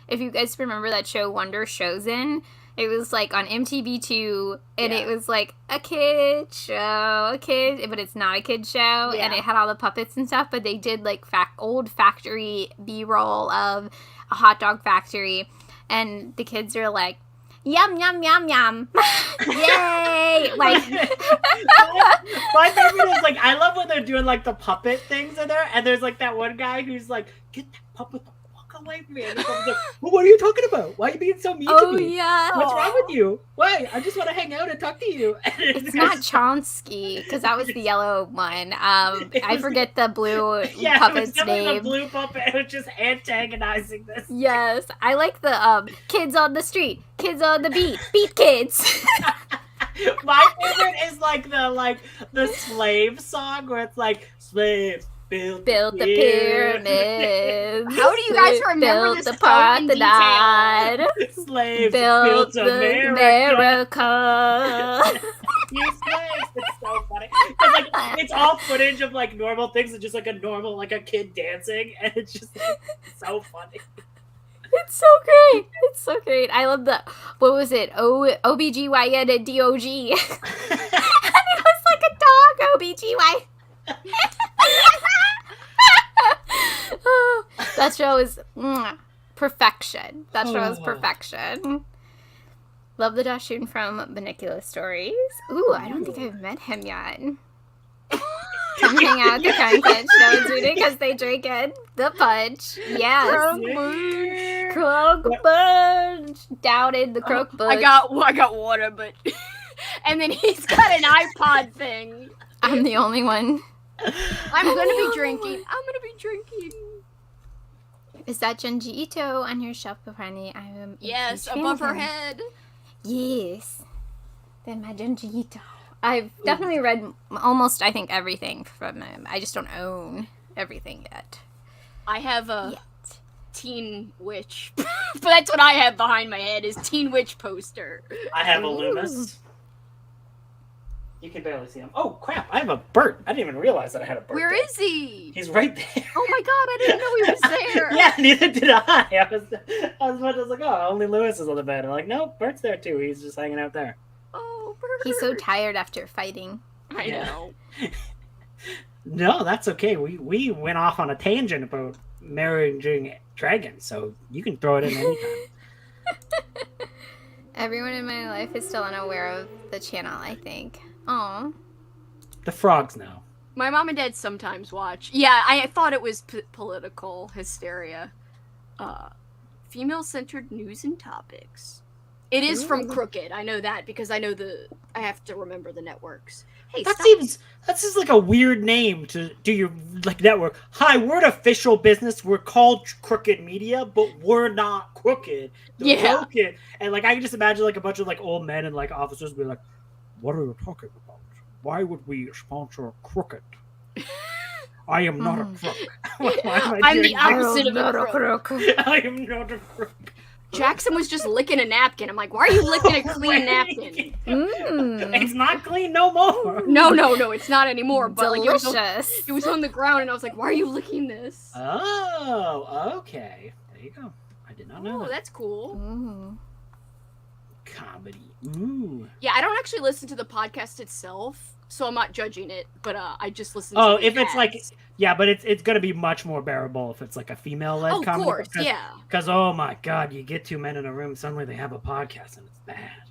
A: if you guys remember that show Wonder Chosen, it was like on MTV2, and
C: Yeah.
A: it was like a kid show, but it's not a kid show, and
B: Yeah.
A: it had all the puppets and stuff, but they did like old factory B-roll of a hot dog factory, and the kids are like, yum, yum, yum, yum. Yay! Like,
C: My favorite is like, I love when they're doing like the puppet things in there, and there's like that one guy who's like, get that puppet the fuck away from me. And the puppet's like, well, what are you talking about? Why are you being so mean to
A: oh
C: me?
A: yeah.
C: What's wrong with you? Why? I just want to hang out and talk to you. And
A: It's not Chomsky, because that was the yellow one. I forget the blue
C: yeah, it was
A: puppet's
C: definitely
A: name.
C: the blue puppet. It was just antagonizing this.
A: Yes, I like the kids on the street, kids on the beat kids.
C: My favorite is like the slave song where it's like slaves built
A: Built the pyramids.
B: How do you guys remember
A: Built
B: this
A: the
B: so in detail?
A: Parthenon.
C: slaves
A: Built
C: built
A: the
C: America.
A: America.
C: You slaves. It's so funny. 'Cause, like, it's all footage of like normal things and just like a kid dancing, and it's just like, so funny.
A: It's so great. It's so great. I love the, what was it? OBGYN and DOG. And it was like a dog, OBGY. Oh, that show is perfection. That show is perfection. Love the Dashoon from Benicula Stories. Ooh, I don't think I've met him yet. Come hang out at the Content Show and read it because they drink it. The punch. Yes. Croak Bunch. Doubted the Croak Bunch.
B: I got water, but and then he's got an iPod thing.
A: I'm the only one.
B: I'm gonna be drinking.
A: Is that Junji Ito on your shelf, Kopani? I am a
B: Yes,
A: huge fan
B: above
A: of
B: her
A: him.
B: head.
A: Yes. Then my Junji Ito. I've definitely read almost, I think, everything from him. I just don't own everything yet.
B: I have a
A: Yet.
B: Teen Witch, but that's what I have behind my head is Teen Witch poster.
C: I have a Loomis. You can barely see him. Oh crap! I have a Bert. I didn't even realize that I had a Bert.
B: Where is he?
C: He's right there.
B: Oh my god, I didn't know he was there.
C: Yeah, neither did I. I was like, oh, only Lewis is on the bed. I'm like, no, Bert's there too. He's just hanging out there.
B: Oh, Bert.
A: He's so tired after fighting.
B: I
C: Yeah.
B: know.
C: No, that's okay. We went off on a tangent about marrying dragons, so you can throw it in anytime.
A: Everyone in my life is still unaware of the channel, I think. Aw.
C: The frogs know.
B: My mom and dad sometimes watch. Yeah, I thought it was political hysteria. Female-centered news and topics. It is from Crooked. I know that because I have to remember the networks. Hey,
C: That
B: stop.
C: that's just like a weird name to do your like network. Hi, we're an official business. We're called Crooked Media, but we're not crooked. The
B: Yeah.
C: Crooked. And like I can just imagine like a bunch of like old men and like officers be like, "What are you talking about? Why would we sponsor Crooked? I am not a crook. Why am I
B: I'm
C: doing
B: the opposite
C: this?
B: of a crook.
C: I am not a crook."
B: Jackson was just licking a napkin. I'm like, why are you licking a clean napkin?
C: It's not clean no more.
B: No, it's not anymore. But like,
A: Delicious.
B: it was on the ground, and I was like, why are you licking this?
C: Oh, okay. There you go. I did not know
B: Oh,
C: that.
B: that's cool.
A: Ooh.
C: Comedy. Ooh.
B: Yeah, I don't actually listen to the podcast itself, so I'm not judging it. But I just listen. to
C: Oh,
B: the
C: if it's like,
B: ads.
C: yeah, but it's gonna be much more bearable if it's like a female-led
B: Oh, of
C: comedy.
B: course, yeah.
C: Because oh my god, you get two men in a room, suddenly they have a podcast and it's bad.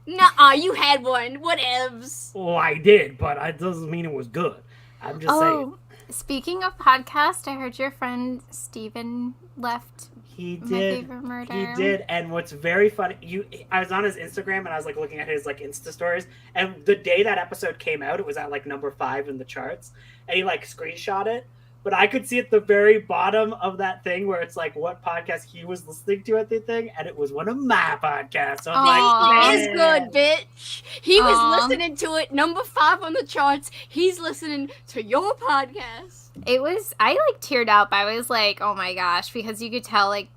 B: Nuh-uh, you had one. Whatevs.
C: Well, I did, but it doesn't mean it was good. I'm just saying.
A: Speaking of podcast, I heard your friend Steven left
C: He
A: My
C: did.
A: Favorite Murder.
C: He did. And what's very funny, I was on his Instagram and I was like looking at his like Insta stories. And the day that episode came out, it was at like number 5 in the charts. And he like screenshot it. But I could see at the very bottom of that thing where it's like what podcast he was listening to at the thing, and it was one of my podcasts. So I'm like,
B: He is good, bitch. He was listening to it, number 5 on the charts. He's listening to your podcast.
A: I like teared up. I was like, oh my gosh, because you could tell like,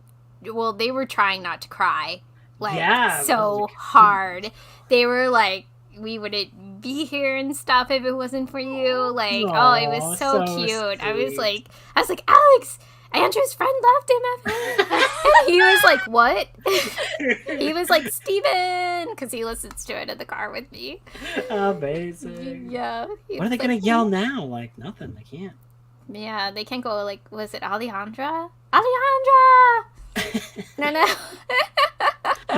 A: well, they were trying not to cry, like so hard. They were like, we wouldn't be here and stuff if it wasn't for you. Like, it was so cute. Sweet. I was like, Alex, Andrew's friend left him. And he was like, what? He was like, Steven, because he listens to it in the car with me.
C: Amazing.
A: Yeah.
C: What are they going to yell now? Like, nothing. They can't.
A: Yeah, they can't go like, was it Alejandra? Alejandra! No.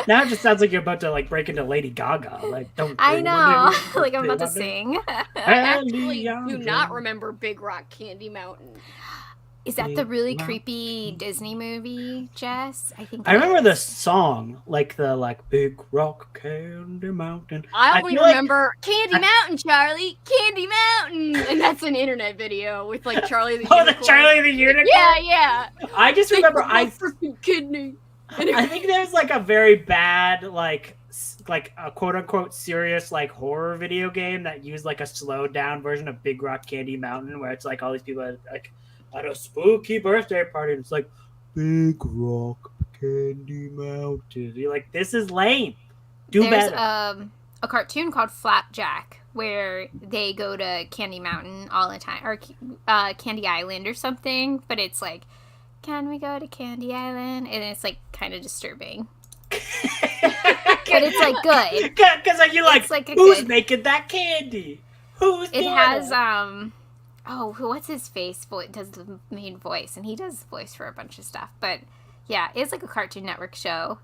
B: Now it just sounds like you're about to like break into Lady Gaga. Like, don't.
A: I know. Like I'm about to sing.
B: I actually do not remember Big Rock Candy Mountain.
A: Is that the really creepy Disney movie, Jess?
C: I remember the song, like the Big Rock Candy Mountain.
B: I only remember Candy Mountain, Charlie, Candy Mountain, and that's an internet video with like Charlie the Unicorn.
C: Oh, the Charlie the Unicorn.
B: Yeah.
C: I just remember
B: freaking kidney.
C: I think there's like a very bad like a quote unquote serious like horror video game that used like a slowed down version of Big Rock Candy Mountain, where it's like all these people at a spooky birthday party, and it's like Big Rock Candy Mountain. You're like, this is lame. There's better.
A: A cartoon called Flapjack where they go to Candy Mountain all the time, or Candy Island or something. But it's like, can we go to Candy Island? And it's like kind of disturbing. But it's like good.
C: Because you're like who's making that candy? Who's doing it? It
A: has what's his face? Does the main voice, and he does the voice for a bunch of stuff. But yeah, it's like a Cartoon Network show.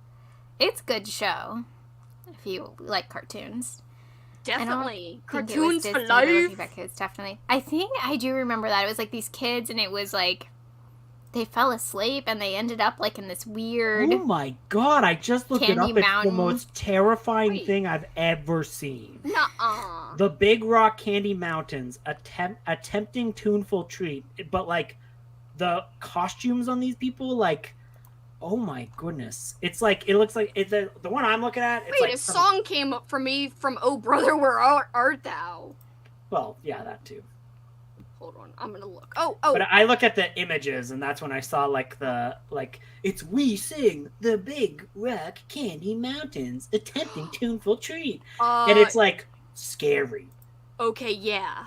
A: It's a good show if you like cartoons.
B: Definitely cartoons for life.
A: It's definitely. I think I do remember that it was like these kids, and it was like they fell asleep, and they ended up like in this weird.
C: Oh my god! I just looked it up.
A: Mountain.
C: It's the most terrifying thing I've ever seen.
B: Nuh-uh.
C: The Big Rock Candy Mountains, attempting tuneful treat, but like the costumes on these people, like, oh my goodness! It's like it looks like it's the one I'm looking at. It's
B: a song came up for me from "Oh Brother, Where Art Thou?"
C: Well, yeah, that too.
B: Hold on, I'm gonna look. Oh!
C: But I looked at the images, and that's when I saw it's we sing the Big Rock Candy Mountains, attempting tuneful treat, and it's like scary.
B: Okay, yeah.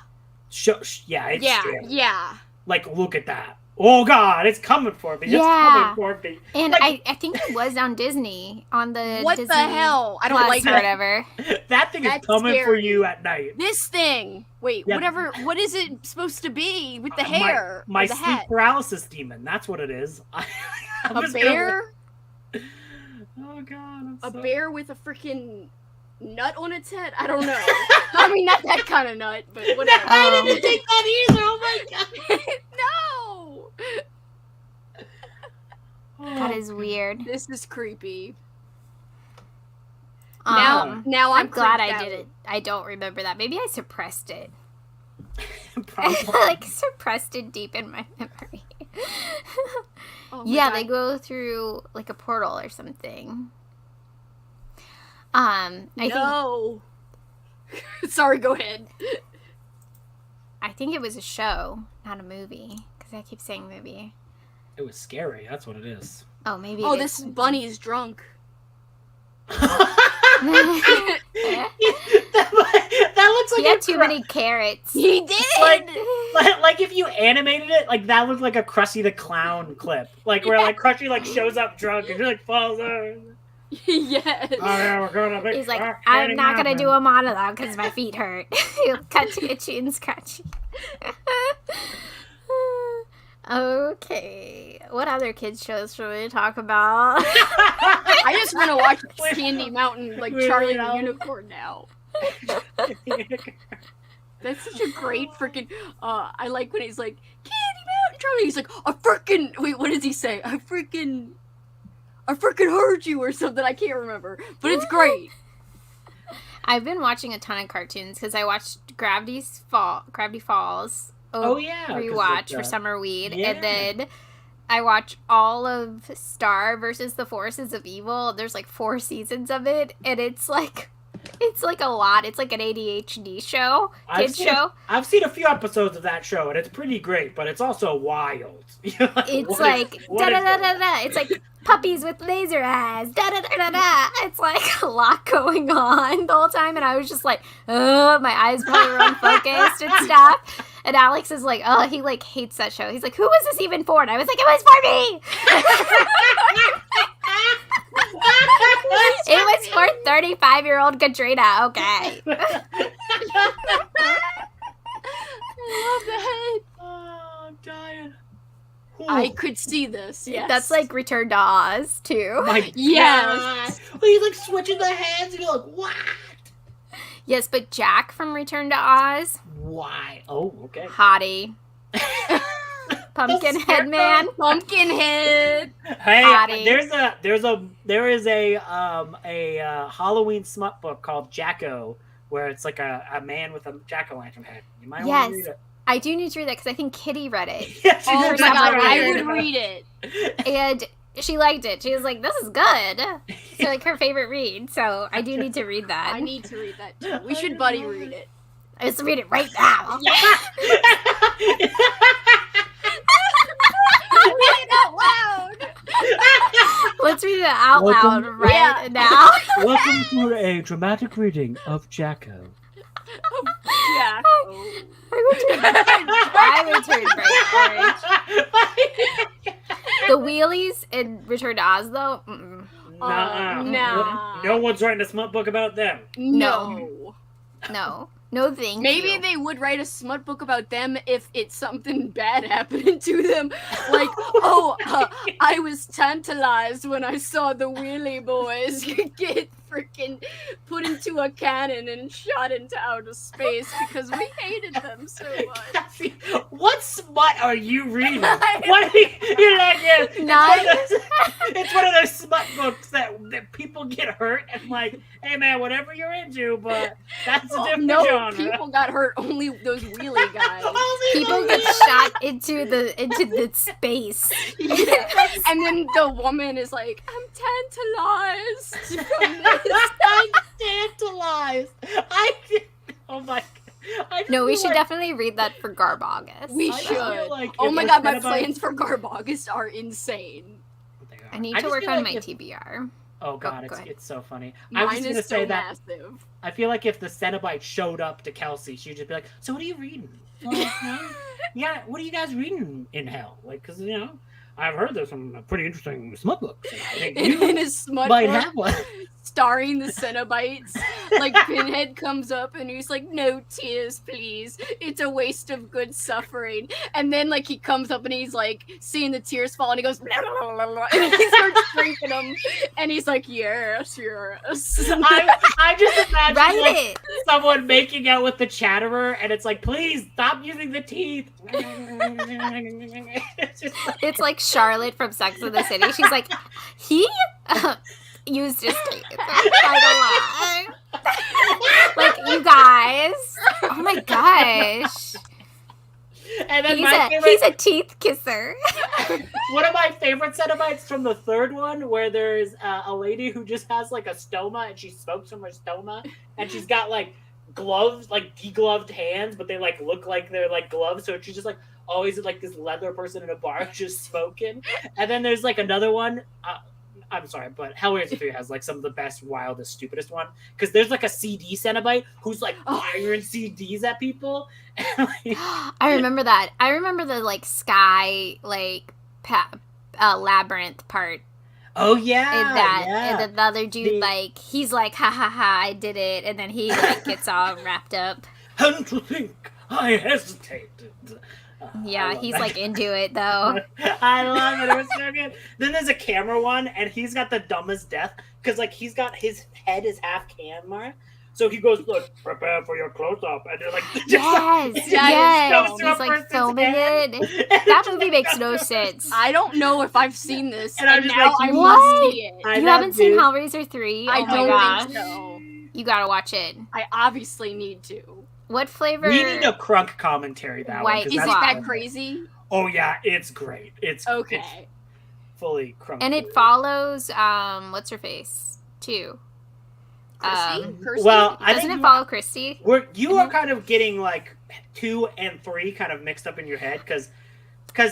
C: It's scary.
B: Yeah.
C: Like, look at that. Oh God, it's coming for me.
A: Yeah.
C: It's coming for me.
A: And like, I think it was on Disney, on the
B: what
A: Disney
B: the hell? I don't like
A: or whatever.
C: That thing is coming for you at night.
B: This thing. Wait, whatever. What is it supposed to be with the hair?
C: My
B: the
C: sleep
B: hat?
C: paralysis demon. That's what it is.
B: A bear?
C: Oh God.
B: A bear with a freaking nut on its head? I don't know. I mean, not that kind of nut, but whatever.
C: I didn't think that either. Oh my God.
B: No.
A: That is weird.
B: This is creepy.
A: Now
B: I'm
A: glad I
B: out.
A: did it. I don't remember that. Maybe I suppressed it.
C: Probably.
A: Suppressed it deep in my memory.
B: God.
A: They go through like a portal or something. I
B: think. Sorry, go ahead.
A: I think it was a show, not a movie, because I keep saying movie.
C: It was scary. That's what it is.
A: Oh, maybe.
B: This bunny is drunk.
C: that looks like
A: he had too many carrots.
B: He did.
C: Like if you animated it, like that looked like a Krusty the Clown clip, like where like Krusty like shows up drunk and he like falls over.
B: Yes.
C: Oh yeah, we're going to big.
A: He's like, I'm not gonna do a monologue because my feet hurt. He'll cut to itchy and scratchy. Okay. What other kids shows should we talk about?
B: I just want to watch Candy Mountain, like
C: Wait,
B: Charlie
C: wait,
B: the
C: I'll-
B: Unicorn now. That's such a great freaking. I like when he's like Candy Mountain Charlie. He's like, I freaking wait. What does he say? I freaking heard you or something. I can't remember, but it's great.
A: I've been watching a ton of cartoons because I watched Gravity Falls.
C: Oh, yeah, 'cause
A: Rewatch
C: it's,
A: for summer weed,
C: yeah.
A: and then I watch all of Star versus the Forces of Evil. There's like 4 seasons of it, and it's like a lot. It's like an ADHD show, kids show.
C: I've seen a few episodes of that show, and it's pretty great, but it's also wild.
A: It's like da da da da da. It's like puppies with laser eyes. Da da da da da. It's like a lot going on the whole time, and I was just like, my eyes probably were unfocused and stuff. And Alex is like, he like hates that show. He's like, who was this even for? And I was like, it was for me. It was for 35-year-old Katrina. Okay.
B: I love that.
C: Oh, I'm dying.
B: I could see this. Yes,
A: That's like Return to Oz too.
C: My
B: Yes.
C: God. Well, he's like switching the hands, and you're like, what?
A: Yes, but Jack from Return to Oz,
C: Why? Oh, okay.
A: hottie. Pumpkinhead man.
B: Pumpkinhead.
C: Hey,
A: Hottie.
C: there is a Halloween smut book called Jacko, where it's like a man with a jack-o'-lantern head. You might want to read
A: Yes.
C: it.
A: I do need to read that because I think Kitty read it.
C: Yeah, she
B: Oh
C: did
B: my
A: some
B: god, I
A: reason.
B: would read it.
A: And she liked it. She was like, this is good. So like her favorite read. So I do need to read that.
B: I need to read that too. We should buddy read it.
A: Let's read it right now.
B: Read it out loud.
A: Let's read it out
C: Welcome-
A: loud right now.
C: Welcome to a dramatic reading of Jacko.
B: Yeah.
A: I would turn bright orange. The wheelies in Return to Oz, though,
C: Nuh-uh.
B: Nah.
C: No one's writing a smut book about them.
B: No.
A: no, thank
B: Maybe
A: you.
B: they would write a smut book about them if it's something bad happening to them. Like, I was tantalized when I saw the Wheelie Boys get freaking put into a cannon and shot into outer space because we hated them so much.
C: What smut are you reading? What are you're like, yeah, it's one of those smut books that people get hurt and like, hey man, whatever you're into, but that's a different
B: No,
C: genre.
B: people got hurt. Only those wheelie guys.
A: People get shot into the space.
B: Yeah. And then the woman is like, I'm tantalized from this.
C: I'm tantalized. Oh my god.
A: No, we should definitely read that for Garbogus.
B: We
C: I
B: should.
C: feel like
B: Oh
C: if
B: my
C: the
B: god, my
C: Cenobites-
B: plans for Garbogus are insane.
A: I need
C: I
A: to
C: just
A: work
C: feel
A: on
C: like
A: my
C: if-
A: TBR.
C: Oh god,
A: go ahead.
C: it's so funny. I was
B: Mine
C: just gonna
B: is
C: say
B: so
C: that
B: massive.
C: I feel like if the Cenobite showed up to Kelsey, she'd just be like, "So what are you reading? Yeah, what are you guys reading in hell? Like, because I've heard there's some pretty interesting smut books. And I think
B: In
C: you
B: his smut
C: might
B: book,
C: have one."
B: starring the Cenobites, like Pinhead comes up and he's like, "No tears, please. It's a waste of good suffering." And then like he comes up and he's like seeing the tears fall and he goes, blah, blah, blah, blah, and he starts drinking them. And he's like, "Yes, yes."
C: I just imagine
A: Write
C: like,
A: it.
C: someone making out with the Chatterer, and it's like, "Please stop using the teeth." It's just like,
A: It's like Charlotte from Sex and the City. She's like, he used his teeth. Like a lot. Like, you guys. Oh my gosh.
C: and then
A: He's a teeth kisser.
C: one of my favorite Cenobites from the third one, where there's a lady who just has like a stoma and she smokes from her stoma, and she's got like gloves, like degloved hands, but they like look like they're like gloves, so she's just like always like this leather person in a bar just smoking. And then there's like another one. I'm sorry, but Hellraiser 3 has like some of the best, wildest, stupidest one, because there's like a CD Cenobite who's like firing CDs at people. And, like,
A: I remember that. I remember the like sky like labyrinth part
C: oh yeah,
A: in that.
C: yeah.
A: And then the other dude like he's like, ha ha ha, I did it, and then he like gets all wrapped up.
C: And to think I hesitated.
A: Yeah,
C: love
A: he's
C: that
A: like
C: guy.
A: into it though.
C: I love it. It was so good. Then there's a camera one, and he's got the dumbest death because like he's got his head is half camera, so he goes, "Look, prepare for your close up," and they're like,
A: Yes.
C: goes to a
A: He's like
C: person's
A: filming
C: head.
A: it.
C: And
A: That
C: just,
A: movie
C: like,
A: makes
C: goes
A: no
C: to a
A: sense.
B: I don't know if I've seen this,
C: And I'm
B: and
C: just
B: now
C: like,
B: I
A: what?
B: must see it.
C: I
A: You
C: know,
A: haven't seen
C: dude.
A: Hellraiser 3?
B: I
A: Oh my
B: don't
A: gosh.
B: think so.
A: You gotta watch it.
B: I obviously need to.
A: What flavor?
C: We need a crunk commentary that
A: White
C: one. 'cause
B: Is it
C: that's
B: that
C: fun.
B: crazy?
C: Oh yeah, it's great. It's
B: Okay.
C: fully crunk.
A: And it follows what's her face? 2.
B: Kirsty? Kirsty?
C: Well, I
A: Doesn't
C: think
A: it follow Christy?
C: you are kind of getting like 2 and 3 kind of mixed up in your head because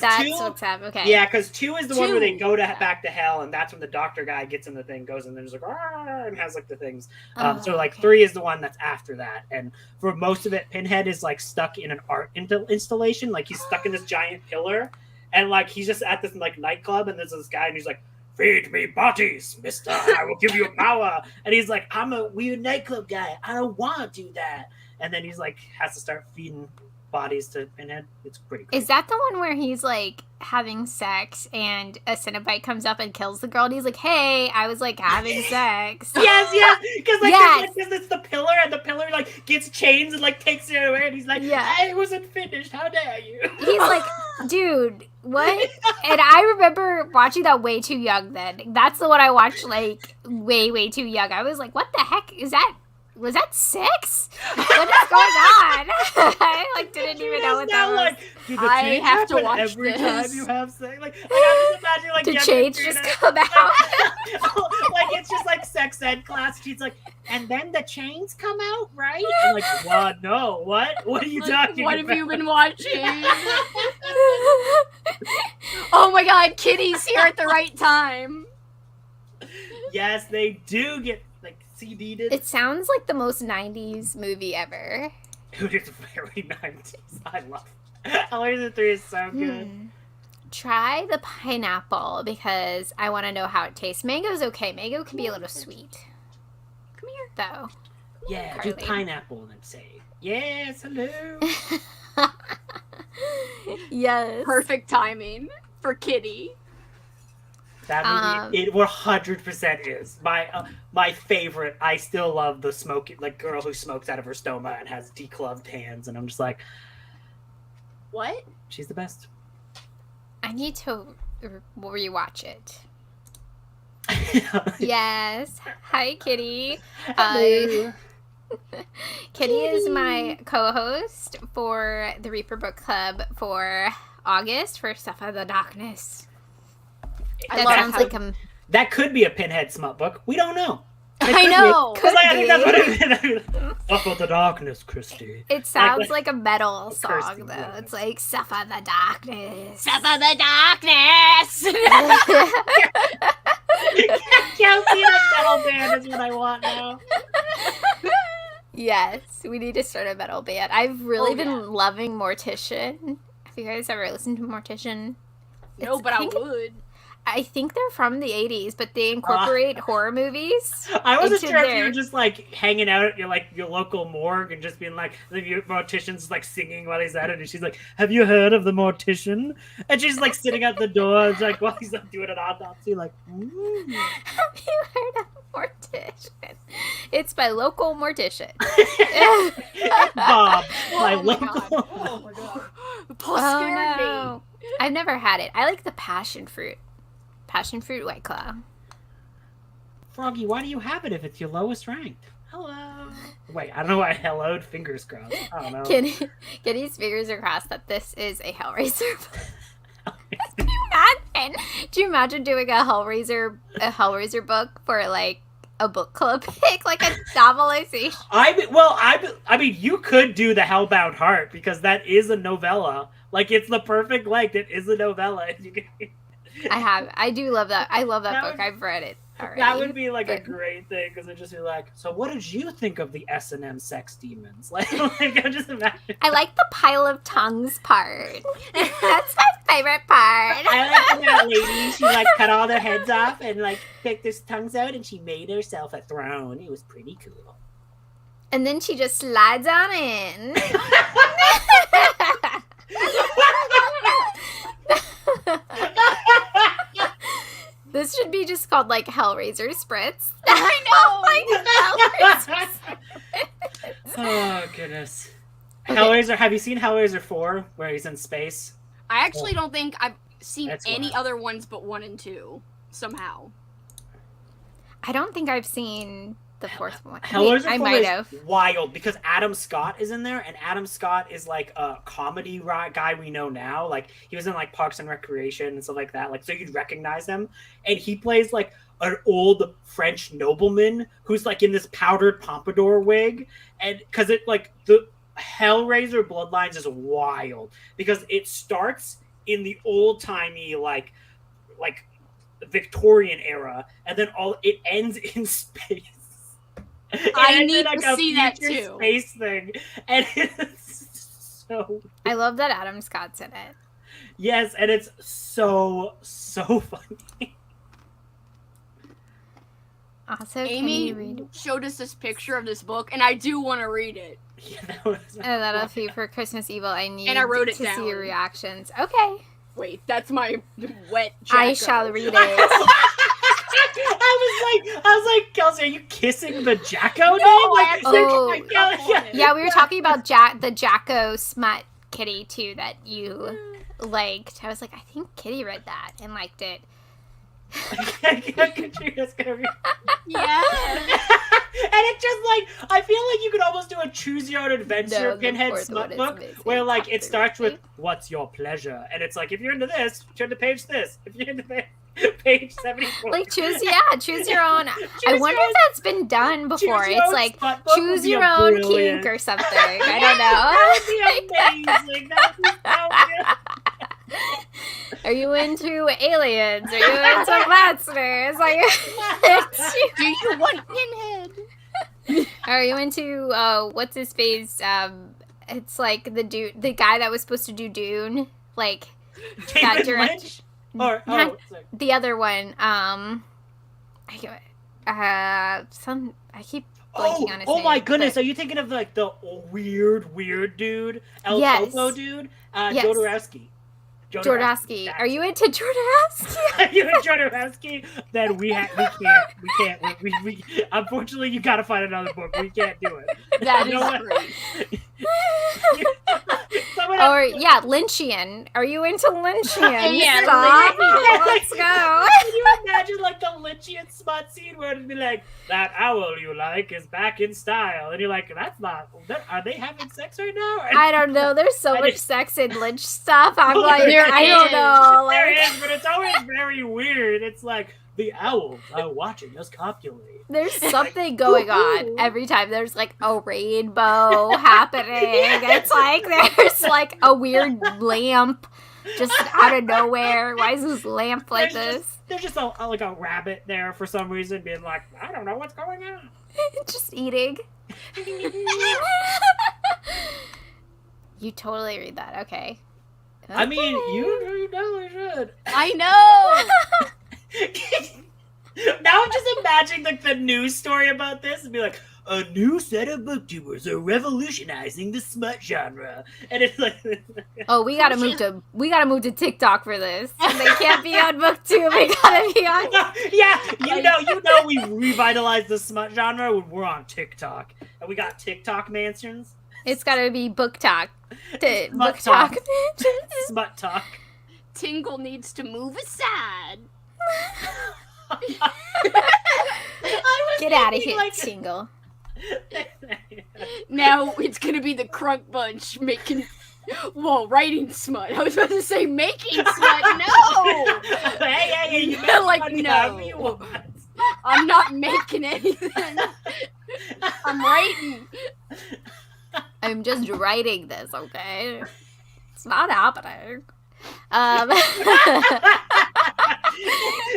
A: That's
C: 2,
A: what's up. Okay.
C: yeah, because 2 is the one where they
B: 2,
C: go to
B: yeah.
C: back to hell, and that's when the doctor guy gets in the thing, goes, and then there's like and has like the things.
A: Oh,
C: So like
A: okay.
C: 3 is the one that's after that, and for most of it, Pinhead is like stuck in an art installation, like he's stuck in this giant pillar, and like he's just at this like nightclub, and there's this guy, and he's like, "Feed me bodies, mister. I will give you power." And he's like, "I'm a weird nightclub guy. I don't want to do that." And then he's like, has to start feeding bodies to Pinhead. It's pretty cool.
A: Is that the one where he's like having sex and a Cenobite comes up and kills the girl and he's like, "Hey, I was like having sex."
C: Yes, because like,
A: Yes.
C: cause it's the pillar, and the pillar like gets chains and like takes it away, and he's like,
A: Yeah.
C: "I wasn't finished. How dare you?"
A: He's like, "Dude, what?" And I remember watching that way too young then. That's the one I watched like way too young. I was like, "What the heck is that? Was that sex? What is going on?" I like didn't even know what that was.
C: Like, do the
B: I
C: change
B: have to
C: happen
B: watch
C: every
B: this.
C: time you have sex? Like I just imagine like
A: Did
C: Gemma
A: change
C: doing
A: just
C: it.
A: come out?
C: Like it's just like sex ed class. She's like, and then the chains come out, right? I'm like, what? No, what? What are you talking
B: What
C: about?
B: have you been watching? Oh my god, Kitty's here at the right time.
C: Yes, they do get like CD'd.
A: It sounds like the most 90s movie ever.
C: Dude, it's very 90s. I love it. Hellraiser 3 is so good.
A: Try the pineapple because I want to know how it tastes. Mango's okay. Mango can be a little sweet.
B: Come here.
A: Though.
C: Yeah, do
A: Carly.
C: pineapple and then say, yes, hello.
A: Yes.
B: Perfect timing for Kitty.
C: That movie, it 100% is my favorite. I still love the smoke, like girl who smokes out of her stoma and has decloved hands, and I'm just like,
B: What?
C: she's the best.
A: I need to rewatch it. Yes. Hi, Kitty.
C: Hello.
A: Kitty is my co-host for the Reaper Book Club for August for Stuff of the Darkness.
B: I
A: That
B: love
A: sounds
B: how-
A: like a...
C: That could be a Pinhead smut book. We don't know. It
B: I
C: could
B: know.
C: be.
A: Could
C: I think that's what
A: be.
C: it is. Stuff of the Darkness, Christy.
A: It sounds like a metal
C: Kirsty,
A: song, though.
C: yeah.
A: It's like Stuff of the Darkness.
B: Step of the darkness.
C: Kelsey in a metal band is what I want now.
A: Yes, we need to start a metal band. I've really
B: Oh,
A: been
B: yeah.
A: loving Mortician. Have you guys ever listened to Mortician?
B: No,
A: It's-
B: but I
A: think-
B: would.
A: I think they're from the 80s, but they incorporate horror movies.
C: I wasn't
A: Into
C: sure if you
A: their-
C: were just like hanging out at your local morgue and just being like the mortician's like singing while he's at it, and she's like, "Have you heard of the mortician?" And she's like sitting at the door, it's like while he's like doing an autopsy, like.
A: Have you heard of Mortician? It's my local mortician.
C: Bob, my
B: Oh my
C: local.
B: God.
C: Oh my god.
B: Paul
A: Oh,
B: scared
A: no. I've never had it. I like the passion fruit. Passion fruit White Claw.
C: Froggy, why do you have it if it's your lowest ranked? Hello. Wait, I don't know why I helloed fingers crossed. I don't know.
A: Kitty's fingers are crossed that this is a Hellraiser book. Can you imagine? Do you imagine doing a Hellraiser book for like a book club pick, like a novelization?
C: I mean, you could do the Hellbound Heart because that is a novella. Like, it's the perfect length. It is a novella. You can,
A: I do love that. I love that
C: That
A: book.
C: would-
A: I've read it already.
C: that would be like a
A: but-
C: great thing because it'd just be like, so what did you think of the S&M sex demons? Like I'm just imagining.
A: I like the pile of tongues part. That's my favorite part.
C: I like when that lady, she like cut all their heads off and like picked their tongues out and she made herself a throne. It was pretty cool.
A: And then she just slides on in. This should be just called, like, Hellraiser Spritz.
B: I know!
A: Like, Hellraiser Spritz.
C: Oh, goodness.
A: Okay.
C: Hellraiser, have you seen Hellraiser 4, where he's in space?
B: I actually don't think I've seen
C: That's
B: any
C: wild.
B: other ones but 1 and 2, somehow.
A: I don't think I've seen the fourth one.
C: Hellraiser 4
A: I might
C: is
A: have.
C: wild, because Adam Scott is in there, and Adam Scott is, like, a comedy guy we know now. Like, he was in, like, Parks and Recreation and stuff like that. Like, so you'd recognize him. And he plays, like, an old French nobleman who's, like, in this powdered pompadour wig. And, because it, like, the Hellraiser Bloodlines is wild, because it starts in the old-timey, like Victorian era, and then it ends in space.
B: I need to see that
C: future
B: too.
C: Space thing, and it's so
A: I love that Adam Scott's in it.
C: yes, and it's so funny.
A: Also, can
B: Amy
A: you read
B: showed us this picture of this book, and I do want to read it.
C: Yeah, that was
A: that of you for Christmas Evil? I need
B: And I wrote it
A: to
B: down.
A: see your reactions. Okay.
B: Wait, that's my wet
A: I
B: Jacko.
A: shall read it.
C: I was like, Kelsey, are you kissing the Jacko name?
B: No, I
C: Like,
B: actually
A: Oh.
B: put my cup on it.
A: Yeah, we were talking about the Jacko smut kitty too that you liked. I was like, I think Kitty read that and liked it.
C: Katrina's gonna read.
B: Yeah.
C: And it's just like, I feel like you could almost do a choose your own adventure
A: No, the
C: Pinhead
A: fourth
C: smut
A: one is
C: book
A: amazing.
C: where like it starts with
A: Absolutely.
C: what's your pleasure, and it's like if you're into this, turn to page this. If you're into page 74.
A: Like choose your own. I
C: Choose
A: wonder
C: your
A: if that's been done before.
C: choose your
A: It's
C: own
A: like
C: smut book would
A: choose
C: be
A: your
C: a
A: own
C: brilliant-
A: kink or something. I
C: That
A: don't know.
C: would be amazing. That would be so good.
A: Are you into aliens? Are you into monsters? Like,
B: Do you want Pinhead?
A: are you into what's his face? It's like the guy that was supposed to do Dune, like
C: David
A: direct-
C: Lynch? Or,
A: Not-
C: sorry.
A: the other one. I keep blanking on his name.
C: Oh my goodness!
A: but-
C: Are you thinking of like the weird dude, El
A: Yes.
C: Topo dude,
A: Yes.
C: Jodorowsky?
A: Jodorowsky. Are you into Jodorowsky?
C: Are you in Jodorowsky? Then we can't. We unfortunately, you gotta find another book. We can't do it.
B: That
C: You
B: is
C: know what?
B: great.
C: Someone
A: Or yeah, Lynchian. Are you into Lynchian?
B: Yeah,
A: Stop.
C: Lynchian.
A: Let's go.
C: Can you imagine like the Lynchian smut scene where it'd be like, that owl you like is back in style, and you're like, that's not. Are they having sex right now?
A: I don't know. There's so
C: I
A: much
C: just-
A: sex in Lynch stuff. I'm like,
B: There
A: I don't
B: is.
A: know.
C: There
A: Like,
C: is, but it's always very weird. It's like the owls are watching us copulate.
A: there's something going on every time. There's like a rainbow happening. It's like there's like a weird lamp just out of nowhere. Why is this lamp like this?
C: There's just like a rabbit there for some reason, being like, I don't know what's going on.
A: Just eating. You totally read that. Okay.
C: I mean,
A: Okay.
C: you definitely should.
B: I know.
C: Now I'm just imagining like the news story about this and be like, a new set of booktubers are revolutionizing the smut genre, and it's like,
A: Oh, we gotta move to TikTok for this. They can't be on BookTube. We gotta be on.
C: yeah, you know, we revitalized the smut genre when we're on TikTok, and we got TikTok mansions,
A: It's gotta be Book Talk.
C: Smut
A: Book Talk.
C: smut talk.
B: Tingle needs to move aside.
C: I was
A: Get out of
C: thinking,
A: here,
C: like,
A: Tingle.
B: Now it's gonna be the Crunk Bunch making, writing smut. I was about to say making smut. No,
C: hey, you
B: They're like,
C: money
B: no.
C: however you want.
B: I'm not making anything. I'm writing.
A: I'm just writing this, okay? It's not happening.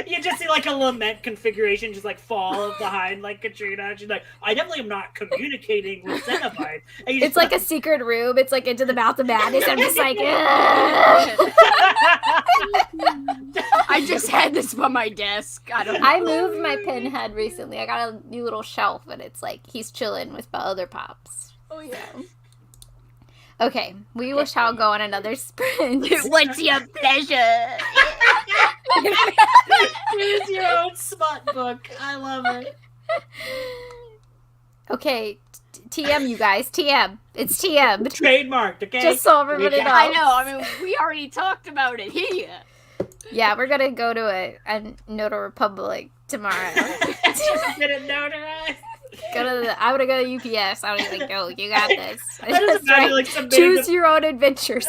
C: You just see like a lament configuration just like fall behind like Katrina, and she's like, I definitely am not communicating with Cenobites. And you
A: It's
C: just
A: like a secret room. It's like into the mouth of madness. I'm just like, "Ugh."
B: I just had this by my desk. I don't know.
A: I moved my Pinhead recently. I got a new little shelf, and it's like he's chilling with my other pops.
B: Oh yeah.
A: Okay, we shall go on another sprint.
B: What's your pleasure?
C: Choose your own smut book. I love it.
A: Okay, TM, you guys. TM. It's TM.
C: Trademarked, okay?
A: Just so everybody knows.
B: I know. I mean, we already talked about it here.
A: Yeah, we're gonna go to a Notary Republic tomorrow.
C: Just get it notarized.
A: I'm gonna go to UPS. I'm gonna go. You got this.
C: That is
A: Right.
C: like some
A: Choose your own adventures.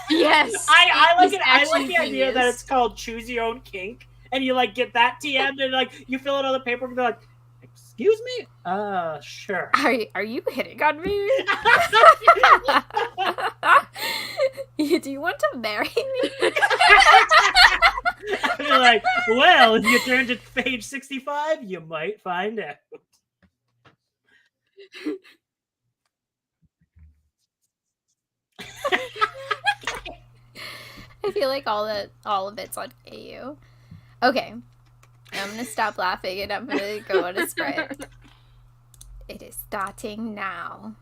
B: Yes.
C: I like
B: It's
C: it. I like
B: actually
C: the idea that
B: genius.
C: it's called choose your own kink, and you like get that TM and like you fill out all the paperwork. And they're like, "Excuse me, sure."
A: Are you hitting on me? Do you want to marry me?
C: They're like, "Well, if you turn to page 65, you might find out."
A: I feel like all of it's on AU. Okay. I'm gonna stop laughing and I'm gonna go on a sprint. It is starting now.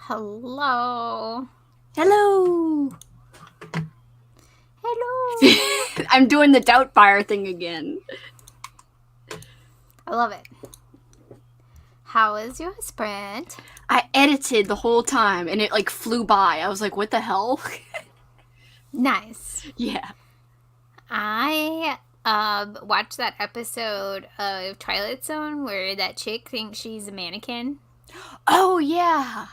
A: Hello.
B: Hello.
A: Hello.
B: I'm doing the Doubtfire thing again.
A: I love it. How was your sprint?
B: I edited the whole time and it like flew by. I was like, what the hell?
A: Nice.
B: Yeah.
A: I watched that episode of Twilight Zone where that chick thinks she's a mannequin.
B: Oh, yeah.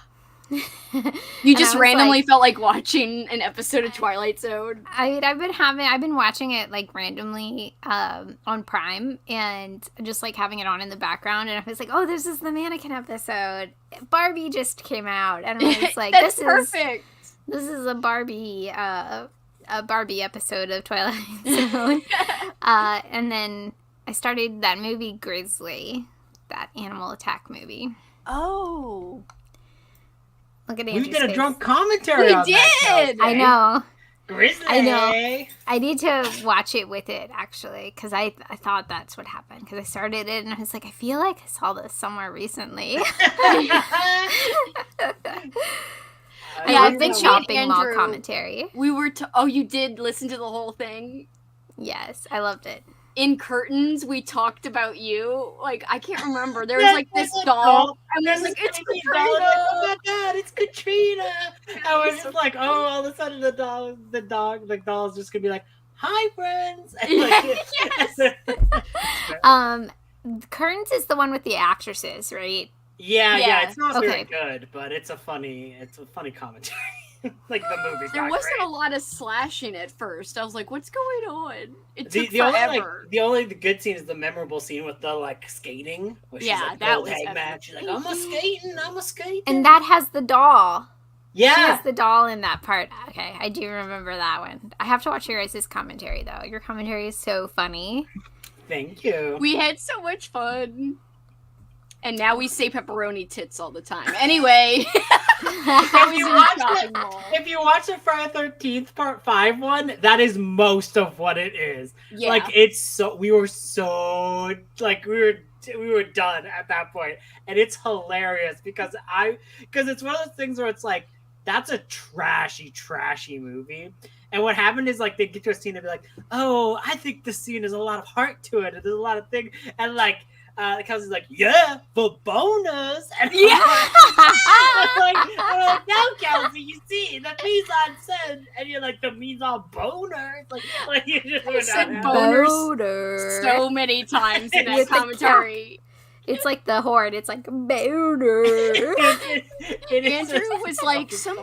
B: You just randomly felt like watching an episode of Twilight Zone.
A: I mean, I've been watching it like randomly on Prime and just like having it on in the background, and I was like, oh, this is the mannequin episode. Barbie just came out, and I was like,
B: That's perfect.
A: This is a Barbie episode of Twilight Zone. And then I started that movie Grizzly, that animal attack movie.
B: Oh.
A: Look at Andrew's
C: We did a
A: face.
C: drunk commentary on that.
B: did!
A: I know.
C: Grizzly!
A: I know. I need to watch it with it, actually, because I thought that's what happened. Because I started it, and I was like, I feel like I saw this somewhere recently.
B: I've
A: been
B: been
A: shopping mall
B: Andrew.
A: commentary.
B: We were oh, you did listen to the whole thing?
A: Yes, I loved it.
B: In Curtains, we talked about you. Like, I can't remember. There was, like, this doll. And I was like, it's
C: Katrina.
B: Katrina.
C: Oh my god, it's Katrina. I was just like, oh, all of a sudden the doll's just gonna be like, hi, friends. And like,
B: Yes.
A: Curtains is the one with the actresses, right?
C: yeah, it's not very
A: Okay.
C: good, but it's a funny commentary. Like the movie's
B: There
C: not
B: wasn't
C: great.
B: a lot of slashing at first. I was like, what's going on? It
C: The,
B: took
C: the only
B: forever.
C: the good scene is the memorable scene with the like skating. Where she's
B: Yeah,
C: like,
B: that
C: gold
B: was
C: tag
B: epic.
C: match. She's like, I'm a skating.
A: And that has the doll. She
C: yeah,
A: has the doll in that part. Okay, I do remember that one. I have to watch your guys' commentary, though. Your commentary is so funny.
C: thank you.
B: We had so much fun. And now we say pepperoni tits all the time. Anyway.
C: If you watch the Friday 13th Part 5 one, that is most of what it is.
B: Yeah.
C: Like we were done at that point, and it's hilarious because it's one of those things where it's like that's a trashy movie. And what happened is like they get to a scene and be like, oh, I think this scene has a lot of heart to it, and there's a lot of things, and like. Kelsey's like, yeah, for bonus. And I'm like, no, Kelsey, you see, the mise-en scène, and you're like, the mise-en boner. Like you just
B: I
C: went
B: said
C: down.
B: boners
A: Boner.
B: so many times in that
A: With the
B: commentary.
A: It's like the horde. It's like boner.
B: Andrew was like, some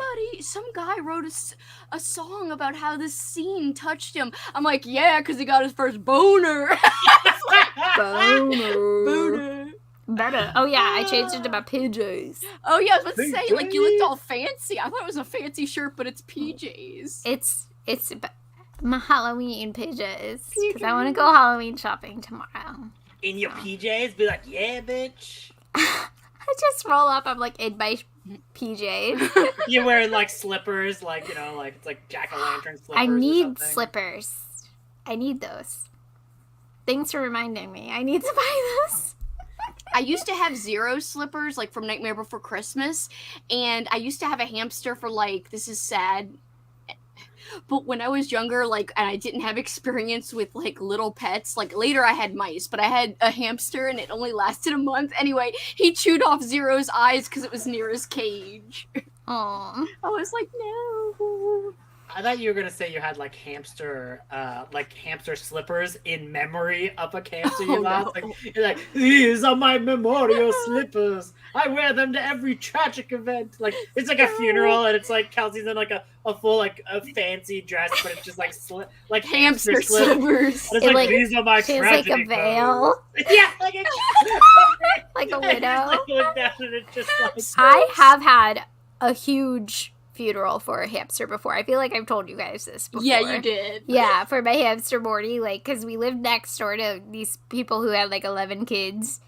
B: guy wrote a song about how this scene touched him. I'm like, yeah, because he got his first boner.
A: Boner. Better. Oh yeah, I changed it to my PJs.
B: Oh yeah, I was about to say, like, you looked all fancy. I thought it was a fancy shirt, but it's PJs.
A: It's my Halloween PJs because I want to go Halloween shopping tomorrow.
C: In your PJs, be like, yeah, bitch.
A: I just roll up. I'm like in my PJs.
C: You're wearing like slippers, like, you know, like it's like jack-o'-lantern slippers.
A: I
C: or
A: need
C: something.
A: slippers. I need those. Thanks for reminding me. I need to buy those.
B: I used to have Zero slippers, like from Nightmare Before Christmas, and I used to have a hamster for like, this is sad, but when I was younger, like, and I didn't have experience with like little pets, like later I had mice, but I had a hamster and it only lasted a month. Anyway, he chewed off Zero's eyes because it was near his cage.
A: Aw.
B: I was like, no.
C: I thought you were gonna say you had like hamster slippers in memory of a hamster you lost.
B: No.
C: Like, you're like, these are my memorial slippers. I wear them to every tragic event. Like it's like a funeral, and it's like Kelsey's in like a full like a fancy dress, but it's just like
B: Hamster
C: slippers.
B: slippers.
C: And it's
A: It,
C: like,
A: like,
C: these are my
A: She has
C: tragedy
A: like a veil,
C: clothes. Yeah, like a
A: like a
C: I just,
A: widow.
C: like, look down and it's just like
A: I have had a huge funeral for a hamster before. I feel like I've told you guys this before.
B: Yeah, you did.
A: Yeah, for my hamster Morty, like, because we lived next door to these people who had like 11 kids,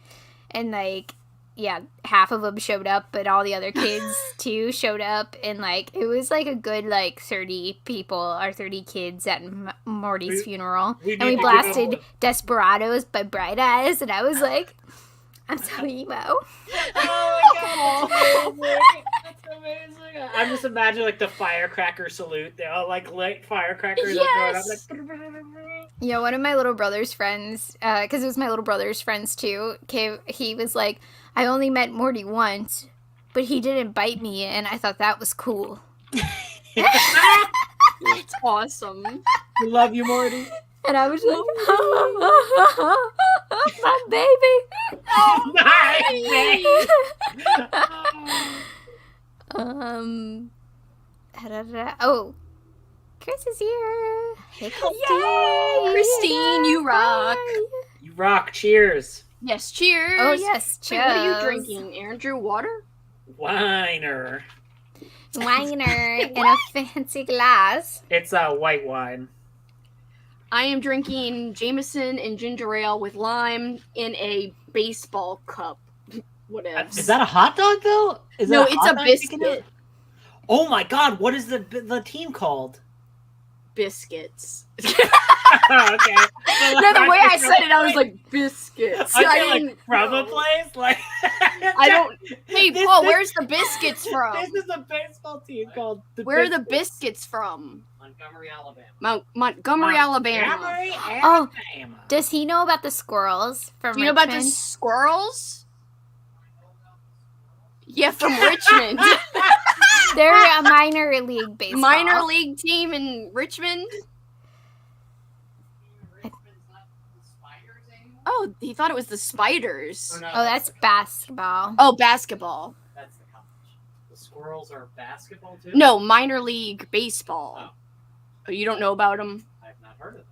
A: and like, yeah, half of them showed up, but all the other kids too showed up, and like, it was like a good like 30 people or 30 kids at Morty's funeral,
C: we
A: and we
C: need to
A: blasted
C: give
A: Desperados by Bright Eyes, and I was like, I'm so emo.
C: Oh my god, that's amazing. That's amazing. I'm just imagining like the firecracker salute. They all like lit firecrackers.
B: Yes.
A: Yeah, one of my little brother's friends, because it was my little brother's friends too, he was like, I only met Morty once, but he didn't bite me, and I thought that was cool.
B: It's awesome.
C: We love you, Morty.
A: And I was like, my baby. Oh, Chris is here. Hey,
B: Yay, Christine, you rock.
C: You rock. Cheers.
B: Yes, cheers.
A: Oh, yes,
B: Wait, what are you
A: cheers.
B: drinking, Andrew? Water?
C: Winer.
A: Winer in a fancy glass.
C: It's white wine.
B: I am drinking Jameson and ginger ale with lime in a baseball cup. Whatever.
C: Is that a hot dog though?
B: No, it's a biscuit.
C: Oh my god! What is the team called?
B: Biscuits.
C: Okay.
B: No, the way I said it, I was like biscuits.
C: I
B: didn't
C: like from a
B: know.
C: place like.
B: I don't. Hey, Paul, where's the biscuits from?
C: This is a baseball team called.
B: Where are the biscuits from?
C: Montgomery, Alabama.
B: Montgomery, Alabama.
C: Montgomery,
A: Oh.
C: Alabama.
A: Does he know about the squirrels from
B: Do you know
A: Richmond?
B: about the squirrels? Yeah, from Richmond.
A: They're a minor league baseball.
B: Minor league team in Richmond. Oh, he thought it was the Spiders.
A: Oh, that's basketball.
B: Oh, basketball.
C: That's the college. The squirrels are basketball too.
B: No, minor league baseball.
C: Oh.
B: Oh, you don't know about him?
C: I've not heard of them.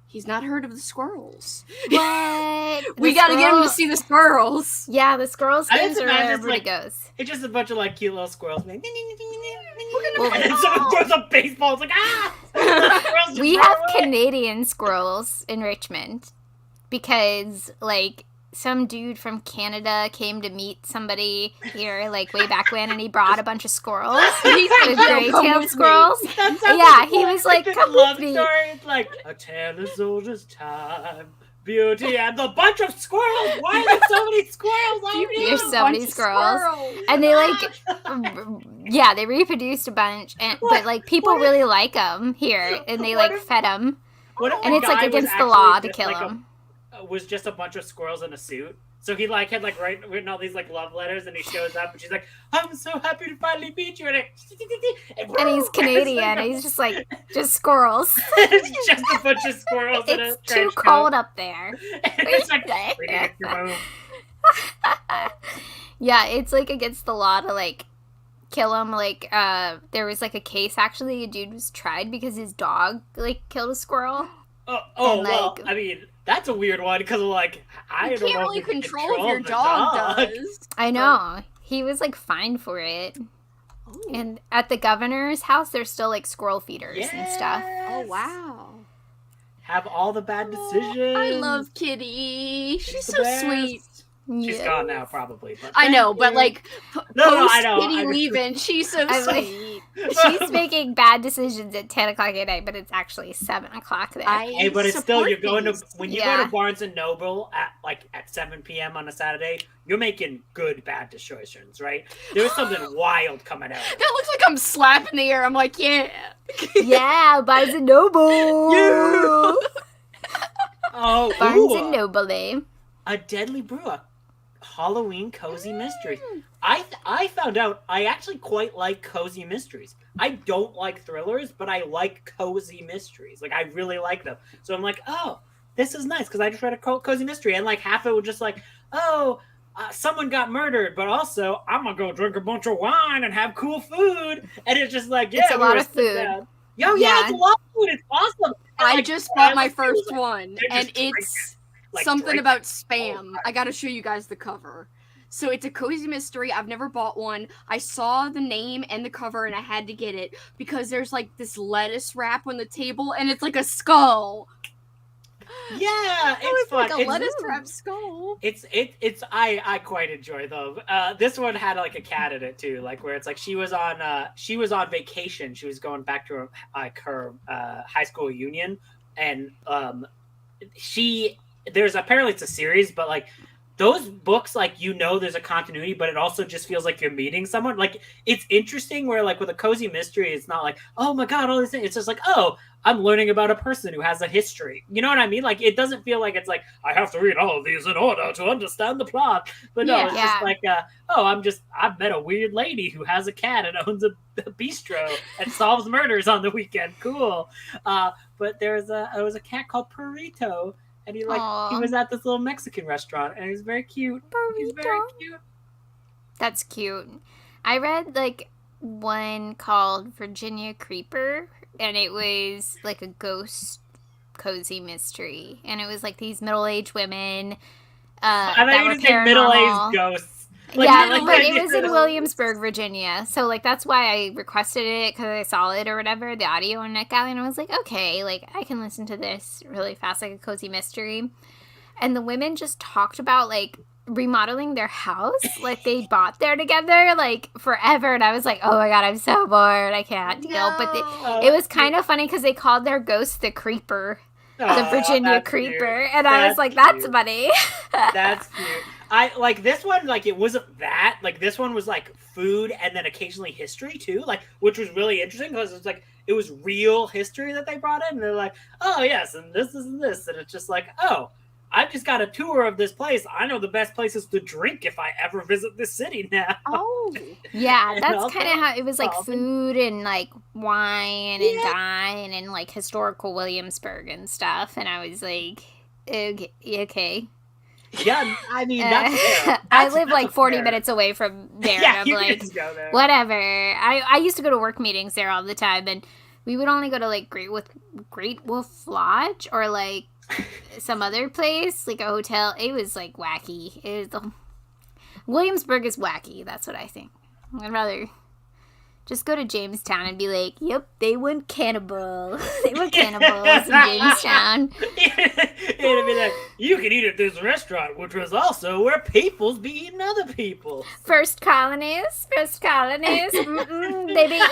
B: He's not heard of the squirrels.
A: What?
B: We
A: The
B: gotta get him to
A: squirrel-
B: see the squirrels.
A: Yeah, the squirrels
C: I
A: games
C: just
A: are
C: imagine
A: where
C: it's
A: everybody
C: like-
A: goes.
C: It's just a bunch of like cute little squirrels. Like,
A: Well,
C: and then someone throws a baseball. It's like ah. The squirrels just
A: We
C: run
A: have
C: away.
A: Canadian squirrels in Richmond because, like, some dude from Canada came to meet somebody here, like, way back when, and he brought a bunch of squirrels.
B: He's
A: The
B: like, "Yo, come
A: gray-tailed
B: with me."
A: squirrels.
C: That sounds
A: Yeah,
C: like
A: he
C: a
A: was like,
C: good
A: "Come
C: love
A: with me."
C: story. It's like a tale as old as time, beauty, and the bunch of squirrels. Why are there so many squirrels out here?
A: There's so many squirrels. And they, like, yeah, they reproduced a bunch, but, like, people really like them here, and they, like, fed them.
C: What if
A: And
C: the
A: it's, like,
C: guy was
A: against the
C: actually
A: law to
C: just,
A: kill
C: like,
A: them.
C: was just a bunch of squirrels in a suit. So he like had like written all these like love letters, and he shows up, and she's like, "I'm so happy to finally meet you," and
A: And he's Canadian, and he's just, like, just squirrels.
C: it's just a bunch of squirrels in a
A: It's too
C: trench
A: cold
C: coat.
A: up there.
C: And it's like, "We need to move."
A: Yeah, it's like against the law to like kill him. Like, there was like a case actually. A dude was tried because his dog like killed a squirrel.
C: Oh
A: And,
C: well,
A: like-
C: I mean that's a weird one because like I
B: You
C: don't
B: can't
C: know
B: really
C: if you can
B: control if your
C: the
B: dog does.
A: I know. He was like fined for it.
B: Oh.
A: And at the governor's house, there's still like squirrel feeders and stuff.
B: Oh wow.
C: Have all the bad decisions.
B: I love Kitty. She's
C: the
B: so
C: best.
B: sweet.
C: She's
A: Yeah.
C: gone now, probably. But
B: I know,
C: thank
B: but
C: you.
B: like
C: No,
B: post
C: I know.
B: Kitty
C: I know.
B: leaving, she's so
A: I like-
B: sweet.
A: She's making bad decisions at 10 o'clock at night, but it's actually 7 o'clock there.
C: Hey, but it's still you're going to
B: these.
C: when you go
A: Yeah.
C: to Barnes and Noble at 7 p.m. on a Saturday, you're making good bad decisions, right? There's something wild coming out.
B: That looks like I'm slapping the air. I'm like, yeah.
A: Yeah, Barnes and Noble.
B: Yeah.
C: Oh,
A: Barnes
C: ooh,
A: and Noble, eh?
C: a Deadly Brew, a Halloween cozy mystery. I found out I actually quite like cozy mysteries. I don't like thrillers, but I like cozy mysteries. Like I really like them. So I'm like, oh, this is nice because I just read a cozy mystery, and like half it was just like, oh, someone got murdered, but also I'm gonna go drink a bunch of wine and have cool food, and it's just like, yeah,
A: It's a lot of food.
C: Yo, yeah,
A: Yeah.
C: it's a lot of food. It's awesome. And,
B: I
C: like,
B: just bought my
C: like,
B: first
C: like,
B: one,
C: they're
B: and
C: just drinking,
B: it's
C: like,
B: something
C: drinking.
B: about spam.
C: Oh,
B: I gotta show you guys the cover. So it's a cozy mystery. I've never bought one. I saw the name and the cover, and I had to get it because there's like this lettuce wrap on the table, and it's like a skull.
C: Yeah,
B: Oh,
C: it's fun.
B: like a
C: It's-
B: lettuce wrap skull.
C: It's I quite enjoy them. This one had like a cat in it too, like where it's like she was on vacation. She was going back to her high school reunion, and there's apparently it's a series, but like those books, like, there's a continuity, but it also just feels like you're meeting someone. Like, it's interesting where, like, with a cozy mystery, it's not like, oh my god, all these things. It's just like, oh, I'm learning about a person who has a history. You know what I mean? Like, it doesn't feel like it's like, I have to read all of these in order to understand the plot. But no, it's just like, I've met a weird lady who has a cat and owns a bistro and solves murders on the weekend. Cool. But there was a cat called Perrito. And he was at this little Mexican restaurant, and he was very cute.
A: Burrito.
C: He's very cute.
A: That's cute. I read, like, one called Virginia Creeper, and it was, like, a ghost cozy mystery. And it was, like, these middle-aged women
C: I
A: that
C: thought
A: were
C: you were saying middle-aged ghosts. Like,
A: but it was in Williamsburg, Virginia. So, like, that's why I requested it, because I saw it or whatever, the audio on NetGalley, and I was like, okay, like, I can listen to this really fast, like a cozy mystery. And the women just talked about, like, remodeling their house. Like, they bought there together, like, forever. And I was like, oh my god, I'm so bored. I can't deal. But it was kind of funny, because they called their ghost the Creeper. The Virginia Creeper.
C: Cute.
A: And I was like, that's funny.
C: That's cute. I like this one, like, it wasn't that. Like, this one was like food and then occasionally history too, like, which was really interesting because it's like it was real history that they brought in. And they're like, oh yes, and this is this, and it's just like, oh, I've just got a tour of this place. I know the best places to drink if I ever visit this city now.
B: Oh,
A: yeah, that's kind of how it was, like food and like wine and dine and like historical Williamsburg and stuff. And I was like, okay.
C: Yeah, I mean, that's
A: I live like 40 minutes away from there.
C: Yeah,
A: and
C: you
A: I'm like,
C: can just go there.
A: whatever. I used to go to work meetings there all the time, and we would only go to like Great Wolf Lodge or like some other place, like a hotel. It was like wacky. Williamsburg is wacky. That's what I think. I'd rather just go to Jamestown and be like, yep, they went cannibal. They were cannibals in Jamestown.
C: It'd be like, you can eat at this restaurant, which was also where peoples be eating other people.
A: First colonies. They be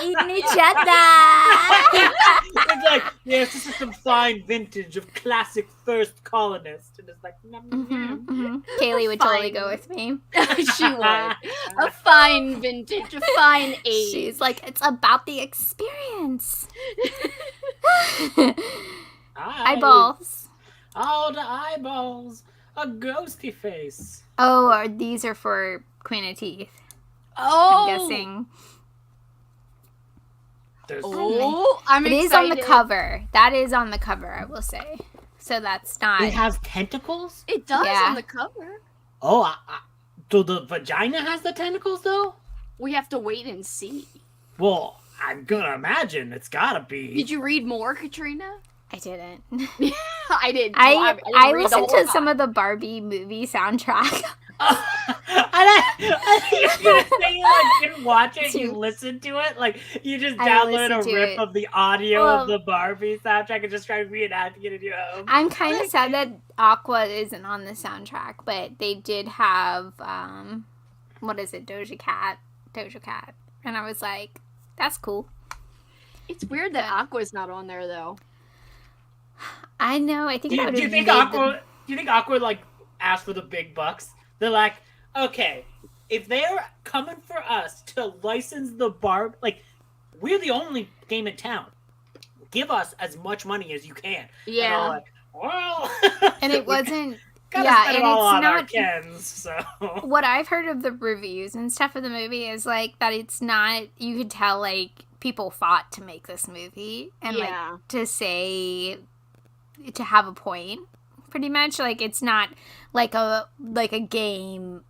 A: eating each other.
C: It's like, yes, this is some fine vintage of classic first colonists. And it's like,
A: Kaylee would totally go with me.
B: She would. A fine vintage, a fine age.
A: She's like, it's about the experience. Eyeballs.
C: Oh, the eyeballs. A ghosty face.
A: Oh, these are for Queen of Teeth.
B: Oh.
A: I'm guessing.
B: I'm excited.
A: It is on the cover. That is on the cover, I will say. So that's not...
C: It has tentacles?
B: It does on the cover.
C: Oh, so the vagina has the tentacles, though?
B: We have to wait and see.
C: Well, I'm gonna imagine it's gotta be.
B: Did you read more, Katrina?
A: I didn't.
B: I did.
A: I listened to some of the Barbie movie soundtrack.
C: I think you're gonna say you like didn't watch it, you listened to it, like you just downloaded a rip of the audio of the Barbie soundtrack and just tried reenacting it in your home.
A: I'm kind of sad that Aqua isn't on the soundtrack, but they did have what is it, Doja Cat, and I was like, that's cool.
B: It's weird that Aqua's not on there though.
A: I know. I think.
C: Do you think Aqua like asked for the big bucks? They're like, okay, if they're coming for us to license the Barb, like, we're the only game in town. Give us as much money as you can.
B: Yeah.
C: And like, well,
A: and it wasn't.
C: And
A: it's
C: not
A: not.
C: Kens, so.
A: What I've heard of the reviews and stuff of the movie is like that it's not. You could tell like people fought to make this movie and like to have a point. Pretty much, like, it's not like a game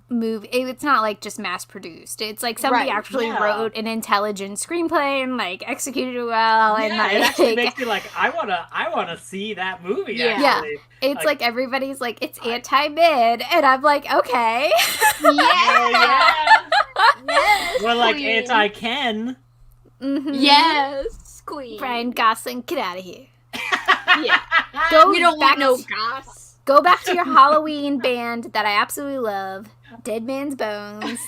A: movie. It's not like just mass produced. It's like somebody actually wrote an intelligent screenplay and like executed it well. And like,
C: it actually makes me like, I wanna see that movie.
A: Yeah, it's like everybody's like, it's anti-mid, and I'm like, okay,
B: yes,
C: we're like anti-Ken.
A: Mm-hmm.
B: Yes, Queen.
A: Brian Gosling, get out of here.
B: Yeah.
A: We don't want no goss. Go back to your Halloween band that I absolutely love, Dead Man's Bones.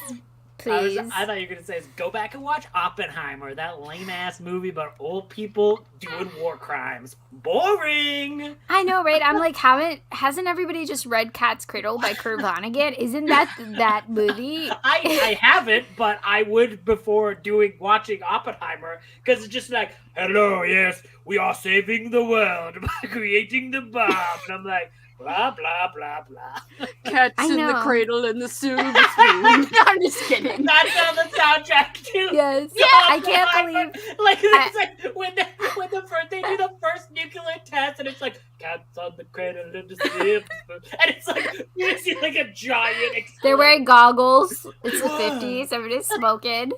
A: Please.
C: I thought you were gonna say is go back and watch Oppenheimer, that lame ass movie about old people doing war crimes. Boring.
A: I know, right? I'm like, hasn't everybody just read Cat's Cradle by Kurt Vonnegut? Isn't that movie?
C: I haven't, but I would before watching Oppenheimer, because it's just like, hello, yes, we are saving the world by creating the bomb, and I'm like, blah blah blah blah.
B: Cats in the cradle and the silver spoon. I'm just kidding.
C: That's on the soundtrack too.
A: Yes.
C: Yeah,
A: I can't believe.
C: Like it's like when they do the first nuclear test, and it's like cats on the cradle and the silver spoon, and it's like you see like a giant. Explosion.
A: They're wearing goggles. It's the 50s. Everybody's smoking.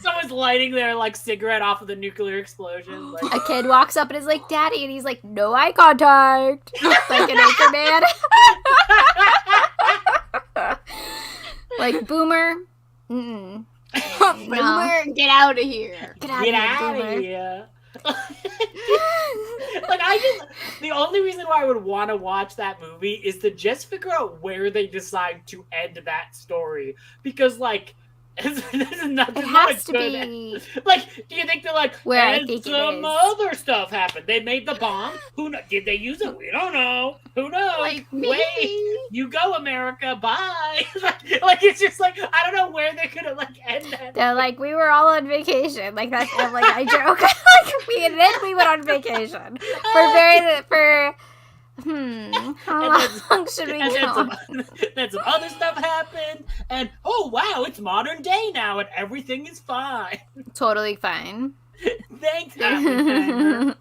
C: Someone's lighting their like cigarette off of the nuclear explosion. Like,
A: a kid walks up and is like, "Daddy," and he's like, "No eye contact," like an anchor man. Like Boomer. Mm-mm.
B: Boomer, get out of here.
A: Get out of
C: of
A: here.
C: Like the only reason why I would want to watch that movie is to just figure out where they decide to end that story, because like this is not
A: It has to be.
C: Like, do you think they're like,
A: Where I
C: and
A: think it
C: some
A: is.
C: other stuff happened? They made the bomb. Did they use it? We don't know. Who knows?
B: Like,
C: wait, you go, America. Bye. like it's just like I don't know where they're gonna like end that.
A: They're like, we were all on vacation. Like that's like I joke. Like we went on vacation how long should we go?
C: Then some other stuff happened, and oh wow, it's modern day now, and everything is fine.
A: Totally fine.
C: Thanks, Oppenheimer.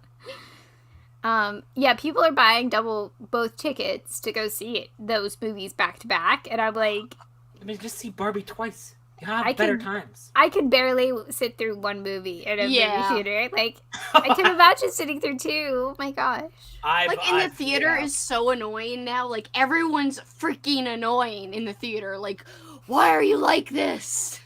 A: Yeah, people are buying both tickets to go see those movies back to back, and I'm like,
C: I mean, just see Barbie twice. You have better times.
A: I could barely sit through one movie in a movie theater. Like,
C: I
A: I can imagine sitting through two. Oh my gosh.
B: In the theater is so annoying now. Like, everyone's freaking annoying in the theater. Like, why are you like this?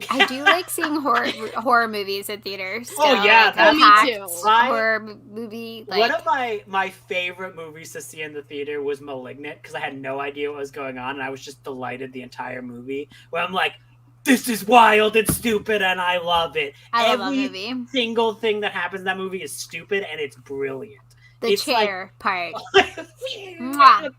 A: I do like seeing horror movies in theaters.
C: Oh yeah,
A: like,
B: me too.
A: Horror movie. Like,
C: one of my favorite movies to see in the theater was *Malignant*, because I had no idea what was going on, and I was just delighted the entire movie. Where I'm like, this is wild and stupid, and I love it.
A: I love
C: Every
A: that movie.
C: single thing that happens in that movie is stupid, and it's brilliant.
A: The chair part.
C: Mwah.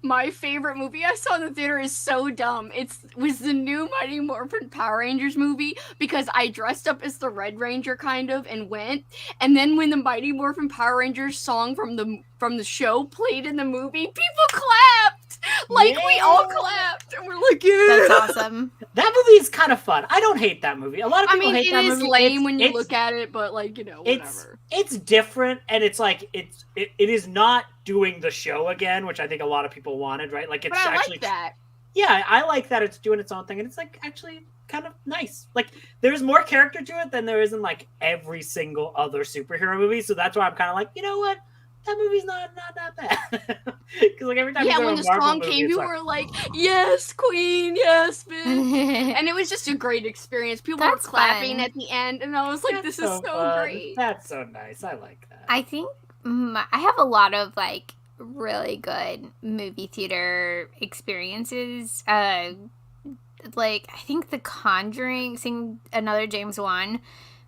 B: My favorite movie I saw in the theater is so dumb. It was the new Mighty Morphin Power Rangers movie, because I dressed up as the Red Ranger kind of and went. And then when the Mighty Morphin Power Rangers song from the show played in the movie, people clapped. Like, we all clapped, and we're like, yeah.
A: That's awesome.
C: That movie is kind of fun. I don't hate that movie. A lot of people hate that movie.
B: It is lame when you look at it, but like, whatever.
C: It's different, and it's like it is not doing the show again, which I think a lot of people wanted, right? Like, it's
B: but I
C: actually
B: like that.
C: Yeah, I like that it's doing its own thing, and it's like actually kind of nice. Like, there's more character to it than there is in like every single other superhero movie. So that's why I'm kind of like, you know what? That movie's not that bad. Because like every time
B: when the song came, you were like, yes, Queen, yes, bitch. And it was just a great experience. People were clapping at the end, and I was like, this is so great.
C: That's so nice. I like that.
A: I think I have a lot of like really good movie theater experiences. Like, I think The Conjuring, seeing another James Wan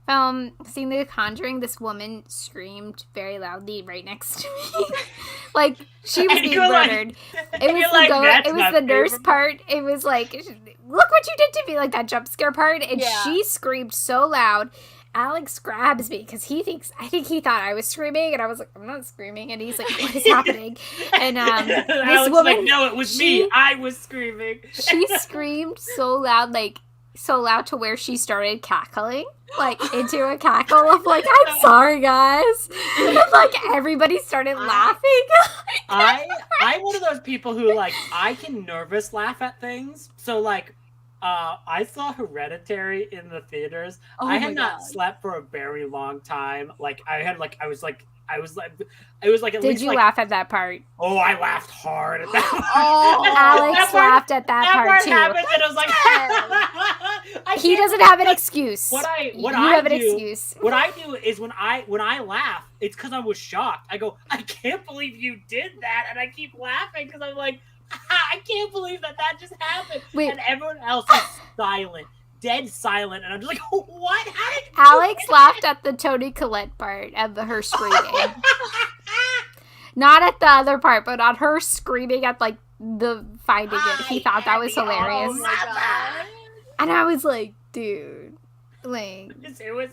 A: film, seeing The Conjuring, this woman screamed very loudly right next to me. Like, she was being murdered. It was the nurse part. It was like, look what you did to me, like that jump scare part. And she screamed so loud. Alex grabs me because I think he thought I was screaming, and I was like, I'm not screaming, and he's like, what is happening? And this woman,
C: like, no, it was me. I was screaming.
A: She screamed so loud to where she started cackling, like into a cackle of like, I'm sorry guys, and like everybody started laughing.
C: I'm one of those people who like, I can nervous laugh at things, so like, I saw Hereditary in the theaters. I had not slept for a very long time. Like, it was like at least.
A: Did you laugh at that part?
C: Oh, I laughed hard at that.
A: Alex laughed at that part too.
C: Happened, and I was like,
A: he doesn't have an excuse.
C: What I do is when I laugh, it's because I was shocked. I go, I can't believe you did that, and I keep laughing because I'm like, I can't believe that just happened.
A: Wait.
C: And everyone else is silent. Dead silent. And I'm just like, what? How did
A: Alex laughed at the Toni Collette part of her screaming. Not at the other part, but on her screaming at, like, the finding it. He thought that was hilarious.
B: Oh my god.
A: And I was like, dude. Like,
C: it was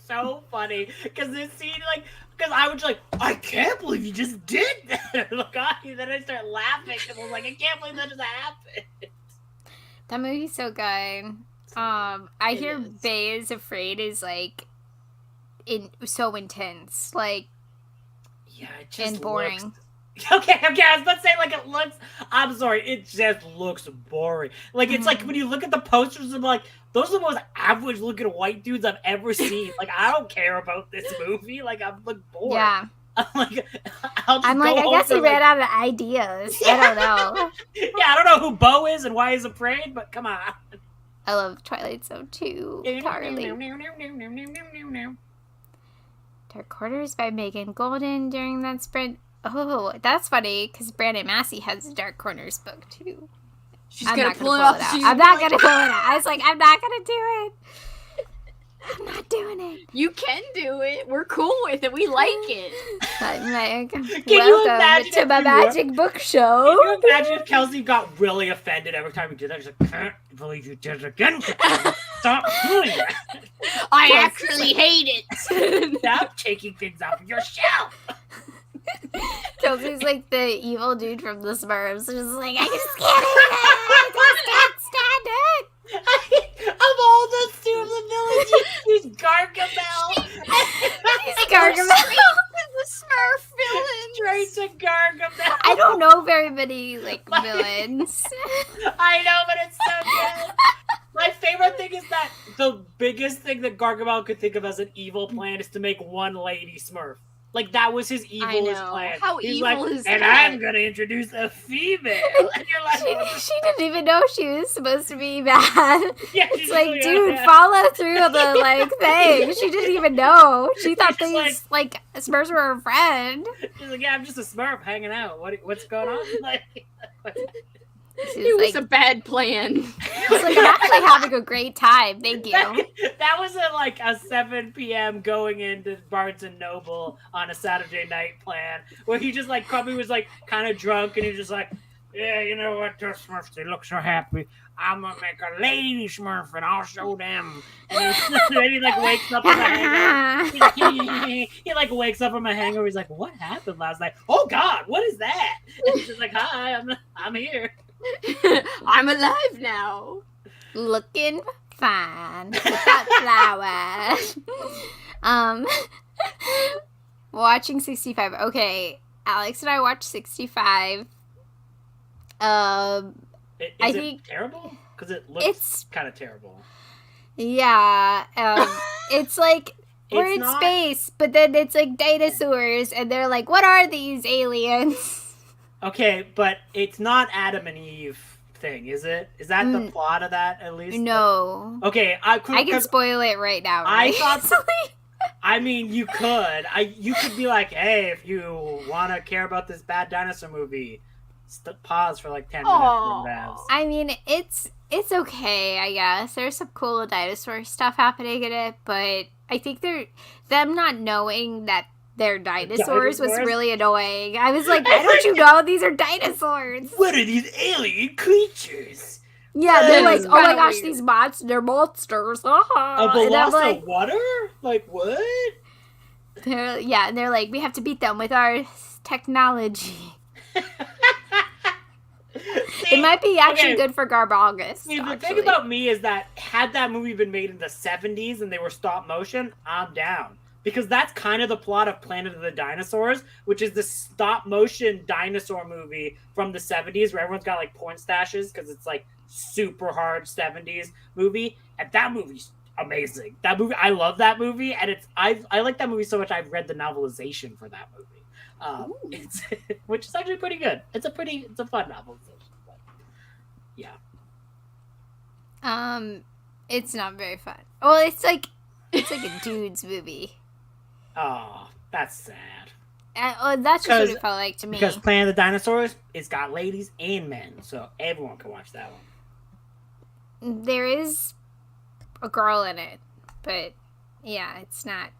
C: so funny. Because this scene, like, because I was like, I can't believe you just did that. Then I start laughing. And I was like, I can't believe that just happened.
A: that movie's so good. I hear
B: is.
A: Bae is Afraid is, like, so intense. Like,
C: Yeah, it just
A: and boring.
C: looks... Okay, I was about to say, like, it looks... I'm sorry, it just looks boring. Like, it's like, when you look at the posters, I'm like, those are the most average-looking white dudes I've ever seen. Like, I don't care about this movie. Like, I'm, like, bored.
A: Yeah.
C: I'm like, I
A: guess he ran out of ideas. I don't know.
C: Yeah, I don't know who Bo is and why he's afraid, but come on.
A: I love Twilight Zone too. Carly. Dark Quarters by Megan Golden during that sprint. Oh, that's funny because Brandon Massey has a Dark Corners book too.
B: She's
A: I'm
B: gonna
A: not
B: pull it
A: gonna
B: off.
A: I'm not gonna pull it out. I was like, I'm not gonna do it. I'm not doing it.
B: You can do it. We're cool with it. We like it.
A: I'm like,
C: you
A: welcome
C: imagine
A: to
C: if
A: my
C: you were-
A: magic book show.
C: Can you imagine if Kelsey got really offended every time we did that? She's like, can't believe you did it again. Stop doing that.
B: I actually hate it.
C: Stop taking things off of your shelf.
A: Kelsey's like the evil dude from the Smurfs. Just like, I just can't eat it. I just can't stand it.
C: Of all the suitability, she's Gargamel.
A: He's Gargamel.
B: The Smurf villain.
C: Straight to Gargamel.
A: I don't know very many, like, villains.
C: I know, but it's so good. My favorite thing is that the biggest thing that Gargamel could think of as an evil plan is to make one lady Smurf. Like, that was his evilest
B: know.
C: plan.
B: How
C: He's
B: evil
C: like,
B: is
C: and
B: that?
C: I'm gonna introduce a female. And you're like,
A: She didn't even know she was supposed to be bad.
C: yeah,
A: It's
C: she's
A: like,
C: yeah,
A: dude,
C: yeah.
A: follow through the, like, thing. She didn't even know. She thought
C: She's
A: these, like, Smurfs were her friend.
C: She's like, yeah, I'm just a Smurf hanging out. What's going on? Like,
A: She's
B: It was
A: like,
B: a bad plan.
A: she's like, I'm actually having a great time. Thank you.
C: that was at like a 7 p.m. going into Barnes and Noble on a Saturday night plan, where he just like probably was like kind of drunk, and he's just like, yeah, you know what, those Smurfs, they look so happy. I'm gonna make a lady Smurf, and I'll show them. And then he like wakes up from a hangover. He like wakes up from a hangover. He's like, what happened last night? Oh God, what is that? And he's just like, hi, I'm here.
B: I'm alive now.
A: Looking fine with that flower. Watching 65. Okay, Alex and I watched 65.
C: Is
A: I
C: it
A: think
C: terrible? Because it looks kind of terrible.
A: Yeah, it's like we're
C: It's
A: in
C: not-
A: space, but then it's like dinosaurs, and they're like, "What are these aliens?"
C: Okay, but it's not Adam and Eve thing, is it? Is that the plot of that at least?
A: No.
C: Okay,
A: I can spoil it right now.
C: I
A: Right?
C: thought. I mean, you could. You could be like, hey, if you want to care about this bad dinosaur movie, pause for like 10 minutes.
B: Aw.
C: And babs.
A: I mean, it's okay, I guess. There's some cool dinosaur stuff happening in it, but I think them not knowing that they're dinosaurs was
C: Dinosaurs?
A: really annoying. I was like, why don't you know these are dinosaurs?
C: What are these alien creatures?
A: Yeah, they're like,
B: It's
A: oh my
B: kinda
A: gosh,
B: weird.
A: these they're monsters.
C: A
A: And I'm
C: Velosa
A: like,
C: water? Like what?
A: and they're like, we have to beat them with our technology. It might be actually good for Garbalgus.
C: See, the thing
A: actually.
C: about me is that had that movie been made in the 70s and they were stop motion, I'm down. Because that's kind of the plot of Planet of the Dinosaurs, which is the stop motion dinosaur movie from the 70s where everyone's got like porn stashes because it's like super hard 70s movie. And that movie's amazing. That movie, I love that movie, and I like that movie so much I've read the novelization for that movie. It's which is actually pretty good. It's a fun novelization. But yeah.
A: It's not very fun. Well, it's like a dude's movie.
C: Oh, that's sad.
A: That's just what it felt like to me.
C: Because Planet of the Dinosaurs, it's got ladies and men, so everyone can watch that one.
A: There is a girl in it, but yeah, it's not.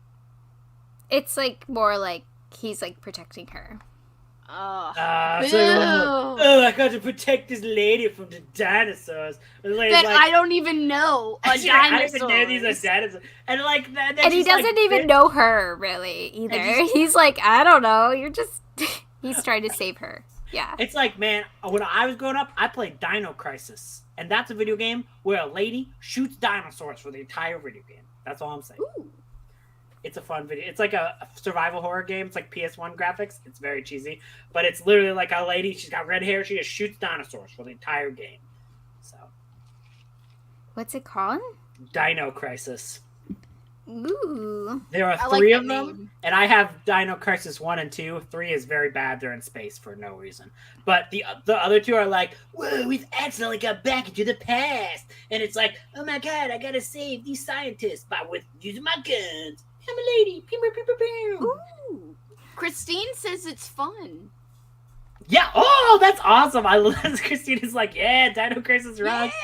A: It's like more like he's like protecting her.
C: I got to protect this lady from the dinosaurs.
B: That I don't even know. A dinosaur. I don't even know these are
C: dinosaurs. And like that.
A: And he doesn't even know her really either. He's like, I don't know. You're just. He's trying to save her. Yeah.
C: It's like, man, when I was growing up, I played Dino Crisis, and that's a video game where a lady shoots dinosaurs for the entire video game. That's all I'm saying.
B: Ooh.
C: It's a fun video. It's like a survival horror game. It's like PS1 graphics. It's very cheesy, but it's literally like a lady. She's got red hair. She just shoots dinosaurs for the entire game. So,
A: what's it called?
C: Dino Crisis.
A: Ooh.
C: There are 3 of them, and I have Dino Crisis 1 and 2. 3 is very bad. They're in space for no reason. But the other 2 are like, whoa, we've accidentally got back into the past. And it's like, oh my god, I gotta save these scientists with using my guns. I'm a lady. Pew, pew, pew, pew.
B: Ooh. Christine says it's fun.
C: Yeah. Oh, that's awesome. I love Christine is like, yeah, Dino Crisis rocks.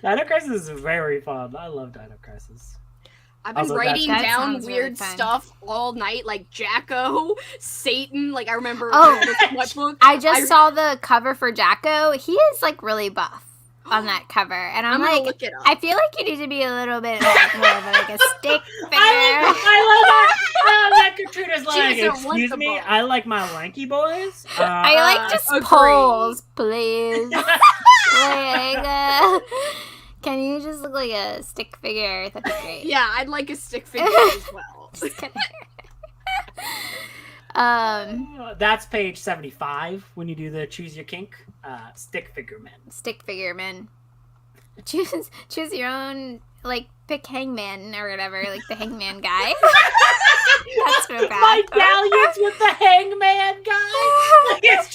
B: Yeah.
C: Dino Crisis is very fun. I love Dino Crisis.
B: I've been writing down weird stuff all night, like Jacko, Satan. Like I remember. What book?
A: I just saw the cover for Jacko. He is like really buff on that cover, and I'm like,
B: look it up.
A: I feel like you need to be a little bit like, more of like a stick figure.
C: I love that. Katrina's like, excuse me, I like my lanky boys.
A: I like just poles, please. Can you just look like a stick figure? That'd be great.
B: Yeah, I'd like a stick figure as well.
A: Just kidding.
C: That's page 75 when you do the choose your kink. Stick figure men.
A: Stick figure men. Choose your own, like, pick hangman or whatever, like the hangman guy. That's so bad.
C: My galleons with the hangman guy. It's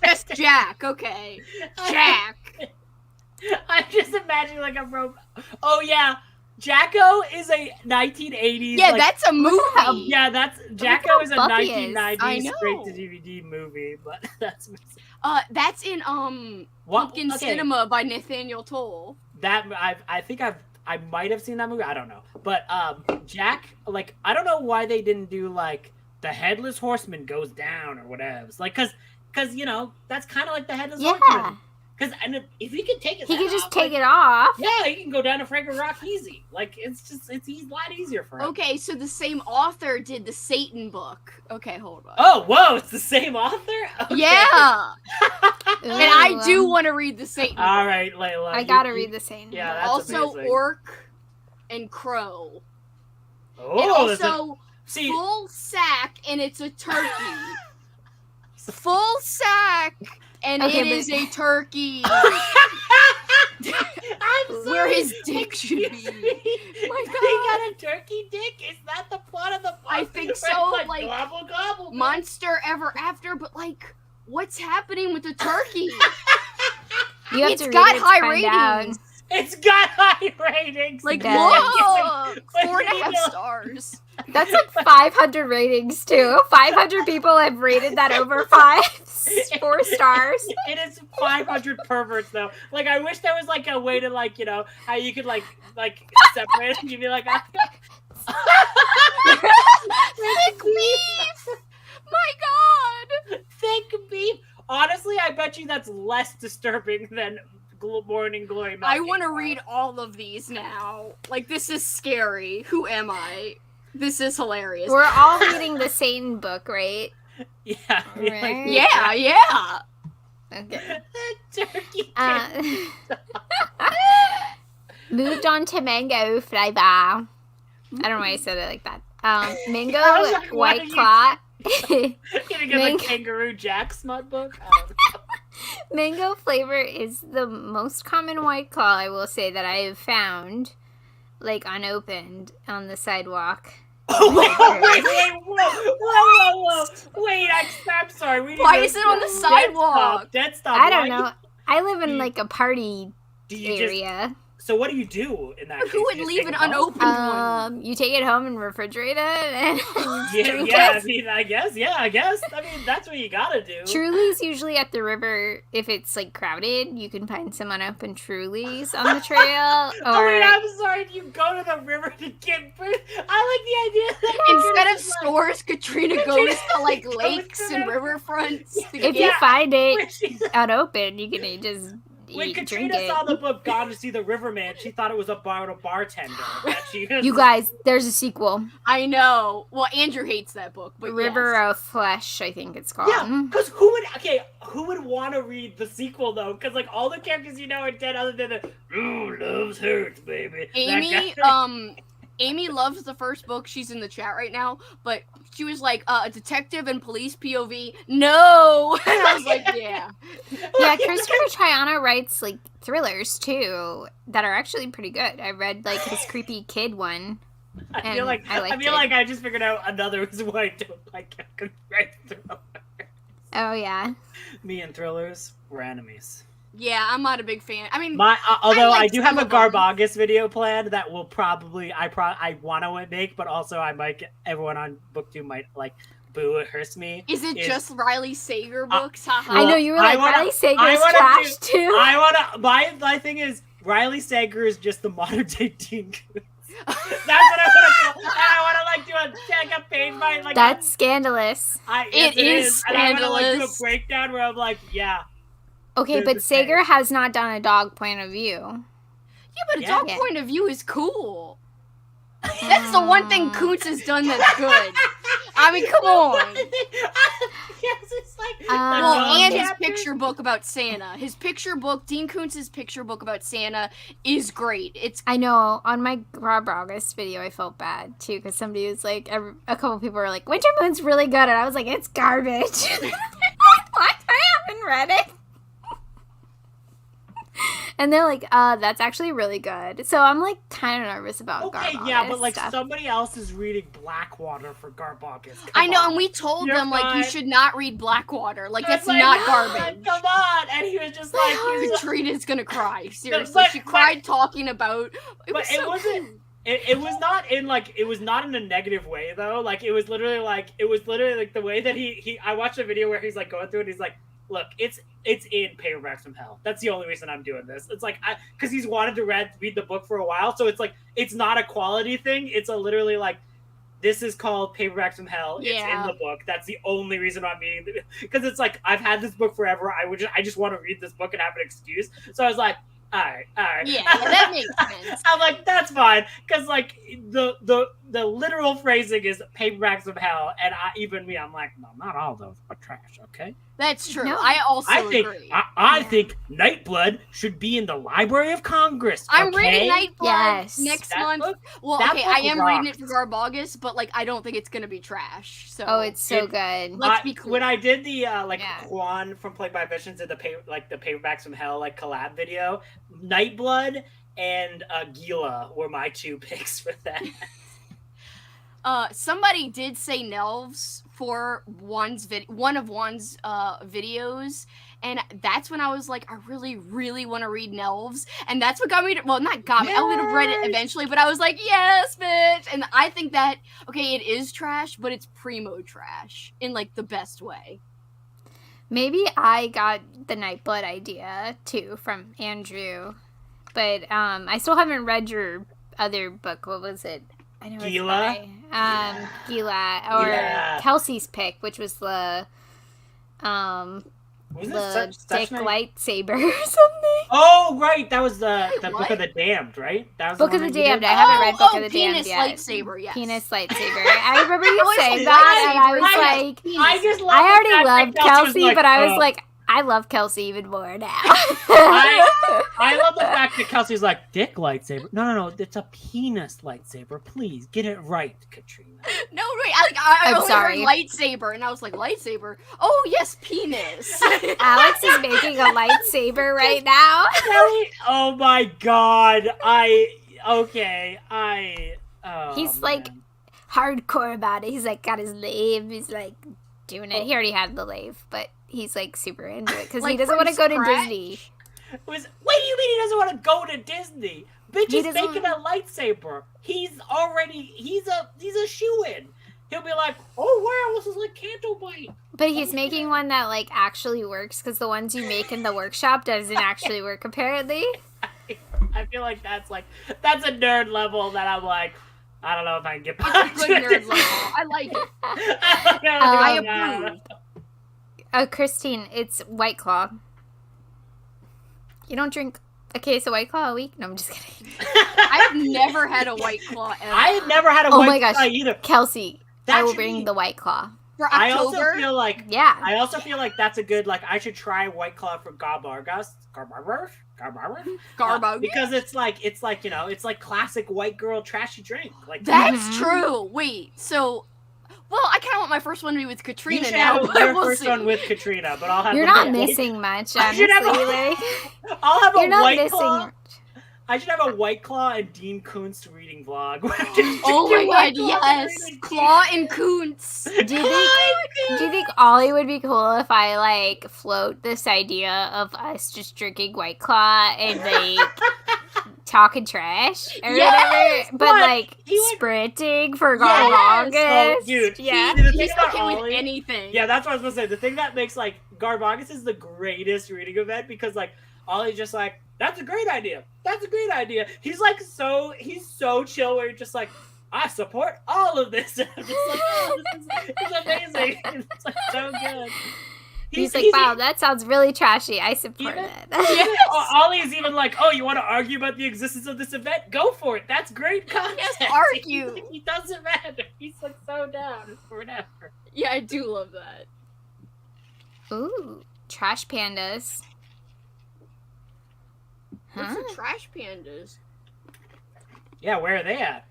C: just
B: Jack. Okay, Jack.
C: I'm just imagining like a rope. Oh yeah, Jacko is a 1980s.
B: Yeah, that's a movie.
C: Yeah, Jacko is a
A: Buffy
C: 1990s straight to DVD movie, but that's
B: in Pumpkin Cinema by Nathaniel Toll.
C: That I think I might have seen that movie. I don't know, but Jack, like, I don't know why they didn't do like the Headless Horseman goes down or whatever. It's like because you know that's kind of like the Headless Horseman. Because if he could take it,
A: he could just take it off.
C: Yeah, he can go down to Franklin Rock easy. Like it's a lot easier for him.
B: Okay, so the same author did the Satan book. Okay, hold on.
C: Oh, whoa, it's the same author. Okay.
B: Yeah, and I do want to read the Satan.
C: All right, Layla.
A: I gotta read the Satan.
C: Yeah, that's
B: also
C: amazing.
B: Orc and Crow.
C: Oh,
B: and also full sack, and it's a turkey. Full sack. And it is a turkey. Where his dick should be. My God.
C: They got a turkey dick? Is that the plot of the book?
B: I think so. Like
C: gobble, gobble,
B: Monster Ever After, but like, what's happening with the turkey?
A: It's got high ratings.
C: It's got high ratings.
B: Like, whoa! 4.5 stars.
A: That's like 500 ratings, too. 500 people have rated that over 4 stars.
C: It is 500 perverts, though. Like, I wish there was, like, a way to, like, you know, how you could, like separate it and you'd be like,
B: thick beef! My God!
C: Thick beef! Honestly, I bet you that's less disturbing than Morning Glory.
B: I want to read all of these now. Like, this is scary. Who am I? This is hilarious.
A: We're all reading the Satan book, right?
C: Yeah.
A: Right?
B: Yeah.
A: Okay.
C: Turkey.
A: Moved on to mango flavor. I don't know why I said it like that. Mango
C: like,
A: White Claw.
C: Gonna get the Kangaroo Jack smut book? I don't know.
A: Mango flavor is the most common White Claw, I will say, that I have found, like, unopened on the sidewalk.
C: Oh, whoa. Wait, I'm sorry.
B: Why is it on the sidewalk?
C: Dead stop.
A: I don't know. I live in, like, a party area.
C: So what do you do in that case?
B: Who would leave an unopened one?
A: You take it home and refrigerate it, and
C: I guess. I mean, that's what you gotta do.
A: Truly's usually at the river. If it's like crowded, you can find some unopened Truly's on the trail.
C: I'm sorry. You go to the river to get food. I like the idea that
B: instead of stores, Katrina goes to like lakes and riverfronts.
A: If you find it unopened, you can just.
C: When Katrina saw the book Gone to See the Riverman, she thought it was about a bartender.
A: You guys, there's a sequel.
B: I know. Well, Andrew hates that book, but
A: River of Flesh, I think it's called.
C: Yeah, because who would want to read the sequel though? Because like all the characters you know are dead, other than loves hurts, baby.
B: Amy loves the first book. She's in the chat right now, but she was like, a detective and police POV. No! And I was like, yeah.
A: Yeah, Christopher Triana writes, like, thrillers, too, that are actually pretty good. I read, like, his creepy kid one,
C: I feel like I just figured out another reason why I don't like write thrillers.
A: Oh, yeah.
C: Me and thrillers, we're enemies.
B: Yeah, I'm not a big fan. I mean,
C: although I do have a Garbagus video planned that will probably I want to make, but also I might get, everyone on BookTube might like boo it hurts me.
B: Is it just Riley Sager books?
A: I know you were like Riley Sager's trash too.
C: My thing is Riley Sager is just the modern day Dean Koontz. That's what I want to do. I want to like do a page by like.
A: That's scandalous.
B: It is scandalous.
C: And I want to like do a breakdown where I'm like, yeah.
A: Okay, but Sager has not done a dog point of view.
B: Yeah, but a dog point of view is cool. That's the one thing Koontz has done that's good. I mean, come on.
C: Yes, it's like
B: and his picture book about Santa. His picture book, Dean Koontz's picture book about Santa, is great. I
A: know. On my Rob August video, I felt bad too because somebody was like, a couple people were like, "Winter Moon's really good," and I was like, "It's garbage." What? I haven't read it. And they're like, that's actually really good. So I'm like kind of nervous about Garbagus.
C: Yeah, but like somebody else is reading Blackwater for Garbagus.
B: I know, and we told them like you should not read Blackwater. Like that's like, not garbage.
C: Come on, and he was just like,
B: Katrina's gonna cry. Seriously, she cried talking about.
C: It wasn't. It was not in like it was not in a negative way though. Like it was literally like the way that he. I watched a video where he's like going through it. And he's like, look, it's in Paperbacks from Hell. That's the only reason I'm doing this. It's like because he's wanted to read the book for a while, so it's like it's not a quality thing. It's literally like this is called Paperbacks from Hell. It's in the book. That's the only reason I'm reading it because it's like I've had this book forever. I just want to read this book and have an excuse. So I was like, all right.
B: Yeah, that makes sense.
C: I'm like, that's fine because like the literal phrasing is Paperbacks of Hell, and I'm like, no, not all those are trash. Okay.
B: That's true. No. I also agree.
C: I think Nightblood should be in the Library of Congress.
B: I'm reading Nightblood next month. Well, I am reading it for Garbagus, but like I don't think it's gonna be trash. So
A: it's so good.
B: Let's be cool.
C: When I did the Juan from Plagued by Visions did the Paperbacks from Hell like collab video, Nightblood and Gila were my two picks for that.
B: Somebody did say Nelves for one of Juan's videos, and that's when I was like, I really, really want to read Nelves, and that's what got me to, well, not got me, I would have read it eventually, but I was like, yes, bitch, and I think that, okay, it is trash, but it's primo trash, in, like, the best way.
A: Maybe I got the Nightblood idea, too, from Andrew, but, I still haven't read your other book, what was it? I know
C: Gila?
A: Gila, or Kelsey's pick, which was the dick lightsaber or something.
C: Oh, right, that was the Book of the Damned, right? That was
A: Book of the Damned. I haven't read Book of the Damned yet.
B: Penis lightsaber, yes.
A: Penis lightsaber. I remember you saying that, and I was like, I already loved Kelsey, but I was like, I love Kelsey even more now.
C: I love the fact that Kelsey's like, dick lightsaber. No, it's a penis lightsaber. Please, get it right, Katrina.
B: No, wait, I only heard lightsaber, and I was like, lightsaber? Oh, yes, penis.
A: Alex is making a lightsaber right now.
C: Oh my god.
A: He's like hardcore about it. He's like got his lave. He's like doing it. He already had the lave, but he's like super into it because he doesn't want to go to Disney.
C: What do you mean he doesn't want to go to Disney? Bitch
A: He
C: is
A: doesn't-
C: making a lightsaber. He's a shoo-in. He'll be like, oh wow, this is like Canto Bite.
A: But he's making one that like actually works because the ones you make in the workshop doesn't actually work apparently.
C: I feel like that's a nerd level that I'm like, I don't know if I can get
B: It's
C: behind.
B: a good nerd level. I like it.
C: I
B: approve.
A: Christine, it's White Claw. You don't drink a case of White Claw a week? No, I'm just kidding.
B: I've never had a White Claw ever.
C: I have never had a
A: Oh
C: White
A: my gosh.
C: Claw either.
A: Kelsey,
C: That
A: I will
C: should
A: bring
C: be-
A: the White Claw.
B: For
C: I
B: October.
C: also feel like
A: Yeah.
C: that's a good I should try White Claw for Garbargas.
B: Garbo.
C: Because it's like it's like classic white girl trashy drink. Like
B: That's
A: Mhm.
B: true. Wait, so. Well, I kind of want my first one to be with
C: you
B: Katrina
C: should
B: now,
C: have
B: but
C: your
B: we'll
C: first
B: see.
C: one with Katrina, but I'll have
A: You're
C: the
A: not
C: white-
A: missing much,
C: I
A: honestly.
C: should have a-
A: Like,
C: I'll have
A: you're
C: a
A: not
C: White
A: missing
C: Claw.
A: much.
C: I should have a White Claw and Dean Koontz reading vlog.
B: Oh my
C: White
B: god,
C: Claw and
B: yes!
C: reading
B: Claw and Koontz.
A: Do you think Ollie would be cool if I like float this idea of us just drinking White Claw and like talking trash or
B: Yes,
A: whatever, but
C: but
A: like
C: he would-
A: sprinting for
B: Yes!
A: Garbangus?
C: Oh, dude,
A: yeah.
C: See, the thing
B: He's
C: about
B: okay with
C: Ollie-
B: anything.
C: Yeah, that's what I was gonna say. The thing that makes like Garbangus is the greatest reading event because like Ollie's just like, that's a great idea. That's a great idea. He's so chill where you're just like, I support all of this. I'm just like, oh, it's amazing. It's like so good.
A: He's like, wow, that sounds really trashy. I support
C: Even-
A: it.
B: Yes.
C: Ollie's even like, oh, you want to argue about the existence of this event? Go for it. That's great content.
B: Yes, argue.
C: He doesn't matter. He's like so down for whatever.
B: Yeah, I do love that.
A: Ooh, trash pandas.
B: What's
A: Huh?
B: the trash pandas?
C: Yeah, where are they at?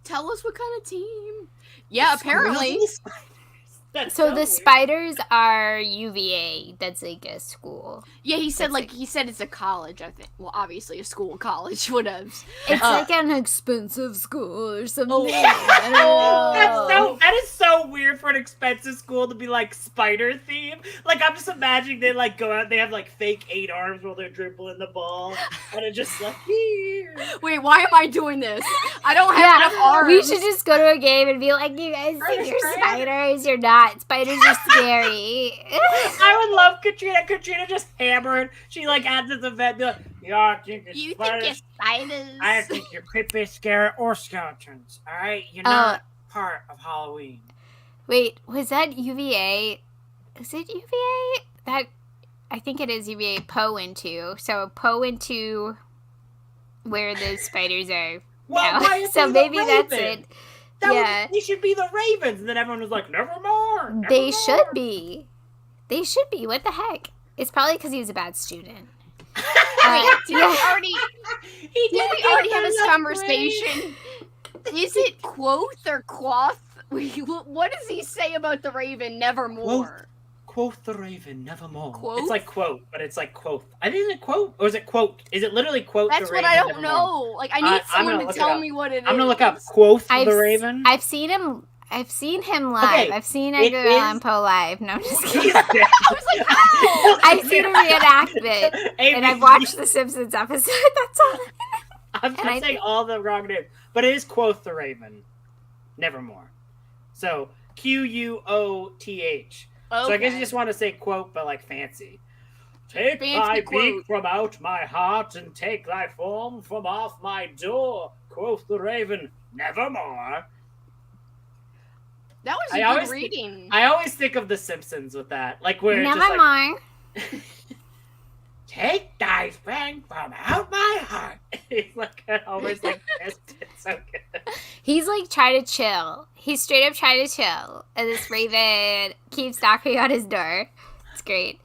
B: Tell us what kind of team. Yeah, apparently.
C: That's
A: So the
C: weird.
A: spiders are UVA. That's like a school.
B: Yeah, he said
A: That's
B: he said it's a college, I think. Well, obviously a school, college, whatevs.
A: It's
B: Uh,
A: like an expensive school or something.
B: Oh.
A: I don't know.
C: That is so weird for an expensive school to be like spider theme. Like I'm just imagining they like go out, they have like fake 8 arms while they're dribbling the ball, and it's just like here.
B: Wait, why am I doing this? I don't have
A: Yeah,
B: enough arms.
A: we should just go to a game and be like, you guys think you're spiders? You're not. Spiders are scary.
C: I would love Katrina. Katrina just hammered. She like at this event, be like, yeah, I think it's
B: You think
C: spiders.
B: you're spiders?
C: I think you're creepy, scary, or skeletons. All right, you're not part of Halloween.
A: Wait, was that UVA? Is it UVA? That I think it is UVA. Poe into. So Poe into where the spiders are.
C: Well,
A: now.
C: why is
A: So
C: he the
A: maybe that's
C: Raven?
A: it.
C: They should be the Ravens. And then everyone was like, nevermore.
A: They should be. They should be. What the heck? It's probably because he was a bad student.
B: Wait, did we already
C: He
B: did we already have this conversation? Is it quoth or quoth? What does he say about the Raven nevermore?
C: Quoth the Raven, nevermore.
B: Quoth?
C: It's like quote, but it's like quoth. I think it's quote, or is it quote? Is it literally quote
B: That's
C: the
B: what
C: Raven?
B: I don't
C: nevermore?
B: know. Like I need
C: I'm
B: someone
C: gonna
B: to
C: look it
B: tell
C: up.
B: me what it is.
C: I'm gonna look up quoth
A: I've
C: the
A: s-
C: Raven.
A: I've seen him. I've seen him live.
C: Okay,
A: I've seen
C: it
A: Edgar
C: is-
A: Allan Poe live. No, I'm just kidding.
C: He's dead.
B: I was like, oh!
A: I've seen him reenact it, and I've watched the Simpsons episode. That's all.
C: I'm
A: and I
C: saying all the wrong names, but it is quoth the Raven, nevermore. So Quoth. So I guess you just want to say quote, but like fancy. Take
B: Fancy
C: thy
B: quote.
C: beak from out my heart, and take thy form from off my door. Quoth the Raven, nevermore.
B: That was
C: I
B: a
C: always
B: good
C: think-
B: reading.
C: I always think of The Simpsons with that, like where it's
A: Never
C: just like,
A: mind.
C: take thy fang from out my heart. It's like always like this. It's so good.
A: He's like trying to chill. He's straight up trying to chill, and this Raven keeps knocking on his door. It's great.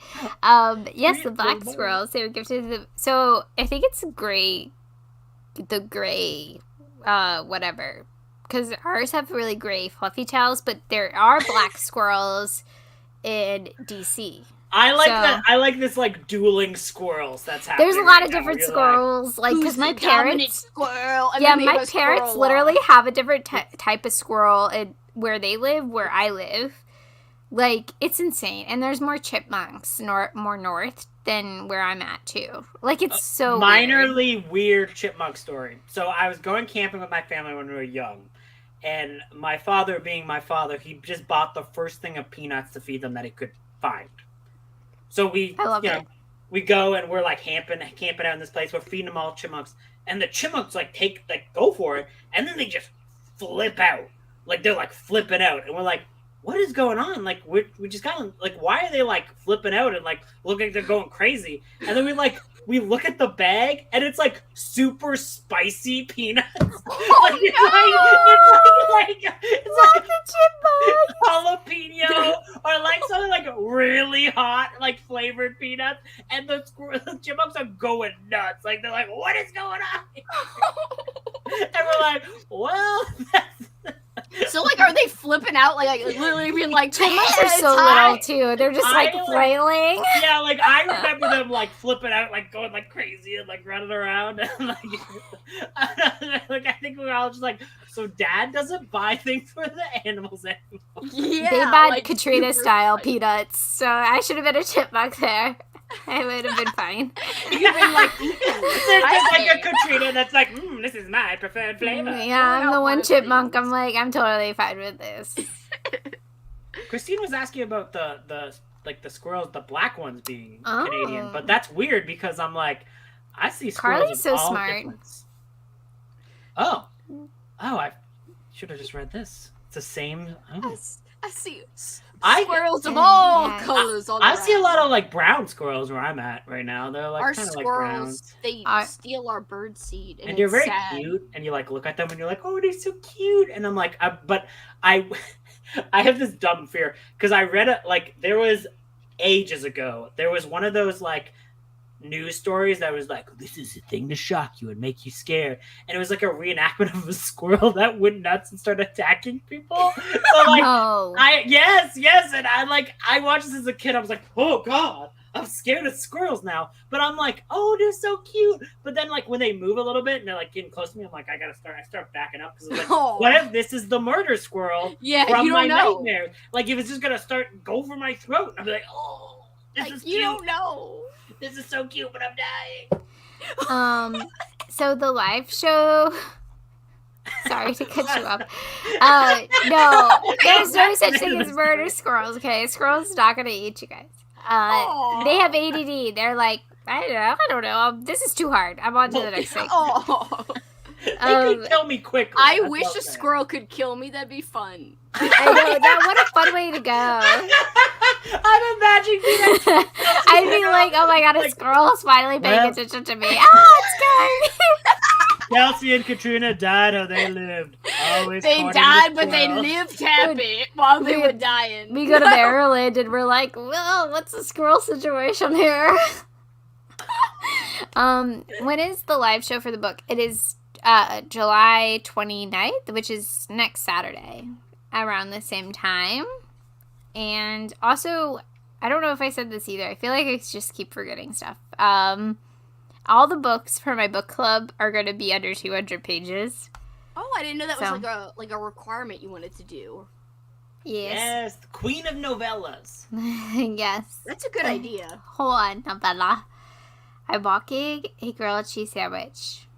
A: Yes, the black squirrels. They were gifted to the. So I think it's gray. The gray, whatever. Because ours have really gray fluffy tails, but there are black squirrels in DC.
C: I like
A: So-
C: that. I like this like dueling squirrels. That's happening.
A: There's a lot
C: right
A: of
C: now,
A: different
C: where you're
A: squirrels, like
B: Who's
A: because my
B: the dominant
A: parents.
B: squirrel? And
A: Yeah,
B: then they
A: my
B: have a squirrel
A: parents
B: law.
A: literally have a different type of squirrel in where they live, where I live. Like, it's insane. And there's more chipmunks more north than where I'm at, too. Like, it's so
C: minorly weird chipmunk story. So I was going camping with my family when we were young. And my father, being my father, he just bought the first thing of peanuts to feed them that he could find. So we, we go and we're like camping out in this place. We're feeding them all chipmunks. And the chipmunks go for it. And then they just flip out. Like, they're like flipping out. And we're like, what is going on? Like, we just got, like, why are they like flipping out and like looking like they're going crazy? And then we look at the bag and it's like super spicy peanuts.
B: Oh,
A: it's like
C: a jalapeno or like something like really hot, like flavored peanuts. And the chipmunks are going nuts. Like, they're like, what is going on? And we're like, well,
B: so, like, are they flipping out? Like literally being like,
A: chipmunks are so little, too. They're just, like, flailing.
C: Yeah, like, I remember them, like, flipping out, like, going, like, crazy and, like, running around. And, like, I think we were all just like, so Dad doesn't buy things for the animals anymore.
A: Yeah, they buy like, Katrina-style peanuts, so I should have been a chipmunk there. I would have been fine.
B: You've been like,
C: there's just like a Katrina that's like, this is my preferred flavor.
A: Yeah, I'm the one chipmunk. I'm like, I'm totally fine with this.
C: Christine was asking about the squirrels, the black ones being Canadian, but that's weird because I'm like, I see squirrels.
A: Carly's so
C: all
A: smart.
C: Difference. Oh, I should have just read this. It's the same. Oh.
B: I see squirrels of all colors.
C: I see a lot of like brown squirrels where I'm at right now. They're like kind of like brown.
B: They steal our bird seed, and
C: they're very
B: sad.
C: cute. And you like look at them and you're like, oh, they're so cute. And I'm like, but I have this dumb fear because I read it like there was ages ago. There was one of those like news stories that was like, this is a thing to shock you and make you scared, and it was like a reenactment of a squirrel that went nuts and started attacking people. So like,
A: no.
C: yes, and I watched this as a kid. I was like, oh god, I'm scared of squirrels now. But I'm like, oh, they're so cute. But then like when they move a little bit and they're like getting close to me, I'm like, I start backing up because like, what if this is the murder squirrel from my nightmares? Like if it's just gonna go for my throat, I'm like, oh, this is cute.
B: You don't know.
C: This is so cute, but I'm dying.
A: So the live show. Sorry to cut you off. No, there's no such thing as murder squirrels. Okay, squirrels not gonna eat you guys. They have ADD. They're like, I don't know. This is too hard. I'm on to the next thing.
C: They can kill me quickly.
B: I wish a squirrel could kill me. That'd be fun.
A: I know. What a fun way to go.
C: I'm imagining that.
A: I'd be like, oh my god, a squirrel's finally paying attention to me. It's good.
C: Kelsey and Katrina died how they lived.
B: They died, but they lived happy while they were dying.
A: We go to Maryland and we're like, well, what's the squirrel situation here? When is the live show for the book? It is July 29th, which is next Saturday, around the same time. And also, I don't know if I said this either. I feel like I just keep forgetting stuff. All the books for my book club are going to be under 200 pages.
B: Oh, I didn't know that was like a requirement you wanted to do.
A: Yes,
C: the queen of novellas.
A: Yes.
B: That's a good idea.
A: Hold on, novella. I'm walking a grilled cheese sandwich.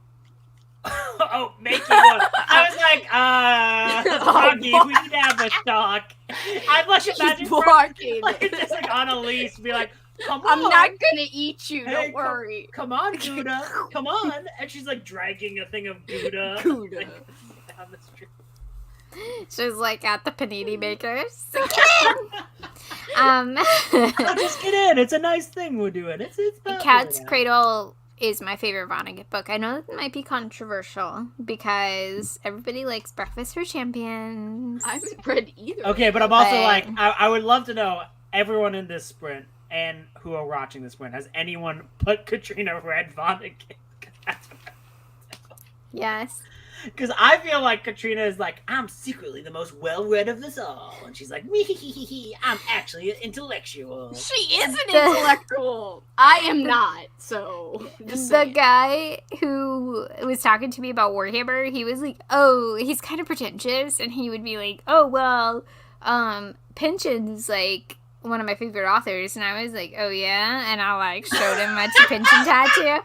C: Oh, making one. I was like, Doggy, we need to have a talk. I'd like imagine
B: barking.
C: Like, just like on a leash, be like, come on.
B: I'm not gonna eat you, don't worry.
C: Come on, Gouda. Come on. And she's like dragging a thing of Gouda.
B: Gouda.
C: Down the street.
A: She's like at the panini makers.
C: Just get in. It's a nice thing we're doing. It's
A: Cat's Cradle is my favorite Vonnegut book. I know that might be controversial because everybody likes Breakfast for Champions.
B: I haven't read either.
C: Okay, but I'm also like, I would love to know, everyone in this sprint and who are watching this sprint, has anyone but Katrina read Vonnegut?
A: Yes.
C: Because I feel like Katrina is like, I'm secretly the most well-read of us all. And she's like, I'm actually an intellectual.
B: She is an intellectual. I am not, so...
A: The guy who was talking to me about Warhammer, he was like, oh, he's kind of pretentious. And he would be like, oh, well, Pynchon's like one of my favorite authors, and I was like, oh yeah, and I like showed him my Pynchon tattoo,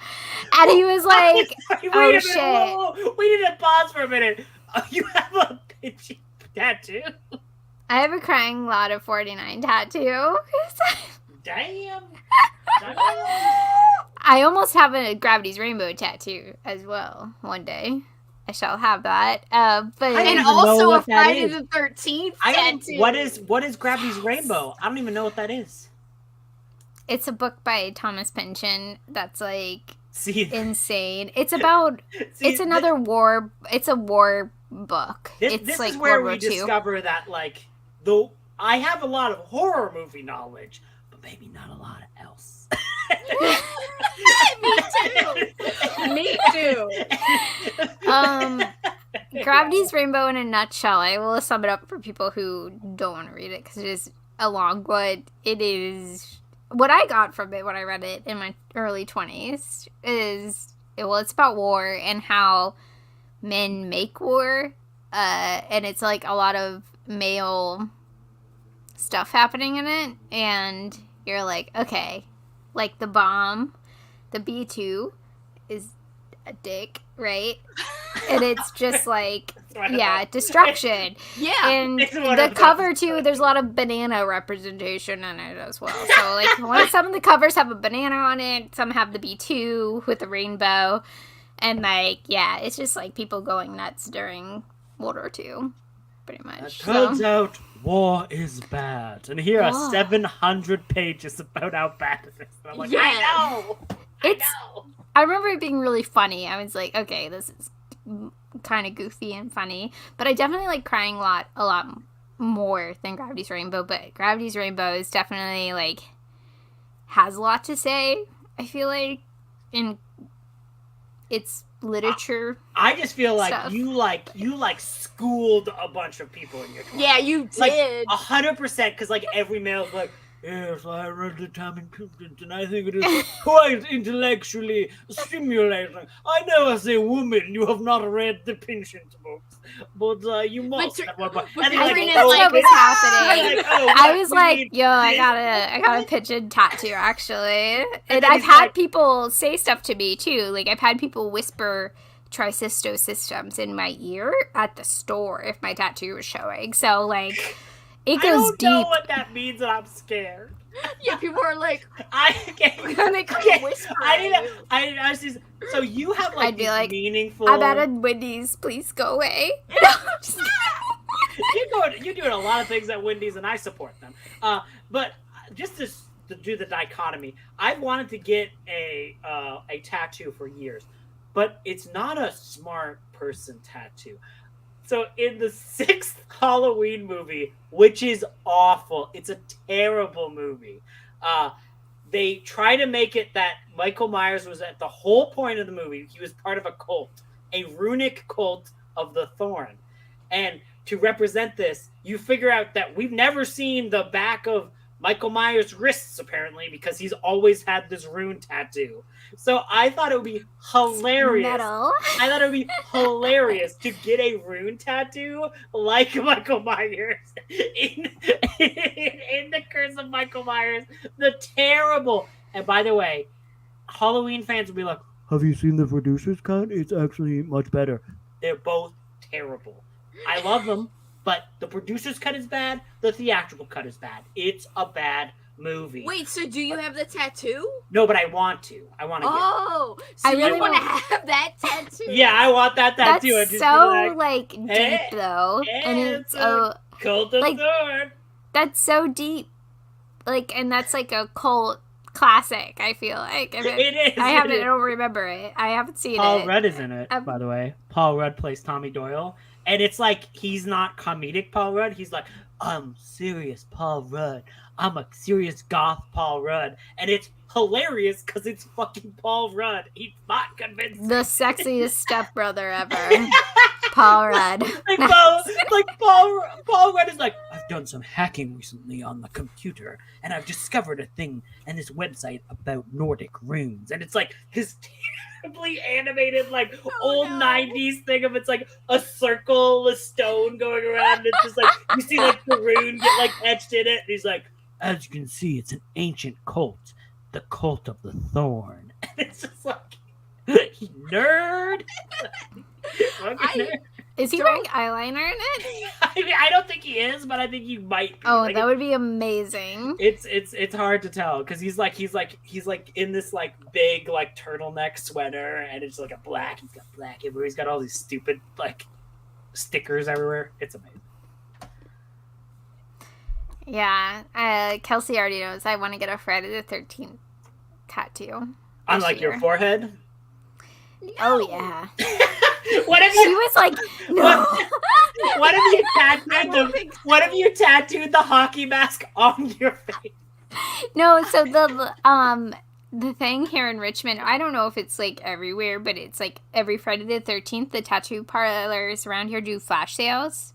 A: and he was like, oh shit.
C: Whoa. We need to pause for a minute. You have a Pynchon tattoo?
A: I have a Crying Lot of 49 tattoo.
C: Damn.
A: I almost have a Gravity's Rainbow tattoo as well. One day, I shall have that. But
B: And also a Friday the 13th tattoo.
C: What is Gravity's Rainbow? I don't even know what that is.
A: It's a book by Thomas Pynchon that's like insane. It's another war. It's a war book.
C: This
A: like
C: is where
A: World
C: we
A: War II.
C: discover that like though I have a lot of horror movie knowledge, but maybe not a lot else.
B: Me too.
A: Gravity's Rainbow in a nutshell. I will sum it up for people who don't want to read it because it is a long one. It is what I got from it when I read it in my early 20s is it's about war and how men make war, and it's like a lot of male stuff happening in it, and you're like, okay, like the bomb, the B2 is a dick, right? And it's just like, destruction.
B: Yeah.
A: And the cover too, there's a lot of banana representation in it as well. So like some of the covers have a banana on it, some have the B2 with the rainbow. And like, it's just like people going nuts during World War II, pretty much.
C: It turns out war is bad. And here are 700 pages about how bad it is. And I'm like, I know. I remember it being really funny. I was like, okay, this is kind of goofy and funny. But I definitely like Crying Lot a lot more than Gravity's Rainbow. But Gravity's Rainbow is definitely like has a lot to say, I feel like, in its literature. I just feel like
A: stuff.
C: you schooled a bunch of people in your class.
B: Yeah, you did.
C: 100%, because like every male's like, yes, I read the Time and Contents, and I think it is quite intellectually stimulating. I never say, woman, you have not read the Pynchon books, but you must. And
A: I think that's what was happening. I was like, yo, I got a Pynchon tattoo, actually. And I've had people say stuff to me, too. Like, I've had people whisper Tricysto systems in my ear at the store if my tattoo was showing. So, like, it goes deep.
C: I don't know what that means, and I'm scared.
B: Yeah, people are like,
C: I so you have like
A: I'd be like,
C: meaningful.
A: I'm at a Wendy's. Please go away.
C: You're doing a lot of things at Wendy's, and I support them. But just to do the dichotomy, I've wanted to get a tattoo for years, but it's not a smart person tattoo. So in the 6th Halloween movie, which is awful, it's a terrible movie, they try to make it that Michael Myers was at the whole point of the movie. He was part of a cult, a runic cult of the Thorn. And to represent this, you figure out that we've never seen the back of Michael Myers' wrists, apparently, because he's always had this rune tattoo. So I thought it would be hilarious.
A: Metal.
C: I thought it would be hilarious to get a rune tattoo like Michael Myers in The Curse of Michael Myers. The terrible. And by the way, Halloween fans will be like, have you seen the producer's cut? It's actually much better. They're both terrible. I love them, but the producer's cut is bad. The theatrical cut is bad. It's a bad movie.
B: Wait, so do you have the tattoo?
C: No, but I want to. I want to
B: so
A: I really
B: you want to have that tattoo?
C: Yeah, I want that tattoo.
A: That's so deep though, and it's
C: cult of Thorn.
A: That's so deep, like, and that's like a cult classic. I feel like
C: it is.
A: I don't remember it. I haven't seen
C: Paul
A: it.
C: Rudd is in it, by the way. Paul Rudd plays Tommy Doyle, and it's like he's not comedic Paul Rudd. He's like, I'm serious Paul Rudd. I'm a serious goth Paul Rudd. And it's hilarious because it's fucking Paul Rudd. He's not convincing.
A: The sexiest stepbrother ever. Paul Rudd.
C: Paul Rudd is like, I've done some hacking recently on the computer, and I've discovered a thing and this website about Nordic runes, and it's like his terribly animated, like old 90s thing of it's like a circle, a stone going around, and it's just like you see like the rune get like etched in it, and he's like, as you can see, it's an ancient cult, the cult of the thorn. And it's just like, nerd.
A: Is he wearing eyeliner in it?
C: I mean, I don't think he is, but I think he might be.
A: Oh,
C: like,
A: that would be amazing.
C: It's hard to tell because he's like in this like big like turtleneck sweater, and it's like a black. He's got black everywhere. He's got all these stupid like stickers everywhere. It's amazing.
A: Yeah, Kelsey already knows I want to get a Friday the 13th tattoo.
C: On like your forehead.
A: No. Oh yeah.
C: What if you?
A: She was like, no.
C: What if you tattooed What if you tattooed the hockey mask on your face?
A: No, so the thing here in Richmond, I don't know if it's like everywhere, but it's like every Friday the 13th, the tattoo parlors around here do flash sales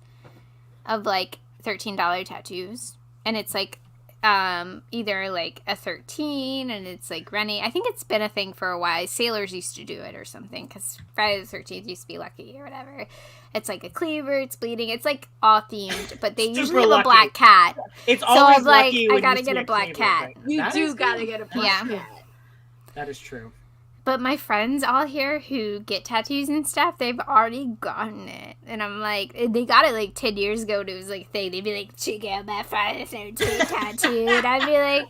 A: of like $13 tattoos, and it's like either like a 13 and it's like running. I think it's been a thing for a while. Sailors used to do it or something because Friday the 13th used to be lucky or whatever. It's like a cleaver, it's bleeding, it's like all themed, but they usually have a black cat.
C: It's always
A: so like,
C: lucky
A: I
C: when
A: gotta
C: you
A: get
C: see
A: a black
C: cleaver,
A: cat.
B: You do gotta get a black cat.
C: That is true.
A: But my friends all here who get tattoos and stuff, they've already gotten it. And I'm like, they got it like 10 years ago. And it was like, they'd be like, check out my Friday the 13th tattoo. And I'd be like,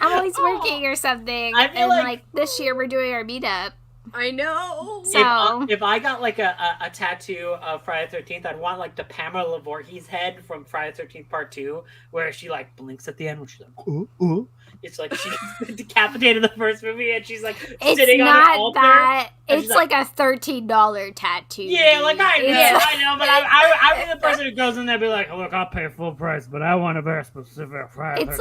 A: I'm always working or something. And like this year we're doing our meetup.
B: I know.
A: So
C: if I got like a tattoo of Friday the 13th, I'd want like the Pamela Voorhees head from Friday the 13th Part 2, where she like blinks at the end when she's like, ooh, ooh. It's like she decapitated in the first movie, and she's like sitting on an altar.
A: It's like a $13 tattoo.
C: Yeah, like I know, but I'm the person who goes in there and be like, look, I'll pay full price, but I want a very specific Friday.
A: It's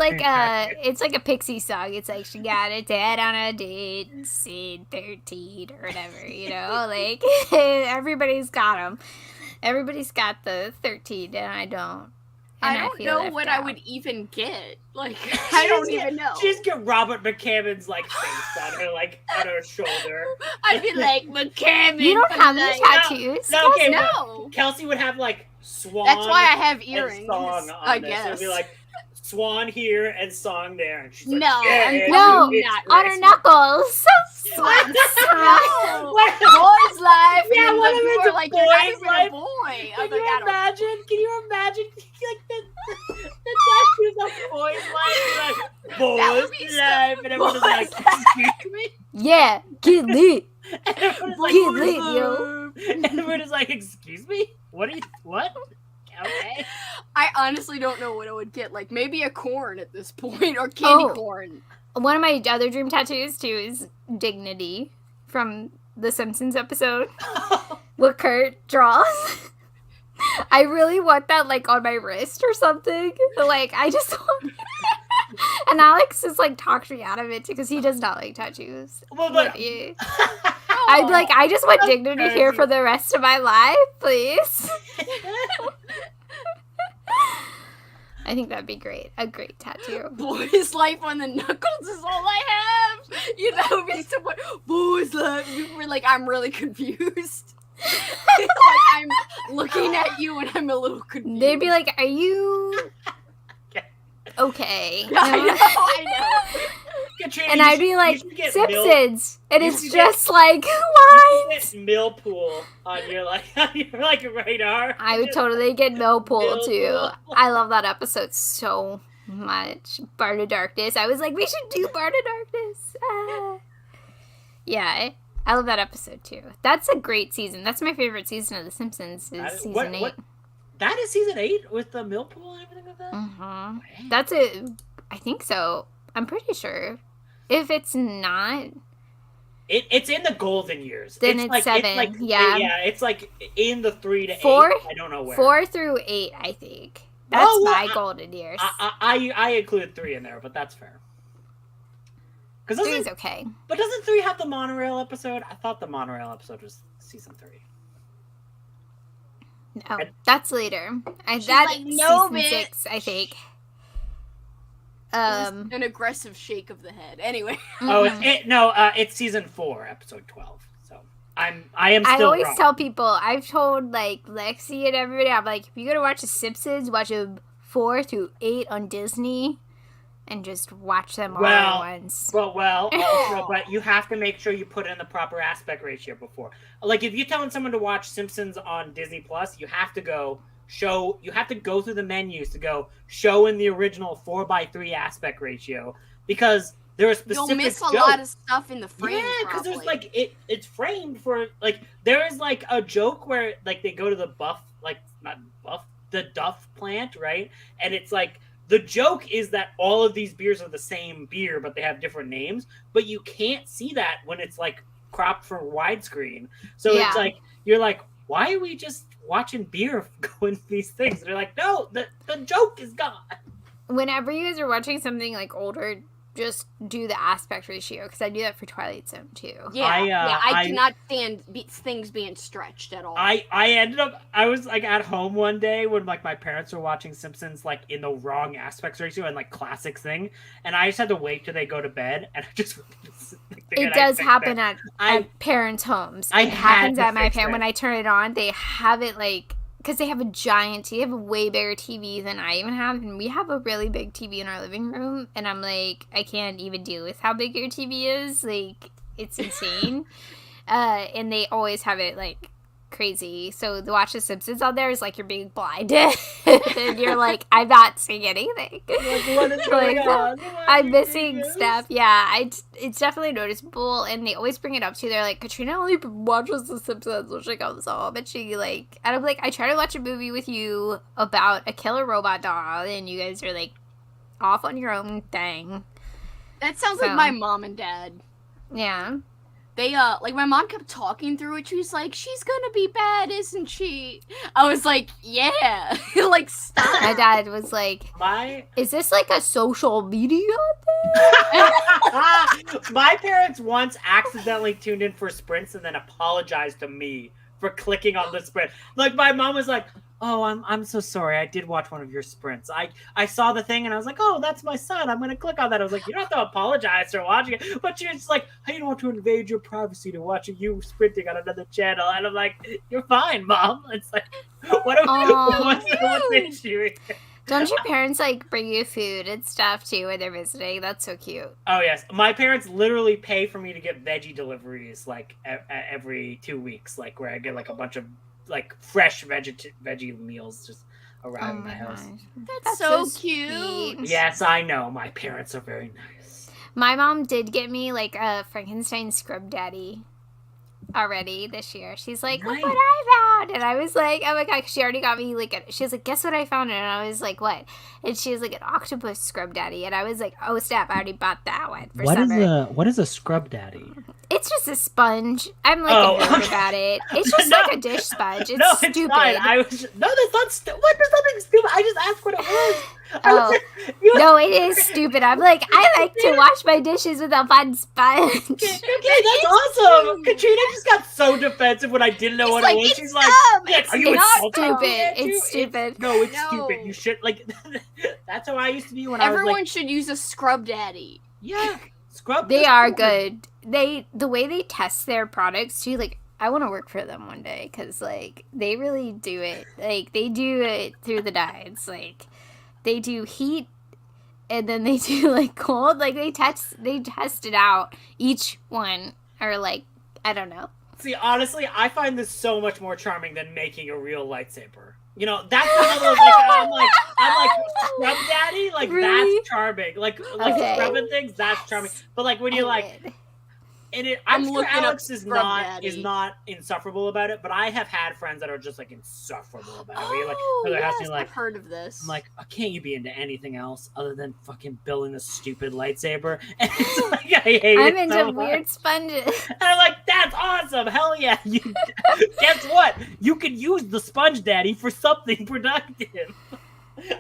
A: like a Pixie song. It's like she got a dad on a date, scene 13 or whatever, you know, like everybody's got them. Everybody's got the 13, and I don't. And
B: I don't know what I would even get. Like, I don't even know.
C: Just get Robert McCammon's like face on her, like on her shoulder.
B: I'd be like, McCammon.
A: You don't have any tattoos?
C: No, okay,
B: no.
C: Kelsey would have like Swan.
B: That's why I have earrings.
C: Song on
B: I
C: this.
B: guess.
C: So it'd be like Swan here and Song there, and she's like,
B: no,
A: on her knuckles.
B: Swan. No. Boy's life.
C: Yeah, what if it's
B: like
C: boy's
B: you're not even
C: life?
B: a boy.
C: Can you imagine like the tattoos of Boy's life? Like, Boy's life, and everyone's like, excuse me?
A: Yeah, get lit.
C: And everyone's like,
A: Get lit, yo.
C: And everyone is like, excuse me? What? Okay.
B: I honestly don't know what I would get. Like, maybe a corn at this point, or candy corn.
A: One of my other dream tattoos, too, is Dignity from the Simpsons episode. What Kurt draws. I really want that, like, on my wrist or something. Like, I just want... And Alex just, like, talked me out of it, too, because he does not like tattoos.
C: Well, but...
A: I'd be like, I just want Dignity here for the rest of my life, please. I think that'd be great. A great tattoo.
B: Boy's life on the knuckles is all I have. You know, that would be so much. Boy's life. We're like, I'm really confused. Like, I'm looking at you and I'm a little confused.
A: They'd be like, are you okay?
B: I know.
C: Katrina,
A: and I'd be like, Simpsons. And it's just like,
C: what? You should get Millpool on your radar.
A: I would totally get Millpool too. I love that episode so much. Bart of Darkness. I was like, we should do Bart of Darkness. Yeah, I love that episode too. That's a great season. That's my favorite season of The Simpsons is season 8.
C: That is season 8 with the Millpool and everything like that?
A: Mm-hmm. That's it. I think so. I'm pretty sure. If it's not...
C: It's in the golden years.
A: Then it's 7.
C: It's like in the 3 to
A: 4,
C: 8. I don't know where.
A: 4 through 8, I think. That's my golden years.
C: I included 3 in there, but that's fair.
A: 3 is okay.
C: But doesn't 3 have the monorail episode? I thought the monorail episode was season 3.
A: Oh, that's later.
B: She's
A: That's
B: like, no,
A: season
B: bitch.
A: 6, I think.
B: It was an aggressive shake of the head. Anyway.
C: Oh, it's season 4, episode 12. So I am still
A: I always
C: wrong.
A: tell people, I've told like Lexi and everybody, I'm like, if you're gonna watch The Simpsons, watch them 4 through 8 on Disney, and just watch them all at once.
C: But you have to make sure you put in the proper aspect ratio before. Like if you're telling someone to watch Simpsons on Disney Plus, you have to go through the menus to go show in the original 4:3 aspect ratio, because there are specific
B: You'll miss a
C: jokes.
B: lot of stuff in the frame.
C: Yeah, because there's like it's framed for like there is like a joke where like they go to the the Duff plant, right? And it's like the joke is that all of these beers are the same beer, but they have different names. But you can't see that when it's like cropped for widescreen. So it's like you're like, why are we just watching beer go into these things? And they're like, no, the joke is gone.
A: Whenever you guys are watching something like older, just do the aspect ratio, because I do that for Twilight Zone too.
B: I cannot stand things being stretched at all.
C: I was like at home one day when like my parents were watching Simpsons like in the wrong aspect ratio and like classic thing, and I just had to wait till they go to bed, and I just
A: it does happen at parents' homes. It happens at my parents when I turn it on. They have it like, because they have a giant TV, they have a way bigger TV than I even have, and we have a really big TV in our living room, and I'm like, I can't even deal with how big your TV is, like, it's insane. And they always have it, like, crazy. So to watch The Simpsons on there is like you're being blinded, and you're like, I'm not seeing anything.
C: Like, what is going on?
A: I'm missing stuff. Yeah, it's definitely noticeable, and they always bring it up too. They're like, Katrina only watches The Simpsons when she comes home, and she like, and I'm like, I try to watch a movie with you about a killer robot doll, and you guys are like off on your own thing.
B: That sounds like my mom and dad.
A: Yeah.
B: They, like, my mom kept talking through it. She was like, she's gonna be bad, isn't she? I was like, yeah. Like, stop.
A: My dad was like, is this like a social media thing?
C: My parents once accidentally tuned in for sprints and then apologized to me for clicking on the sprint. Like, my mom was like, oh, I'm so sorry. I did watch one of your sprints. I saw the thing and I was like, oh, that's my son. I'm going to click on that. I was like, you don't have to apologize for watching it. But she's just like, I don't want to invade your privacy to watch you sprinting on another channel. And I'm like, you're fine, Mom. It's like, what's the issue?
A: Don't your parents, like, bring you food and stuff, too, when they're visiting? That's so cute.
C: Oh, yes. My parents literally pay for me to get veggie deliveries, like, every 2 weeks, like, where I get, like, a bunch of, like, fresh veggie meals just around my house.
B: That's so cute.
A: Sweet.
C: Yes, I know. My parents are very nice.
A: My mom did get me, like, a Frankenstein scrub daddy already this year. She's like, look what I found. And I was like, oh my god, she already got me, like, she was like, guess what I found? And I was like, what? And she was like, an octopus scrub daddy. And I was like, oh snap, I already bought that one for summer.
D: What is a scrub daddy?
A: It's just a sponge. I'm like a nerd about it. It's just like a dish sponge. It's stupid.
C: It's fine. That's not stupid. What? There's nothing stupid. I just asked what it was.
A: No, it is stupid. I'm like, I like to wash my dishes with a fun sponge.
C: Okay, that's awesome. Katrina just got so defensive when I didn't know what it was. She's like,
A: are you stupid? It's stupid.
C: No, it's stupid. You should, like, that's how I used to be when I was like...
B: Everyone should use a scrub daddy.
C: Yeah, scrub.
A: They are good. The way they test their products, too, like, I want to work for them one day, because, like, they really do it. Like, they do it through the nines. Like, they do heat, and then they do, like, cold. Like, they test it out. Each one are, like, I don't know.
C: See, honestly, I find this so much more charming than making a real lightsaber. You know, that's one of those, like, I'm like, scrub daddy? Like, really? That's charming. Like scrubbing things, that's charming. But, like, when you're, like... And I'm sure Alex is not insufferable about it, but I have had friends that are just like insufferable about it.
B: I've heard of this.
C: I'm like, can't you be into anything else other than fucking building a stupid lightsaber? And it's like, I hate it.
A: I'm into weird sponges. And
C: I'm like, that's awesome. Hell yeah. Guess what? You can use the sponge daddy for something productive.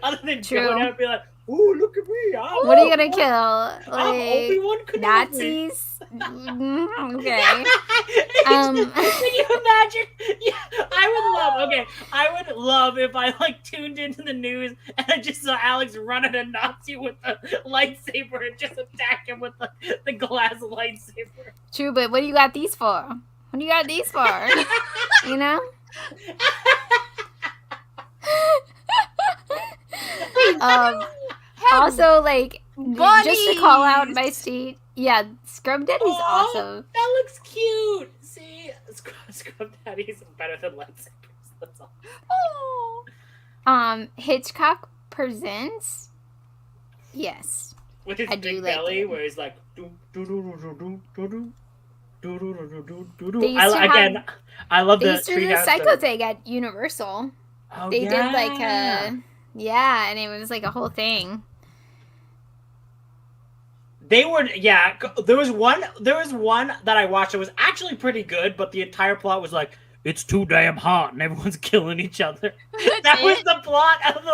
C: Other than going out and be like, ooh, look at me.
A: What are you going to kill? Like,
C: I'm Obi-Wan Kenobi.
A: Nazis? Okay.
C: Can you imagine? Yeah, I would love if I like tuned into the news and I just saw Alex run at a Nazi with a lightsaber and just attack him with the glass lightsaber.
A: True, but what do you got these for? What do you got these for? You know? Also, like, just to call out my state, yeah, Scrub Daddy's awesome.
C: That looks cute. See, Scrub Daddy's better than lightsabers. That's all.
A: Hitchcock Presents. Yes.
C: With his big belly, where he's like, do do do do do do do do do do do. I love the.
A: They used to do the Psycho thing at Universal.
C: Oh,
A: they did like and it was like a whole thing.
C: They were, there was one that I watched that was actually pretty good, but the entire plot was like, it's too damn hot and everyone's killing each other. That was the plot of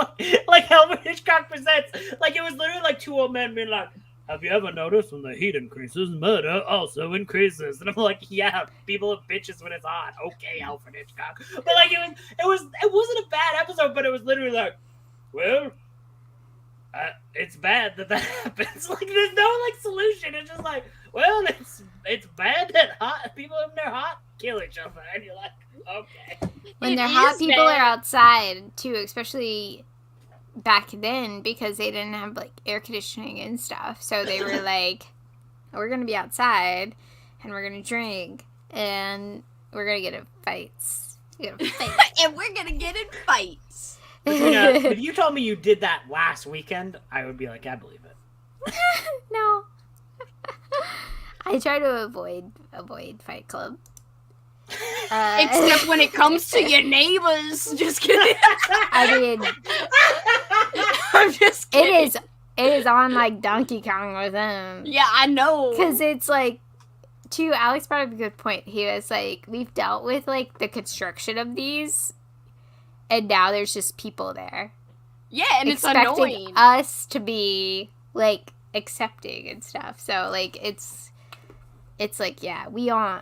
C: like Alfred Hitchcock Presents. Like, it was literally like two old men being like, have you ever noticed when the heat increases, murder also increases? And I'm like, yeah, people are bitches when it's hot. Okay, Alfred Hitchcock. But like, it wasn't a bad episode, but it was literally like, well, it's bad that happens. Like, there's no like solution. It's just like, well, it's bad that hot people when they're hot kill each other, and you're like, okay.
A: When they're hot, people are outside too, especially back then, because they didn't have like air conditioning and stuff. So they were like, we're gonna be outside, and we're gonna drink, and we're gonna get in fights.
B: And we're gonna get in fights.
C: If you told me you did that last weekend, I would be like, I believe it.
A: No. I try to avoid Fight Club.
B: Except when it comes to your neighbors. Just kidding.
A: I mean,
B: I'm just kidding.
A: It is on like Donkey Kong with them.
B: Yeah, I know.
A: Because it's like, too, Alex brought up a good point. He was like, we've dealt with like the construction of these, and now there's just people there.
B: Yeah, and it's annoying.
A: Us to be like accepting and stuff. So like it's like, yeah,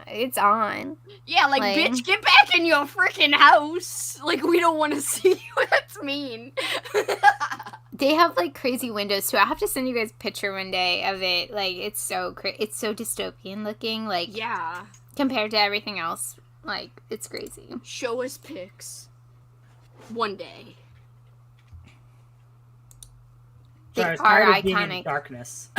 A: it's on.
B: Yeah, like, bitch, get back in your freaking house. Like, we don't want to see you. That's mean.
A: They have like crazy windows too. I have to send you guys a picture one day of it. Like, it's so it's so dystopian looking. Like,
B: yeah,
A: compared to everything else, like, it's crazy.
B: Show us pics one day.
A: They are iconic.
C: Darkness.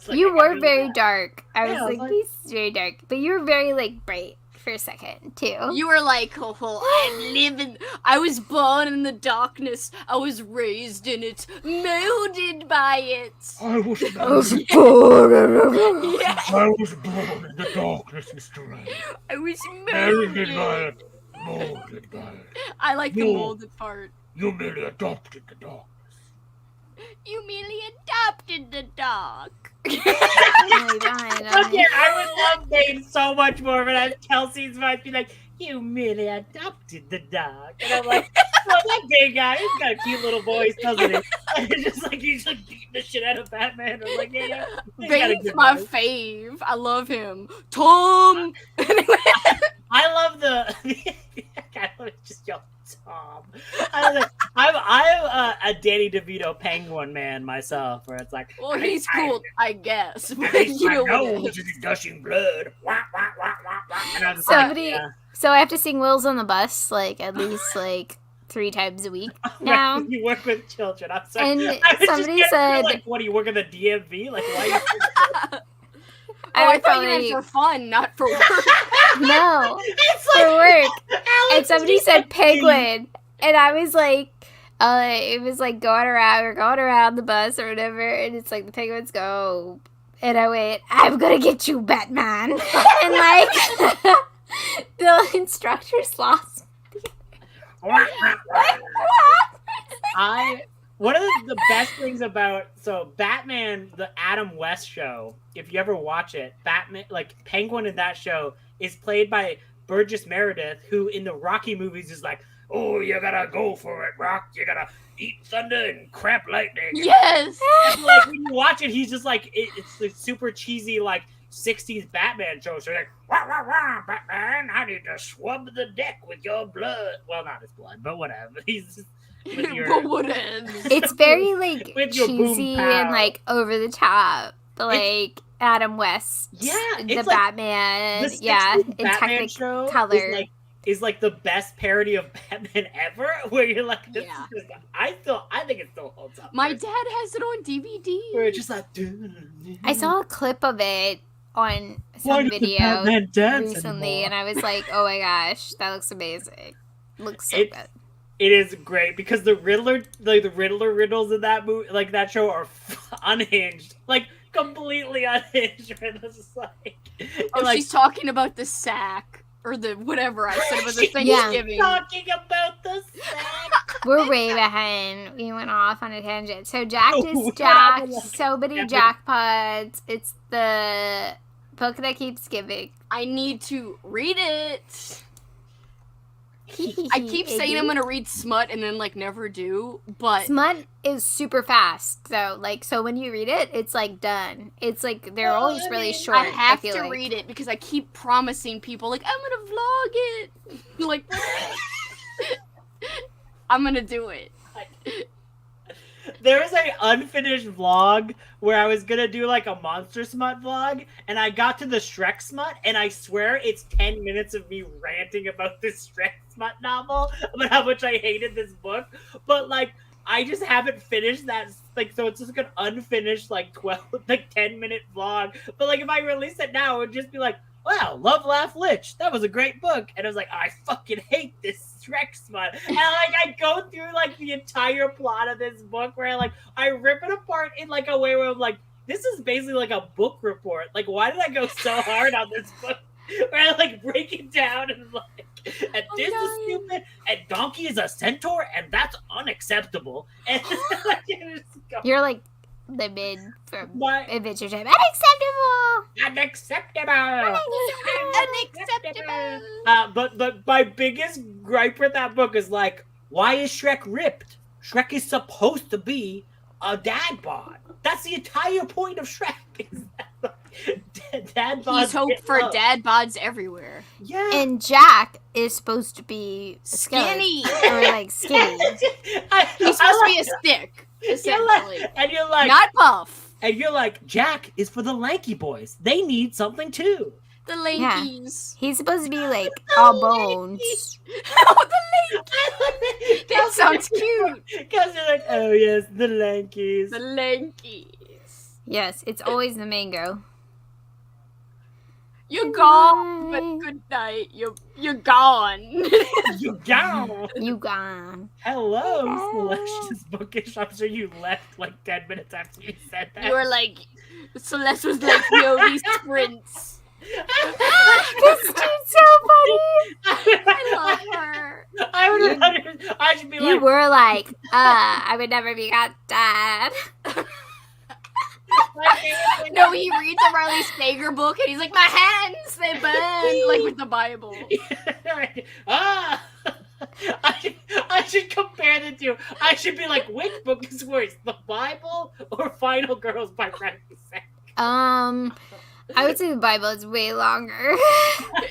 A: Like, you were very dark. I was like, he's very dark, but you were very like bright for a second too.
B: You were like, I was born in the darkness. I was raised in it, molded by it.
C: I was born.
B: Yes.
C: I was born in the darkness, Mr. Ray.
B: I was molded
C: by it. Molded by it.
B: I like the molded part.
C: You merely adopted the dark.
B: You merely adopted the dog.
A: I
C: would love Dane so much more, but as Kelsey's might be like, you merely adopted the dog. And I'm like, well, that gay guy, he's got a cute little voice, doesn't he? And it's just like, he's like beating the shit out of Batman. I'm like, yeah.
B: Bane's my fave. I love him. Tom!
C: I love I love just yell Tom. I'm a Danny DeVito penguin man myself, where it's like,
B: well, he's cool, I guess.
C: You know, which is gushing blood.
A: So I have to sing Wheels on the Bus like at least like 3 times a week now.
C: You work with children. I'm sorry.
A: And somebody said,
C: like, what do you work at the DMV? Like, why?
B: I thought you meant for fun, not for work.
A: No,
C: it's
A: for
C: like,
A: work. And somebody said penguin, and I was like, it was like going around the bus or whatever, and it's like the penguins go, and I went, I'm gonna get you, Batman, and like the instructors lost.
C: One of the best things about Batman, the Adam West show, if you ever watch it, Batman, like Penguin in that show is played by Burgess Meredith, who in the Rocky movies is like, oh, you gotta go for it, Rock. You gotta eat thunder and crap lightning.
B: Yes.
C: And, like, when you watch it, he's just like, it's like super cheesy, like '60s Batman shows. They're like, wah, wah, wah, Batman, I need to swab the deck with your blood. Well, not his blood, but whatever. He's just with your,
B: But whatever.
A: It's very like
C: with your boom
A: cheesy
C: pow.
A: and like over the top. Like Adam West,
C: Yeah,
A: the
C: it's like
A: Batman,
C: the 60s
A: yeah, in
C: Batman show
A: Technicolor.
C: is like the best parody of Batman ever. Where you're like, this
B: Yeah.
C: is just, I think it still holds up.
B: My dad has it on DVD.
C: Where it's just like,
A: I saw a clip of it on
C: Why
A: some
C: does the
A: video
C: Batman dance
A: recently,
C: anymore?
A: and I was like, oh my gosh, that looks amazing. Looks so
C: It's-
A: good.
C: It is great because the Riddler riddles in that movie, like that show, are unhinged, like completely unhinged. And it's just like,
B: Oh,
C: like,
B: she's talking about the sack or the whatever I said about the
C: she's
B: Thanksgiving.
C: talking about the sack.
A: We're way behind. We went off on a tangent. So Jack
C: Oh,
A: is
C: we're
A: Jack.
C: on a
A: So many
C: tangent.
A: jackpots. It's the book that keeps giving.
B: I need to read it. I keep saying I'm gonna read Smut and then like never do, but
A: Smut is super fast. So when you read it, it's like done. It's like they're
C: Well,
A: always
C: I
A: really
C: mean,
A: short.
B: I have
A: feel
B: to
A: like.
B: read it because I keep promising people like I'm gonna vlog it. Like I'm gonna do it.
C: There is a unfinished vlog where I was gonna do like a Monster Smut vlog, and I got to the Shrek Smut, and I swear it's 10 minutes of me ranting about this Shrek Smut novel, about how much I hated this book, but like I just haven't finished that, like, so it's just like an unfinished like 10-minute vlog. But like if I release it now, it would just be like, wow, Love Laugh Lich, that was a great book. And I was like, I fucking hate this Shrek Smut. And like I go through like the entire plot of this book where I rip it apart in like a way where I'm like, this is basically like a book report. Like, why did I go so hard on this book? Where I like break it down and like, and this is stupid, and Donkey is a centaur, and that's unacceptable. And like,
A: You're like the mid from
C: What?
A: Adventure Time. Unacceptable.
C: Unacceptable.
B: Unacceptable.
C: But my biggest gripe with that book is like, why is Shrek ripped? Shrek is supposed to be a dad bod. That's the entire point of Shrek. Is that, like, dad bods.
B: He's hope
C: get
B: for
C: love.
B: dad bods everywhere.
C: Yeah.
A: And Jack is supposed to be
B: Skinny.
A: or like skinny.
B: He's supposed to be a stick, essentially.
C: And you're like,
B: Not puff.
C: and you're like, Jack is for the lanky boys. They need something too.
B: The Lankies.
A: He's supposed to be like all bones.
B: Oh, the Lankies. That sounds cute.
C: Because you're like, oh yes, the lankies.
B: The Lankies.
A: Yes, it's always the mango.
B: You're gone, but good night. You're gone.
C: You go.
A: You gone.
C: Hello,
A: Hello.
C: Celestia's Bookish. I'm sure you left like 10 minutes after you said that.
B: You were like, Celeste was like, yo, these sprints.
A: This dude's so funny.
B: I love her.
C: I should be
A: You
C: like,
A: were like, I would never be got dad.
B: No, he reads a Riley Sager book and he's like, my hands, they burn. Like with the Bible.
C: ah. I should compare the two. I should be like, which book is worse, the Bible or Final Girls by Riley Sager?
A: I would say the Bible is way longer.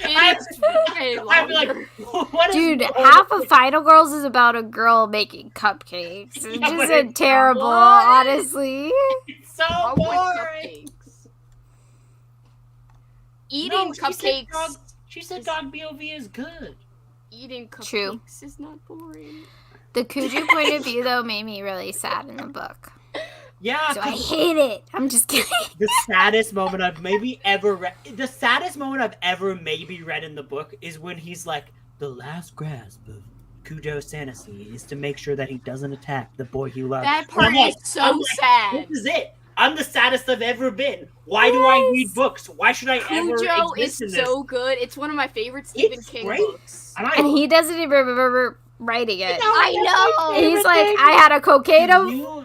B: It is way
C: I'd be like,
B: longer.
C: what is
A: Dude,
C: more-
A: half of Final Girls is about a girl making cupcakes. It's
C: Yeah, but
A: just
C: it's
A: terrible,
C: what?
A: honestly.
C: It's so
B: Wrong with
C: boring.
B: cupcakes. Eating cupcakes.
C: She said dog BOV is good.
B: Eating cupcakes
A: True.
B: is not boring.
A: The Cujo point of view, though, made me really sad in the book.
C: Yeah,
A: So I hate it. I'm just kidding.
C: the saddest moment I've maybe ever read. The saddest moment I've ever maybe read in the book is when he's like, the last grasp of Cujo's sanity is to make sure that he doesn't attack the boy he loves.
B: That
C: And
B: part
C: I'm like-
B: is so
C: I'm like,
B: sad.
C: This is it. I'm the saddest I've ever been. Why do I read books? Why should I ever
B: Cujo is
C: exist in this?
B: so good. It's one of my favorite Stephen
C: It's
B: King
C: great.
B: books.
A: And he doesn't even remember writing it.
B: I know.
A: He's like, I had a cocaine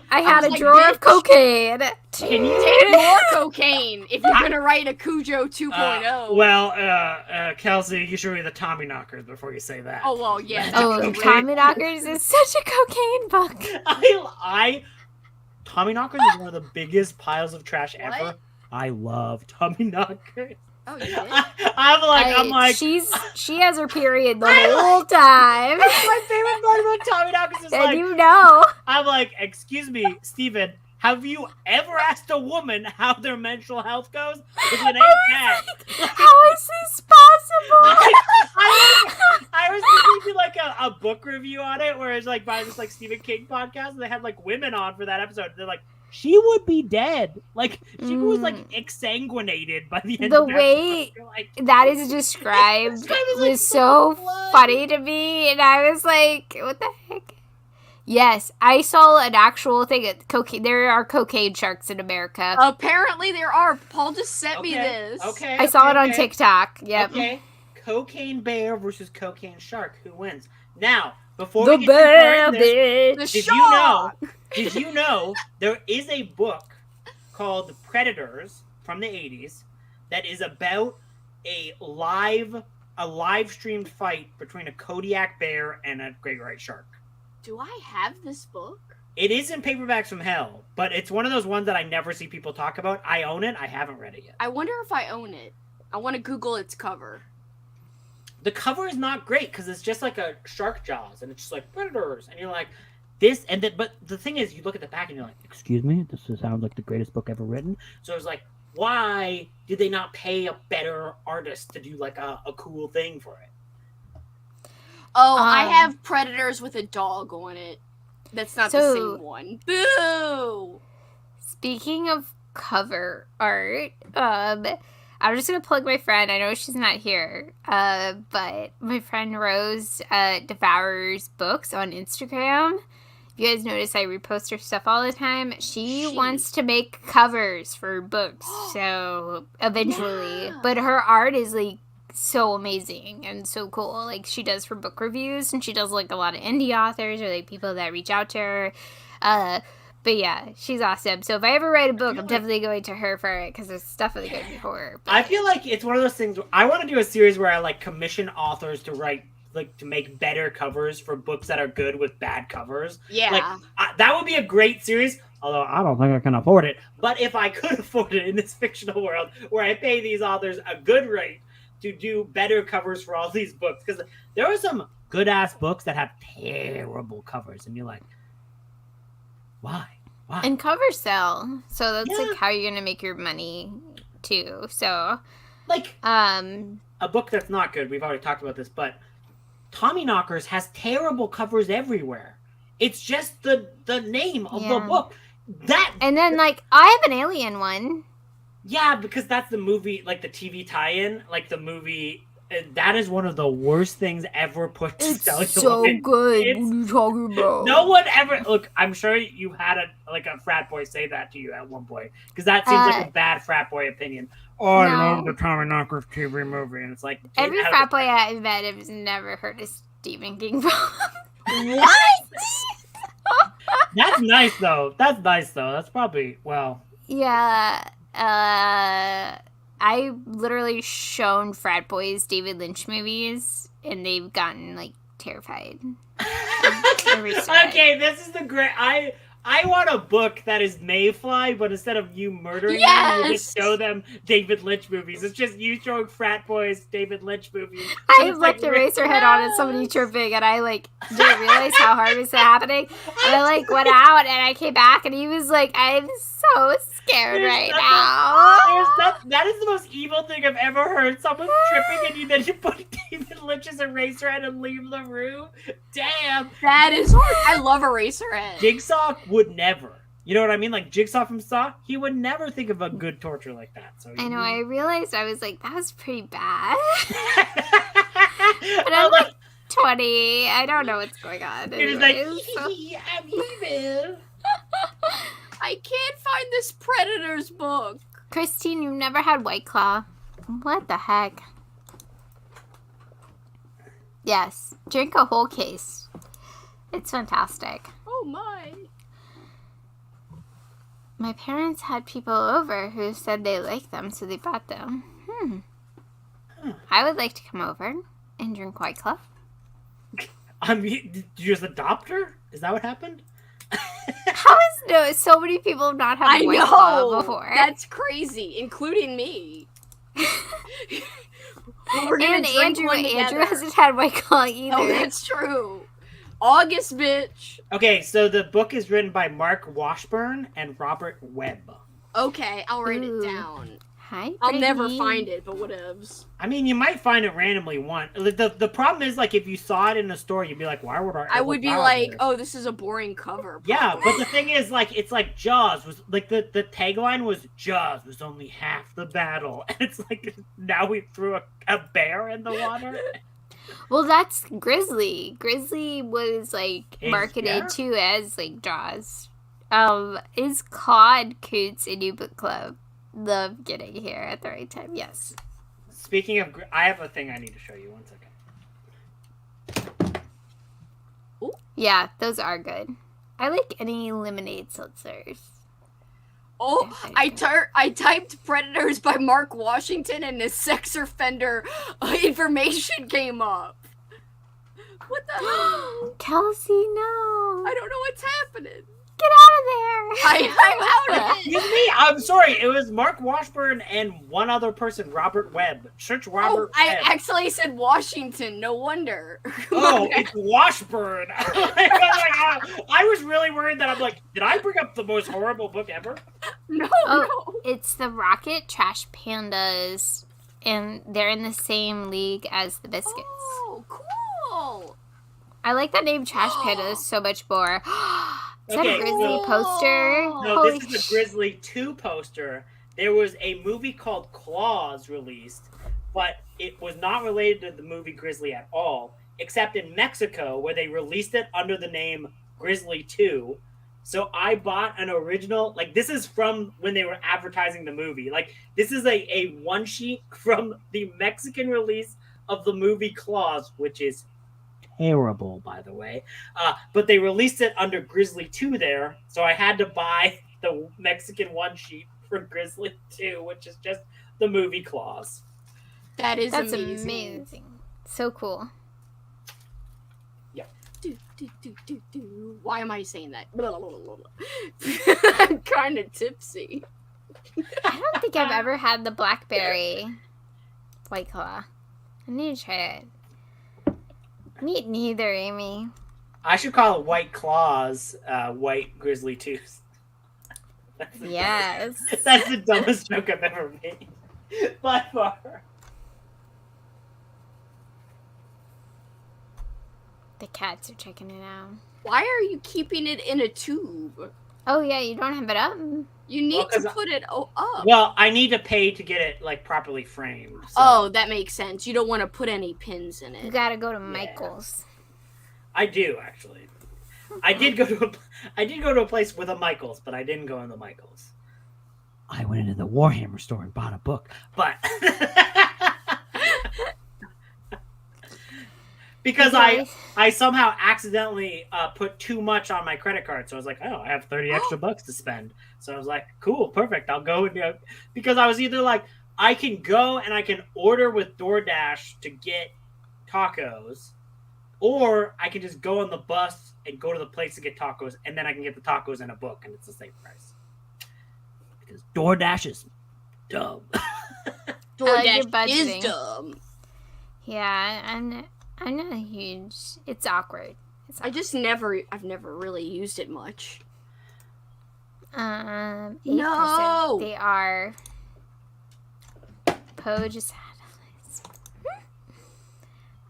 A: I had a
B: like,
A: drawer of
B: bitch.
A: cocaine.
C: Can you
B: Take more cocaine if you're gonna write a Cujo 2.0.
C: Well, Kelsey, you should read the Tommy Knockers before you say that.
B: Oh well, yeah.
A: Oh,
B: that's
A: Tommy Knockers is such a cocaine book.
C: Tommy Knockers is one of the biggest piles of trash ever.
B: What?
C: I love tummy knockers.
B: Oh, you did?
C: I'm like,
A: she has her period the whole time.
C: my favorite part about tummy knockers is
A: And
C: like,
A: you know.
C: I'm like, excuse me, Steven, have you ever asked a woman how their menstrual health goes? Because it ain't that.
A: How is this possible?
C: I was thinking like a book review on it where it's like by this like Stephen King podcast and they had like women on for that episode. They're like, she would be dead. Like she was like exsanguinated by the end
A: The
C: of that
A: way
C: like,
A: that is described was so funny to me, and I was like, what the heck? Yes, I saw an actual thing. Cocaine. There are cocaine sharks in America.
B: Apparently there are. Paul just sent me this.
C: Okay.
A: I saw it on TikTok. Yep.
C: Okay. Cocaine bear versus cocaine shark. Who wins? Now, before
A: The
C: we get
A: bear,
C: into this,
A: bitch.
C: did you know there is a book called Predators from the 80s that is about a live streamed fight between a Kodiak bear and a great white shark?
B: Do I have this book?
C: It is in Paperbacks from Hell, but it's one of those ones that I never see people talk about. I own it. I haven't read it yet.
B: I wonder if I own it. I want to Google its cover.
C: The cover is not great because it's just like a shark jaws, and it's just like Predators, and you're like this, and then but the thing is, you look at the back and you're like, excuse me, this sounds like the greatest book ever written. So it's like, why did they not pay a better artist to do like a cool thing for it?
B: Oh, I have Predators with a dog on it. That's not the same one. Boo!
A: Speaking of cover art, I'm just gonna plug my friend. I know she's not here, but my friend Rose devours books on Instagram. If you guys notice, I repost her stuff all the time. She wants to make covers for books, so eventually. Yeah. But her art is like so amazing and so cool. Like she does for book reviews, and she does like a lot of indie authors or like people that reach out to her. But yeah, she's awesome. So if I ever write a book, I'm definitely going to her for it because it's definitely going to be for her. But
C: I feel like it's one of those things where I want to do a series where I like commission authors to write, like to make better covers for books that are good with bad covers.
B: Yeah.
C: Like that would be a great series. Although I don't think I can afford it. But if I could afford it in this fictional world where I pay these authors a good rate to do better covers for all these books, because there are some good ass books that have terrible covers, and you're like, why?
A: And covers sell, so that's like how you're gonna make your money too. So,
C: like, a book that's not good. We've already talked about this, but Tommy Knockers has terrible covers everywhere. It's just the name of the book.
A: And then like I have an Alien one.
C: Yeah, because that's the movie, like the TV tie-in, like the movie. That is one of the worst things ever put to celluloid.
A: It's so good. What are you talking about?
C: No one ever look. I'm sure you had a frat boy say that to you at one point, because that seems like a bad frat boy opinion. Oh, I love the Tommy Knockers TV movie, and it's like
A: every frat boy I've met has never heard of Stephen King poem.
B: What?
C: That's nice though. That's probably
A: Yeah. I literally shown frat boys David Lynch movies, and they've gotten like terrified.
C: Okay, this is the great. I want a book that is Mayfly, but instead of you murdering them, you just show them David Lynch movies. It's just you showing frat boys David Lynch movies.
A: I left Eraserhead on and somebody chirping, and I like didn't realize how hard was happening. And I like went out, and I came back, and he was like, "I'm so scared now."
C: That is the most evil thing I've ever heard. Someone tripping, and then you put David Lynch's Eraserhead and leave the room. Damn,
B: that is hard. I love Eraserhead.
C: Jigsaw would never. You know what I mean? Like Jigsaw from Saw, he would never think of a good torture like that. So
A: I know. I realized I was like, that was pretty bad. But I'm like 20. I don't know what's going on.
C: You're just like, I'm evil.
B: I can't find this Predators book.
A: Christine, you've never had White Claw. What the heck? Yes. Drink a whole case. It's fantastic.
B: Oh my.
A: My parents had people over who said they liked them, so they bought them. I would like to come over and drink White Claw.
C: Did you just adopt her? Is that what happened?
A: How is so many people have not had White Claw before?
B: That's crazy, including me. We're gonna drink one together.
A: Andrew hasn't had White Claw either.
B: Oh, that's true. August, bitch.
C: Okay, so the book is written by Mark Washburn and Robert Webb.
B: Okay, I'll write it down.
A: Hi,
B: I'll never find it, but whatevs.
C: I mean, you might find it randomly once. The problem is, like, if you saw it in a store, you'd be like, why would
B: I would be like, oh, this is a boring cover. Probably.
C: Yeah, but the thing is, like, it's like Jaws was, like, the tagline was, Jaws was only half the battle. And it's like, now we threw a bear in the water.
A: Well, that's Grizzly. Grizzly was, like, marketed, too, as, like, Jaws. Is Claude Coots a new book club? Love getting here at the right time. Yes.
C: Speaking of, I have a thing I need to show you. 1 second.
A: Ooh. Yeah, those are good. I like any lemonade seltzers.
B: Oh, I typed Predators by Mark Washington and the sex offender information came up. What the hell?
A: Kelsey, no.
B: I don't know what's happening.
A: Get out of there!
B: I'm out of it.
C: Excuse me, I'm sorry. It was Mark Washburn and one other person, Robert Webb. Search Robert Webb.
B: I actually said Washington. No wonder.
C: Oh, it's Washburn. I was really worried that I'm like, did I bring up the most horrible book ever?
B: No.
A: It's the Rocket Trash Pandas, and they're in the same league as the Biscuits.
B: Oh, cool.
A: I like that name Trash Pandas so much more. Is that a Grizzly poster?
C: No, this is a Grizzly 2 poster. There was a movie called Claws released, but it was not related to the movie Grizzly at all, except in Mexico, where they released it under the name Grizzly 2. So I bought an original, like, this is from when they were advertising the movie. Like, this is a one sheet from the Mexican release of the movie Claws, which is terrible, by the way. But they released it under Grizzly 2 there, so I had to buy the Mexican one sheet for Grizzly 2, which is just the movie Claws.
B: That's amazing.
A: So cool.
C: Yeah.
B: Why am I saying that? I'm kind of tipsy.
A: I don't think I've ever had the blackberry White Claw. I need to try it. Me neither, Amy.
C: I should call it White Claws, White Grizzly 2s.
A: Yes.
C: That's the dumbest joke I've ever made. By far.
A: The cats are checking it out.
B: Why are you keeping it in a tube?
A: Oh, yeah, you don't have it up?
B: You need to put it up.
C: Well, I need to pay to get it, like, properly framed. So.
B: Oh, that makes sense. You don't want to put any pins in it.
A: You gotta go to Michael's.
C: I do, actually. I did go to a place with a Michael's, but I didn't go in the Michael's. I went into the Warhammer store and bought a book, but because I somehow accidentally put too much on my credit card, so I was like, oh, I have 30 extra bucks to spend. So I was like, cool, perfect. I'll go and because I was either like, I can go and I can order with DoorDash to get tacos, or I can just go on the bus and go to the place to get tacos, and then I can get the tacos and a book, and it's the same price. Because DoorDash is dumb.
B: DoorDash is dumb.
A: Yeah, I'm not huge. It's awkward.
B: I've never really used it much.
A: 8%.
B: No!
A: They are. Poe just had a list.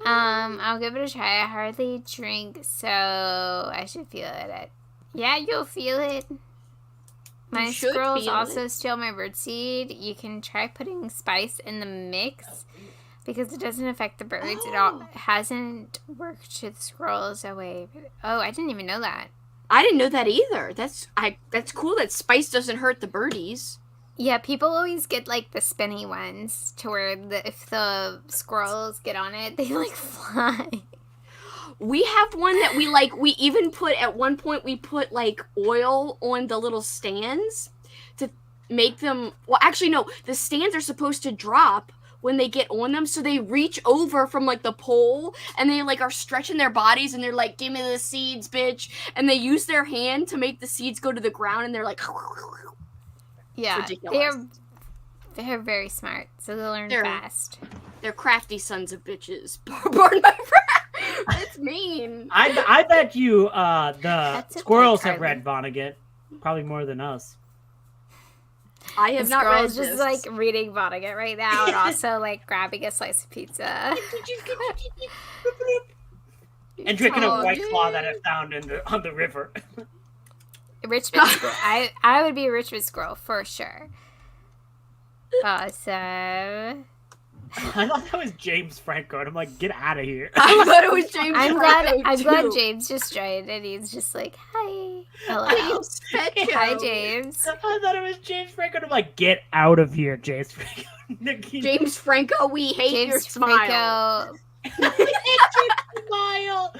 A: I'll give it a try. I hardly drink, so I should feel it. Yeah, you'll feel it. My squirrels also steal my birdseed. You can try putting spice in the mix because it doesn't affect the birds. It hasn't worked to the squirrels away. Oh, I didn't even know that.
B: I didn't know that either. That's cool that spice doesn't hurt the birdies.
A: Yeah, people always get like the spinny ones to where if the squirrels get on it, they like fly.
B: We have one that we even put at one point we put like oil on the little stands to make them, well actually no, the stands are supposed to drop when they get on them, so they reach over from like the pole and they like are stretching their bodies and they're like, give me the seeds, bitch, and they use their hand to make the seeds go to the ground and they're like
A: Yeah,
B: ridiculous.
A: they're very smart, so they learn fast.
B: They're crafty sons of bitches. Pardon my friend. It's mean.
C: I bet you the
A: That's okay,
C: squirrels have
A: Carly.
C: read Vonnegut probably more than us.
B: I have
A: This
B: not read
A: girl's
B: this.
A: just like reading Vonnegut right now and also like grabbing a slice of pizza.
C: And drinking a
B: Oh,
C: White
B: dude.
C: Claw that I found on the river.
A: Richmond squirrel. I would be a Richmond squirrel for sure. Awesome.
C: I thought that was James Franco, and I'm like, get out of here.
B: I thought it was James.
A: I'm
B: Franco,
A: glad
B: too.
A: James just joined and he's just like, hi. Hello.
B: James Petcho.
A: Hi, James.
C: I thought it was James Franco, and I'm like, get out of here, James Franco.
B: James Franco, we hate your
A: James
B: smile.
A: Franco.
C: Smile.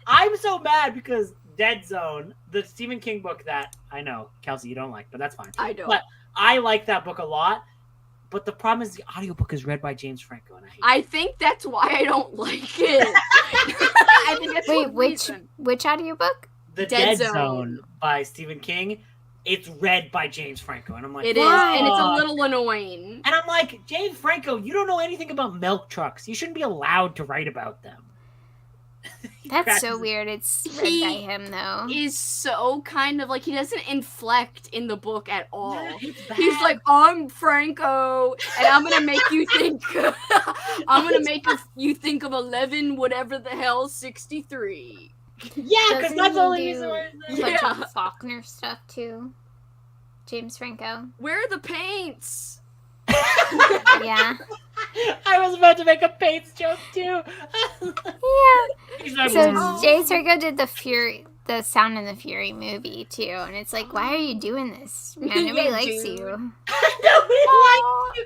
C: I'm so mad because Dead Zone, the Stephen King book that I know, Kelsey, you don't like, but that's fine.
B: I don't.
C: But I like that book a lot. But the problem is the audiobook is read by James Franco, and I hate
B: I think that's why I don't like it. I think that's
A: Wait,
B: one
A: which
B: reason.
A: audiobook?
C: The
B: Dead
C: Dead
B: Zone.
C: Zone by Stephen King. It's read by James Franco, and I'm like,
B: It is, and it's a
C: "Fuck."
B: little annoying.
C: And I'm like, James Franco, you don't know anything about milk trucks. You shouldn't be allowed to write about them. He
A: That's
C: cracks
A: so
C: his-
A: weird. It's read
B: He
A: by him, though.
B: Is so kind of like he doesn't inflect in the book at all.
C: Yeah, it's bad.
B: He's like, I'm Franco, and I'm gonna make you think. I'm gonna make you think of 11, whatever the hell, 63.
C: yeah, because
A: Doesn't
C: that's
A: he
C: all
A: do
C: he's
A: a
C: doing.
A: bunch
B: Yeah.
A: of Faulkner stuff, too? James Franco.
B: Where are the paints?
A: Yeah.
C: I was about to make a Pates joke too.
A: Yeah.
C: He's like,
A: So
B: Oh.
A: James Franco did the Sound and the Fury movie too, and it's like, why are you doing this? Man, nobody
B: Yeah,
A: likes
B: dude.
A: you.
C: Nobody likes you.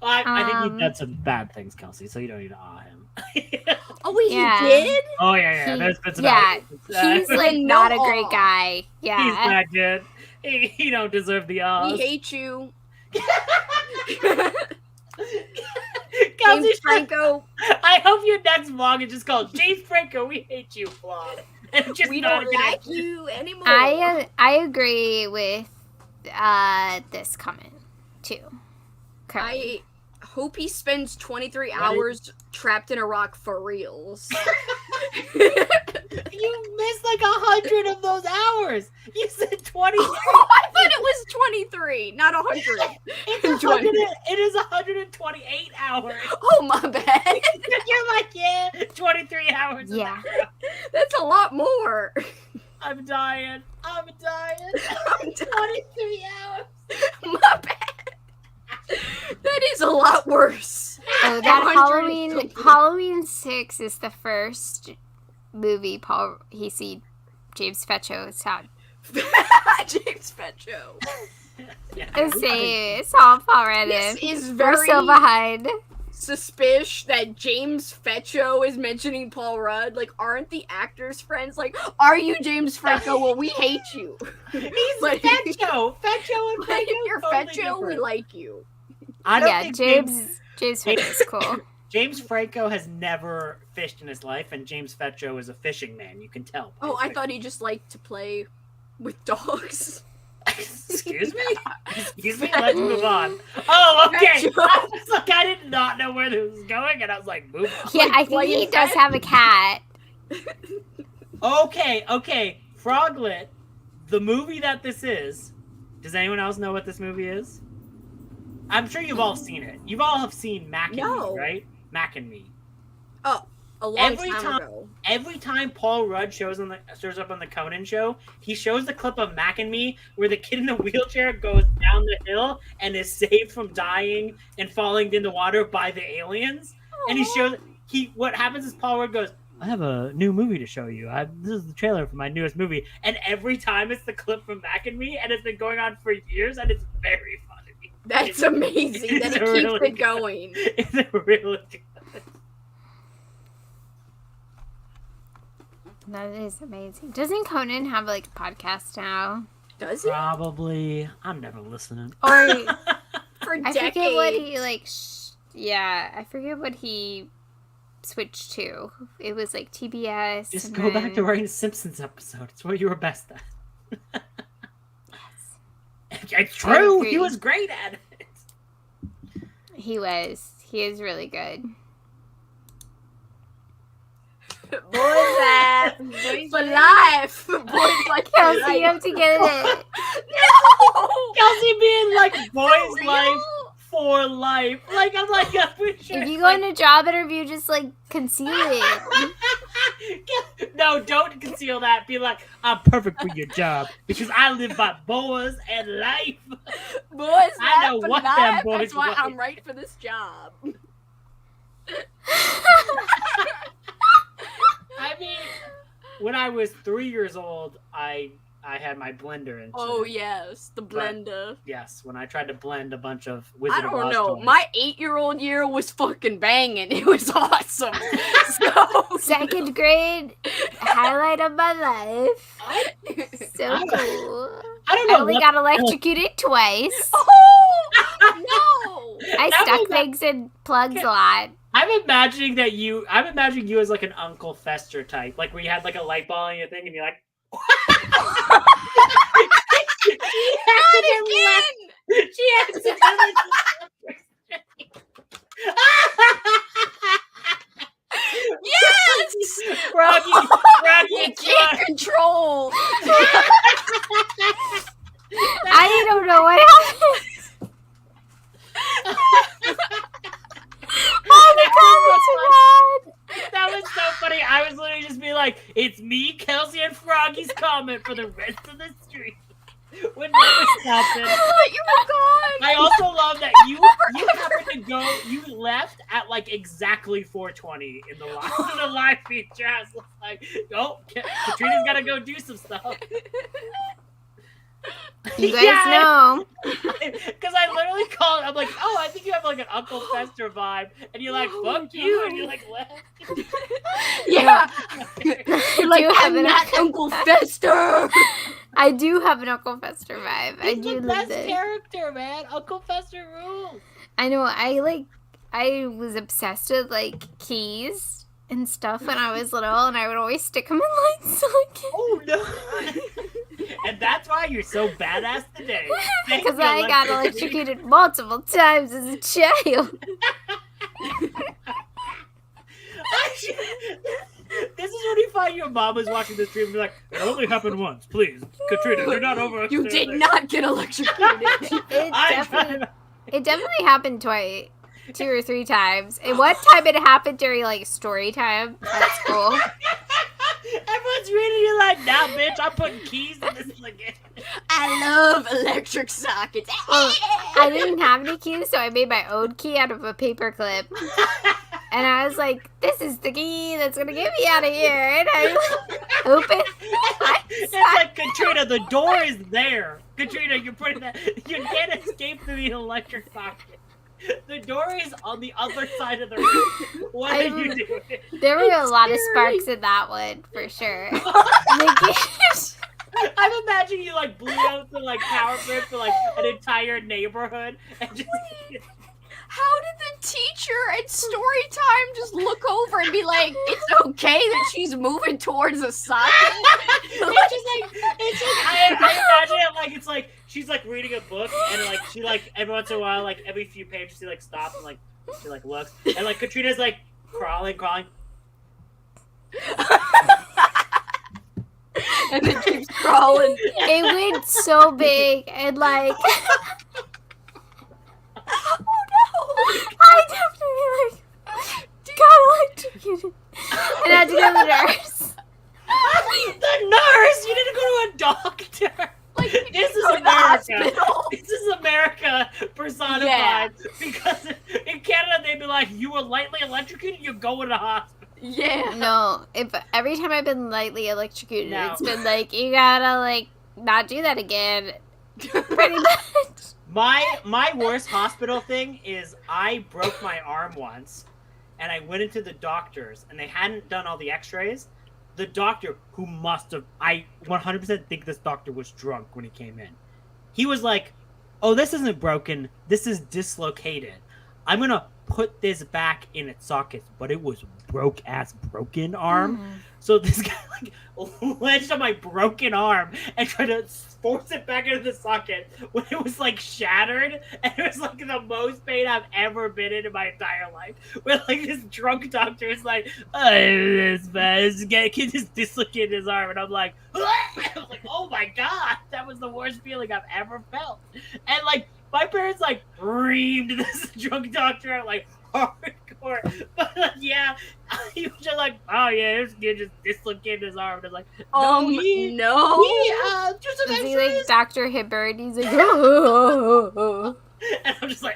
C: I think he
A: Um,
C: did some bad things, Kelsey, so you don't need to awe him.
B: Oh wait,
A: Yeah.
B: he did?
C: Oh yeah.
A: He-
C: There's been some
A: yeah,
C: bad
A: He's
C: things.
A: like
B: No
A: not a great
B: awe.
A: guy.
C: He's
A: Yeah.
C: not good. He don't deserve the
B: We
C: odds.
B: hate you.
C: Kelsey,
B: James Franco,
C: I hope your next vlog is just called James Franco, we hate you vlog. And just
B: we
C: not
B: don't
C: gonna-
B: like you anymore.
A: I agree with this comment too. Currently.
B: I hope he spends 23 hours trapped in a rock for reals.
C: You missed like 100 of those hours. You said 20.
B: Oh, I thought it was 23, not 100.
C: It's 100, it is 128 hours.
B: Oh, my bad.
C: You're like, yeah, 23 hours. of
A: Yeah.
C: that.
B: That's a lot more.
C: I'm dying.
B: I'm dying.
C: 23 hours.
B: My bad. That is a lot worse.
A: Oh, that
B: 100
A: Halloween 6 is the first movie James Fetcho had.
B: James Fetcho.
C: Yeah.
A: It's all Paul Redden.
B: This is
A: We're
B: very
A: so behind.
B: suspicious that James Fetcho is mentioning Paul Rudd. Like, aren't the actors friends? Like, are you James Franco? Well, we hate you.
C: He's
B: Like-
C: Fetcho. Fetcho and
B: Like,
C: Franco.
B: if you're
C: totally
B: Fetcho, we
C: different.
B: like you.
C: I don't
A: Yeah,
C: think
A: James Fetcho is cool.
C: James Franco has never fished in his life, and James Fetcho is a fishing man. You can tell. by
B: Oh,
C: his
B: I thought he just liked to play with dogs.
C: Excuse me? Excuse me? Let's move on. Oh, okay.
B: Fetcho.
C: I was like, I did not know where this was going, and I was like, move on.
A: Yeah,
B: Like,
A: I think
B: playing
A: he does
B: fetch?
A: have a cat.
C: Okay. Froglet, the movie that this is, does anyone else know what this movie is? I'm sure you've all seen it. You've all have seen Mac and
B: No.
C: Me, right? Mac and Me.
B: A long
C: Every
B: time
C: time-
B: ago.
C: Every time Paul Rudd shows up on the Conan show, he shows the clip of Mac and Me where the kid in the wheelchair goes down the hill and is saved from dying and falling in the water by the aliens. And what happens is Paul Rudd goes, I have a new movie to show you. This is the trailer for my newest movie. And every time it's the clip from Mac and Me, and it's been going on for years, and it's very funny.
B: That's amazing that
C: It's
B: he keeps
C: really
B: it
C: good.
B: going.
C: It's really good.
A: That is amazing. Doesn't Conan have like a podcast now?
B: Does he?
C: Probably. I'm never listening.
A: Or
B: For
A: I forget what
B: decades.
A: he like Yeah, I forget what he switched to. It was like TBS.
C: Just go back to writing a Simpsons episode. It's what you were best at.
A: Yes.
C: It's true. He was great at it.
A: He was. He is really good.
B: Boys at for life. Boys like
A: Kelsey, you have to get it.
B: No!
C: Kelsey being like, boys life for life. Like, I'm like, I'm pretty sure.
A: If you go in a job interview, just like conceal it.
C: No, don't conceal that. Be like, I'm perfect for your job because I live by boys and life.
B: Boys
C: I know
B: for
C: what them
B: life.
C: boys
B: That's why
C: want.
B: I'm right for this job.
C: I mean, when I was 3 years old, I had my blender in.
B: Oh yes, the blender.
C: Yes, when I tried to blend a bunch of Wizard
B: I
C: of
B: don't
C: Oz
B: know.
C: toys.
B: My 8-year-old year was fucking banging. It was awesome. So
A: Second grade, highlight of my life. So
C: I-
A: cool.
C: I don't
A: I
C: know.
A: only
C: what-
A: got electrocuted twice.
B: Oh no!
A: I
C: That
A: stuck
C: was a-
A: things in plugs a lot.
C: I'm imagining you as like an Uncle Fester type, like where you had like a light bulb on your thing, and you're like. She accidentally
B: Yes!
C: Froggy,
B: You can't control.
A: I don't know what happened. Oh, the comments are bad.
C: That was so funny. I was literally just being like, it's me, Kelsey, and Froggy's comment for the rest of the stream. Would never stop it.
B: You were gone.
C: I also love that you happened to go. You left at like exactly 4:20 in the live feature. I was like, oh, Katrina's gotta go do some stuff.
A: You guys know.
C: Because I literally called. I'm like, oh, I think you have like an Uncle Fester vibe, and you're like, fuck you, and you're like, what?
B: Yeah.
A: I
B: Like,
A: do have
B: I'm
A: an
B: not Uncle Fester.
A: I do have an Uncle Fester vibe. I
C: He's
A: do
C: the
A: love
C: best
A: it.
C: character, man. Uncle Fester rules.
A: I know. I was obsessed with like keys and stuff when I was little, and I would always stick them in light sockets.
C: Oh no! And that's why you're so badass today.
A: Because I got electrocuted multiple times as a child.
C: This is when you find your mom is watching the stream and be like, it only happened once, please. Katrina, you're not over.
B: You did not get electrocuted.
A: It definitely happened twice. 2 or 3 times. And one time it happened during like story time at school.
C: Everyone's reading you like, nah, bitch, I'm putting keys in this again.
B: I love electric sockets.
A: I didn't have any keys, so I made my own key out of a paper clip. And I was like, this is the key that's going to get me out of here. And I opened.
C: It's like, Katrina, the door is there. Katrina, you can't escape through the electric socket. The door is on the other side of the room. What are you doing?
A: There were a lot of sparks in that one, for sure.
C: I'm imagining you like blew out the like power grid for like an entire neighborhood and just.
B: How did the teacher at story time just look over and be like, it's okay that she's moving towards a socket?
C: I imagine it like it's like she's like reading a book and like she like every once in a while like every few pages she like stops and like she like looks and like Katrina's like crawling.
B: And then keeps crawling.
A: It went so big and like.
B: Oh no!
A: I definitely got electrocuted. And I had to go to the nurse.
C: The nurse! You didn't go to a doctor!
B: Like,
C: This is
B: go to the
C: America.
B: hospital.
C: This is America personified.
B: Yeah.
C: Because in Canada they'd be like, you were lightly electrocuted, you're going to hospital.
B: Yeah.
A: No, every time I've been lightly electrocuted,
C: No.
A: it's been like, you gotta like not do that again. Pretty much.
C: My worst hospital thing is I broke my arm once and I went into the doctors and they hadn't done all the x-rays. The doctor, who must have, I 100% think this doctor was drunk when he came in. He was like, oh, this isn't broken. This is dislocated. I'm going to put this back in its socket, but it was broken arm. So this guy like ledged on my broken arm and tried to force it back into the socket when it was like shattered, and it was like the most pain I've ever been in my entire life. Where like this drunk doctor is like, oh, this guy can just dislocate his arm, and I'm like, I was like, oh my god, that was the worst feeling I've ever felt. And like my parents like reamed this drunk doctor out like hardcore, but like, yeah, he was just like, oh yeah, this kid just dislocated his arm, and it's like,
B: no.
A: Just is he like Dr. Hibbert? He's like, oh.
C: And I'm just like,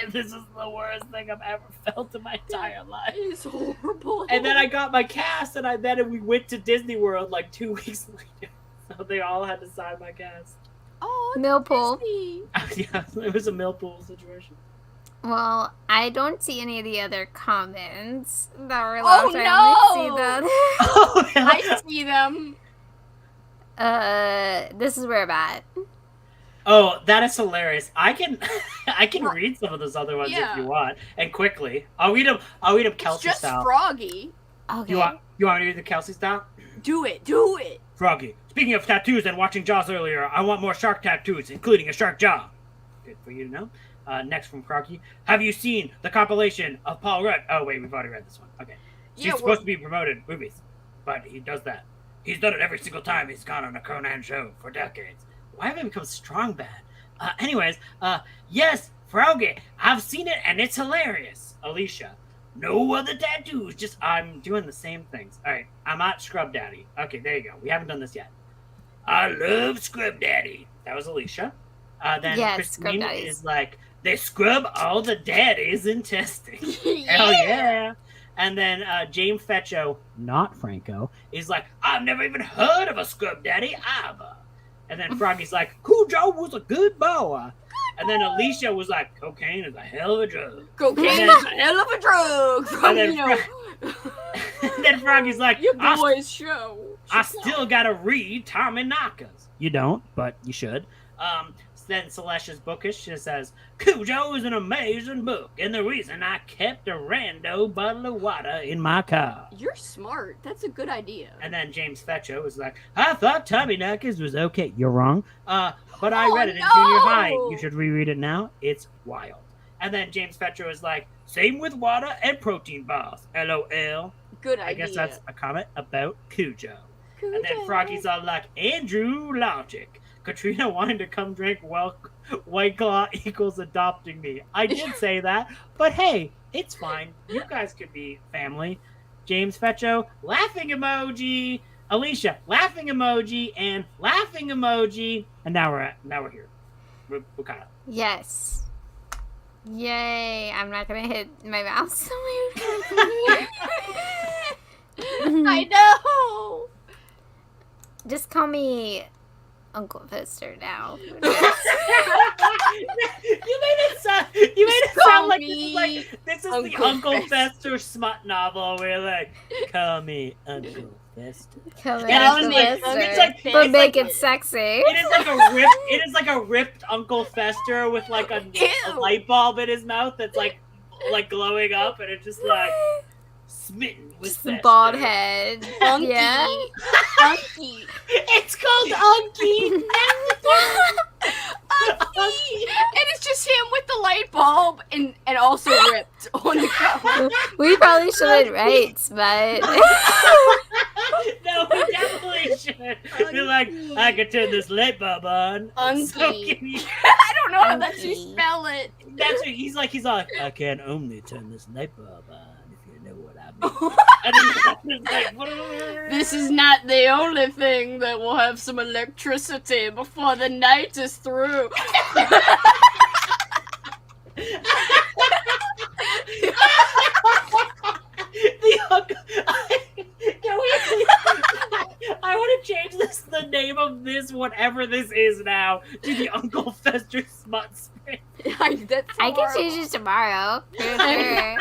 C: this is the worst thing I've ever felt in my entire life.
B: It's horrible.
C: And then I got my cast, and then we went to Disney World like 2 weeks later, so they all had to sign my cast.
B: Oh,
A: Millpool.
C: Yeah, it was a Millpool situation.
A: Well, I don't see any of the other comments that were left.
B: Oh,
A: I only see them.
C: Oh, yeah.
B: I see them.
A: This is where I'm at.
C: Oh, that is hilarious. I can read some of those other ones if you want, and quickly. I'll read them Kelsey
B: it's just
C: style.
B: Froggy.
A: Okay.
C: You want me to read the Kelsey style?
B: Do it.
C: Froggy. Speaking of tattoos and watching Jaws earlier, I want more shark tattoos, including a shark jaw. Good for you to know. Next from Froggy. Have you seen the compilation of Paul Rudd? Oh, wait, we've already read this one. Okay. She's supposed to be promoted in movies, but he does that. He's done it every single time he's gone on a Conan show for decades. Why have I become strong bad? Yes, Froggy. I've seen it, and it's hilarious. Alicia. No other tattoos, just I'm doing the same things. All right, I'm at Scrub Daddy. Okay, there you go. We haven't done this yet. I love Scrub Daddy. That was Alicia. Then
A: yes,
C: Christine is like, they scrub all the daddies in testing. Hell yeah. And then James Fetcho, not Franco, is like, I've never even heard of a Scrub Daddy either. And then Froggy's like, Cujo was a good boy. And then Alicia was like, cocaine is a hell of a drug.
B: Cocaine is a hell of a drug.
C: And then Froggy's like,
B: your boys show.
C: I still gotta read Tommy Knockers. You don't, but you should. Then Celestia's bookish. She says, Cujo is an amazing book, and the reason I kept a rando bottle of water in my car.
B: You're smart. That's a good idea.
C: And then James Fetcho was like, I thought Tommy Knockers was okay. You're wrong. But I read it in junior high. You should reread it now. It's wild. And then James Fetcho is like, same with water and protein bars. LOL.
B: Good idea.
C: I guess that's a comment about Cujo. And then Froggy's all like, Andrew Logic. Katrina wanting to come drink White Claw equals adopting me. I did say that, but hey, it's fine. You guys could be family. James Fetcho, laughing emoji. Alicia, laughing emoji, and laughing emoji. And now we're here. We're caught up.
A: Yes. Yay! I'm not gonna hit my mouse.
B: I know.
A: Just call me Uncle Fister now.
C: You made it sound like this is the Uncle Fester smut novel where like, call me Uncle Fester.
A: But make it sexy.
C: It is like a ripped Uncle Fester with like a light bulb in his mouth that's like glowing up, and it's just like smitten with
A: just the bald head.
B: Unky.
A: Yeah.
B: Unky.
C: It's called Unky.
B: Unky. And it's just him with the light bulb and also ripped on the cover.
A: We probably shouldn't write, but
C: no, we definitely should. Be like, I could turn this light bulb on.
B: Unky.
C: So can you...
B: I don't know how that you spell it.
C: That's what he's like, I can only turn this light bulb on.
B: This is not the only thing that will have some electricity before the night is through.
C: I want to change the name of this, whatever this is now, to the Uncle Fester Smut Spin.
A: I can change it tomorrow. For sure.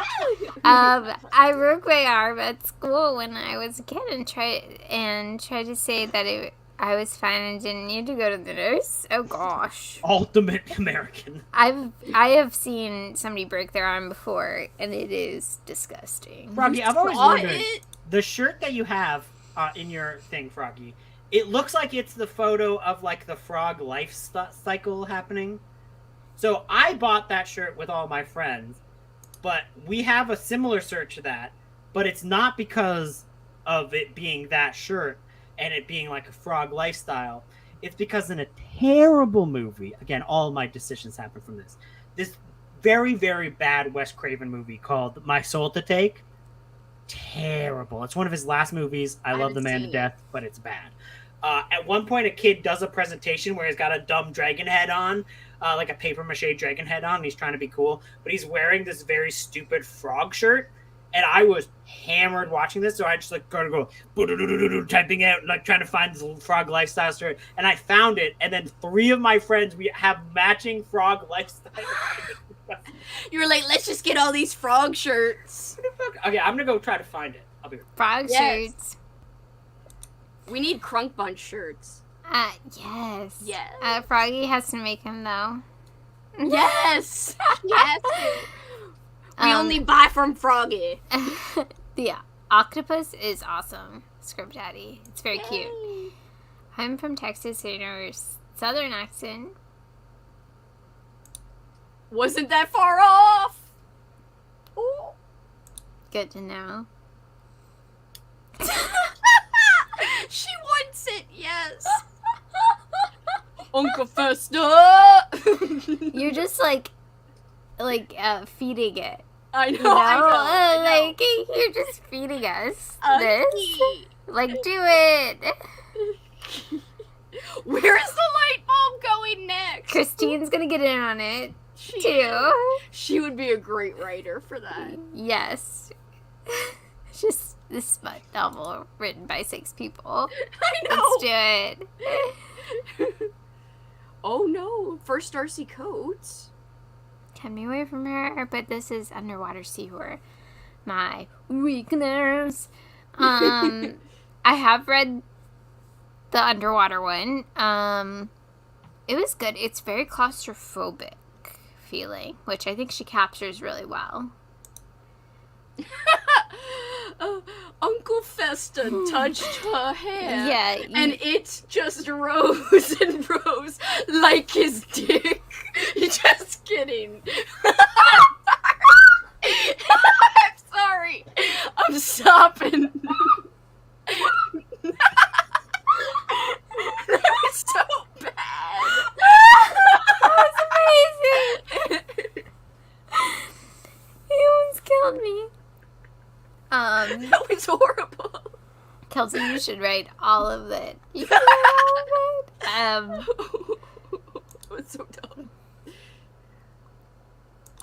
A: I broke my arm at school when I was a kid and tried to say that I was fine and didn't need to go to the nurse. Oh gosh.
C: Ultimate American.
A: I have seen somebody break their arm before, and it is disgusting.
C: Froggy, I've always wondered, the shirt that you have in your thing, Froggy, it looks like it's the photo of, like, the frog life cycle happening. So I bought that shirt with all my friends, but we have a similar shirt to that, but it's not because of it being that shirt and it being like a frog lifestyle. It's because in a terrible movie, again, all of my decisions happen from this very, very bad Wes Craven movie called My Soul to Take. Terrible. It's one of his last movies. I love the man to death, but it's bad. At one point, a kid does a presentation where he's got a dumb dragon head on, like a papier-mâché dragon head on, and he's trying to be cool, but he's wearing this very stupid frog shirt, and I was hammered watching this, so I just, like, go typing out, like, trying to find this frog lifestyle shirt, and I found it, and then 3 of my friends, we have matching frog lifestyle.
B: You were like, let's just get all these frog shirts.
C: Okay, I'm gonna go try to find it. I'll be right
A: Frog shirts.
B: We need Crunk Bunch shirts.
A: Yes.
B: Yes.
A: Froggy has to make him, though.
B: Yes! Yes! We only buy from Froggy.
A: The octopus is awesome. Script Daddy. It's very cute. I'm from Texas, in our southern accent.
B: Wasn't that far off. Ooh.
A: Good to know.
B: She wants it, yes. Uncle Festa.
A: You're just like feeding it.
B: I know.
A: You know?
B: I know.
A: Like you're just feeding us this.
B: Okay.
A: Like, do it.
B: Where is the light bulb going next?
A: Christine's gonna get in on it too.
B: She would be a great writer for that.
A: Yes. Just this smut novel written by 6 people.
B: I know.
A: Let's do it.
B: Oh no, first Darcy Coates.
A: Kept me away from her, but this is underwater sea horror. My weakness. I have read the underwater one. It was good. It's very claustrophobic feeling, which I think she captures really well.
B: Uncle Festa touched her hair.
A: Yeah.
B: And it just rose and rose like his dick. Just kidding. I'm sorry. I'm stopping. That was so bad.
A: That was amazing. He almost killed me.
B: That was horrible.
A: Kelsey, you should write all of it. You can write all of it.
B: That was so dumb.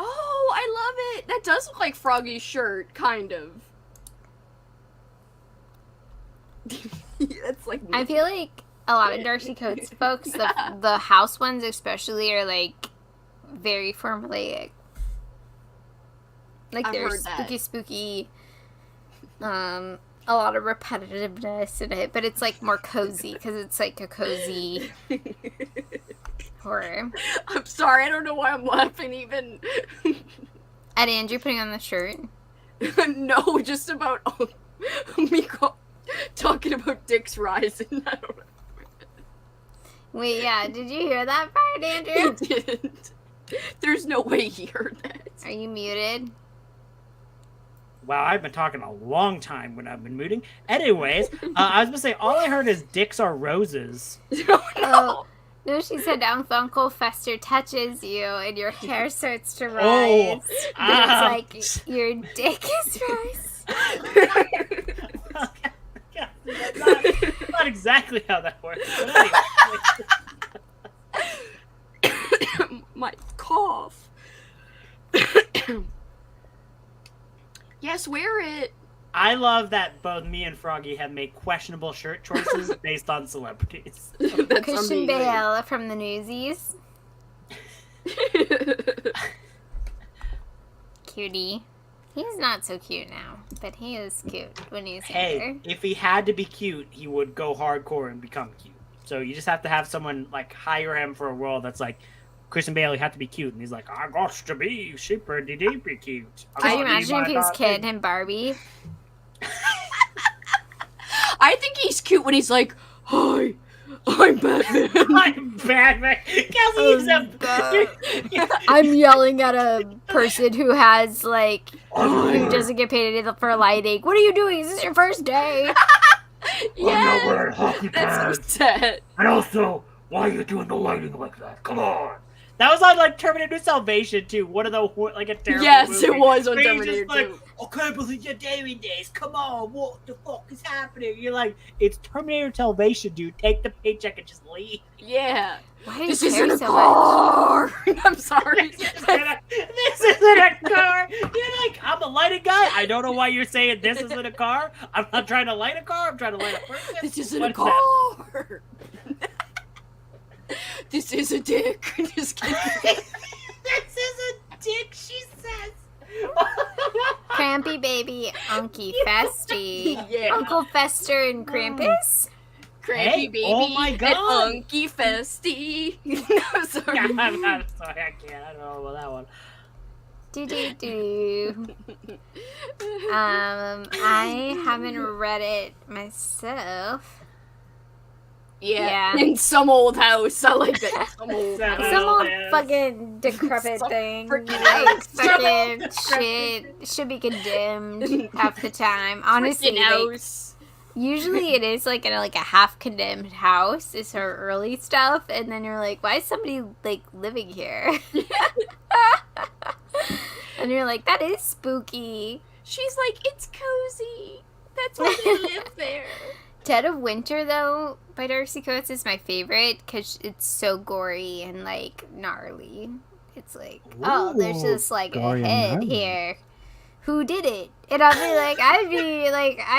B: Oh, I love it. That does look like Froggy's shirt, kind of. That's like.
A: I feel like a lot of Darcy Coates folks, the house ones especially, are like very formulaic. Like they're spooky. A lot of repetitiveness in it, but it's like more cozy because it's like a cozy horror.
B: I'm sorry, I don't know why I'm laughing even.
A: At Andrew putting on the shirt.
B: No, just about me talking about dicks rising. I don't know.
A: Wait, yeah, did you hear that part, Andrew?
B: I didn't. There's no way he heard that.
A: Are you muted?
C: Wow, I've been talking a long time when I've been muting. Anyways, I was going to say, all I heard is dicks are roses.
B: No.
A: No, she said Uncle Fester touches you and your hair starts to rise. But it's like your dick is rising.
C: That's not exactly how that works. But anyway.
B: My cough. Yes, wear it.
C: I love that both me and Froggy have made questionable shirt choices based on celebrities.
B: That's
A: Christian
B: amazing.
A: Bale from the Newsies. Cutie. He's not so cute now, but he is cute when he's younger.
C: Hey, if he had to be cute, he would go hardcore and become cute. So you just have to have someone like hire him for a role that's like Christian Bale. You have to be cute, and he's like, I got to be super deeply cute.
A: Could you imagine if he was Ken and Barbie?
B: I think he's cute when he's like, "Hi, I'm Batman."
C: I'm Batman. Kelsey,
A: I'm yelling at a person who has like who doesn't get paid for lighting. What are you doing? Is this your first day?
B: Yeah,
C: I'm not wearing hockey
B: that's
C: pads.
B: so sad.
C: And also, why are you doing the lighting like that? Come on. That was on like Terminator Salvation too. One of the like a terrible
B: Yes,
C: movie.
B: it was on
C: Where he's
B: Terminator
C: just like,
B: 2.
C: I can't believe you're doing this. Come on, what the fuck is happening? You're like, it's Terminator Salvation, dude. Take the paycheck and just leave.
B: Yeah.
A: Why do you
B: This
A: care
B: isn't a
A: so
B: car. I'm sorry.
C: This isn't a car. You're like, I'm a lighting guy. I don't know why you're saying this isn't a car. I'm not trying to light a car. I'm trying to light a person.
B: This isn't a
C: What's that?
B: car. This is a dick. Just kidding.
C: This is a dick, she says.
A: Crampy baby, Unky Festy.
B: Yeah.
A: Uncle Fester and Krampus?
B: Crampy
C: Hey,
B: baby.
C: oh my God.
B: And Unky Festy. I'm sorry.
C: I'm sorry, I can't. I don't know about that one.
A: Do. I haven't read it myself.
B: Yeah.
A: Yeah.
B: In some old house. I like that. Some old
C: Some
B: house.
A: Some old
C: ass.
A: fucking decrepit
B: Some
A: thing.
B: freaking
A: Like,
B: house.
A: fucking shit. Should be condemned half the time. Honestly,
B: Freaking
A: like,
B: house.
A: usually it is like in a half condemned house is her early stuff, and then you're like, why is somebody like living here? And you're like, that is spooky.
B: She's like, it's cozy. That's why they live there.
A: Dead of Winter, though, by Darcy Coates is my favorite because it's so gory and like gnarly. It's like, oh, there's just like a
D: gory and
A: head
D: gnarly.
A: here. Who did it? And I'll be like, I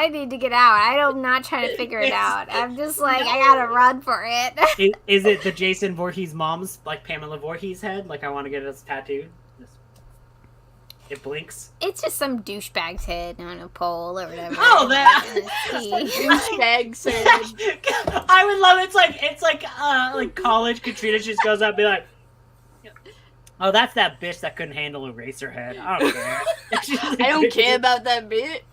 A: need to get out. I'm not trying to figure it out. I'm just like, I gotta run for it.
C: Is it the Jason Voorhees mom's, like Pamela Voorhees head? Like, I want to get it tattooed? It blinks.
A: It's just some douchebag's head on a pole or whatever.
C: Oh, that-
B: Douchebag said.
C: I would love it. It's like college Katrina just goes up and be like, oh, that's that bitch that couldn't handle Eraserhead. I don't care.
B: I don't care about that bit.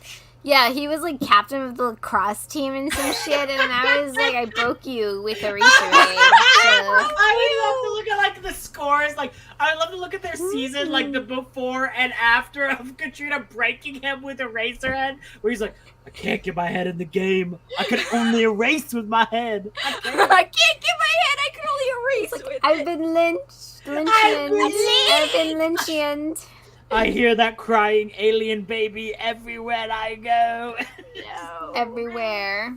A: Yeah, he was like captain of the lacrosse team and some shit, and I was like, I broke you with a razor blade. So.
C: I would love to look at like the scores. Like, I would love to look at their season, like the before and after of Katrina breaking him with Eraserhead, where he's like, I can't get my head in the game. I can only erase with my head.
B: I can't get my head. I can only erase with
A: I've
B: it.
A: been I've been lynchianed.
C: I hear that crying alien baby everywhere I go.
B: No.
A: Everywhere.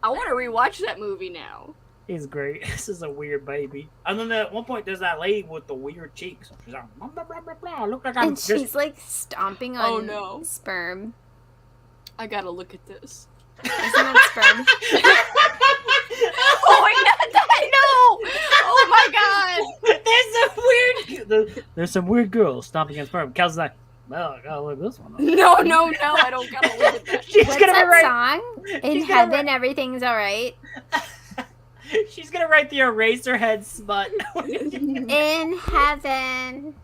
B: I want to rewatch that movie now.
C: He's great. This is a weird baby. And then at one point, there's that lady with the weird cheeks. She's like, blah, blah, blah, blah, blah. Look like I'm
A: And
C: just...
A: she's like stomping on
B: Oh, no.
A: sperm.
B: I gotta look at this.
A: Isn't that sperm?
B: Oh my god, no! Oh my god!
C: There's some weird girls stomping against sperm. Kelsey's like, well, I gotta look at this one.
B: No, I don't gotta look at that.
C: She's
A: What's
C: gonna
A: that
C: write.
A: song? In
C: She's gonna
A: heaven, everything's alright.
C: She's gonna write the Eraserhead smut.
A: In heaven,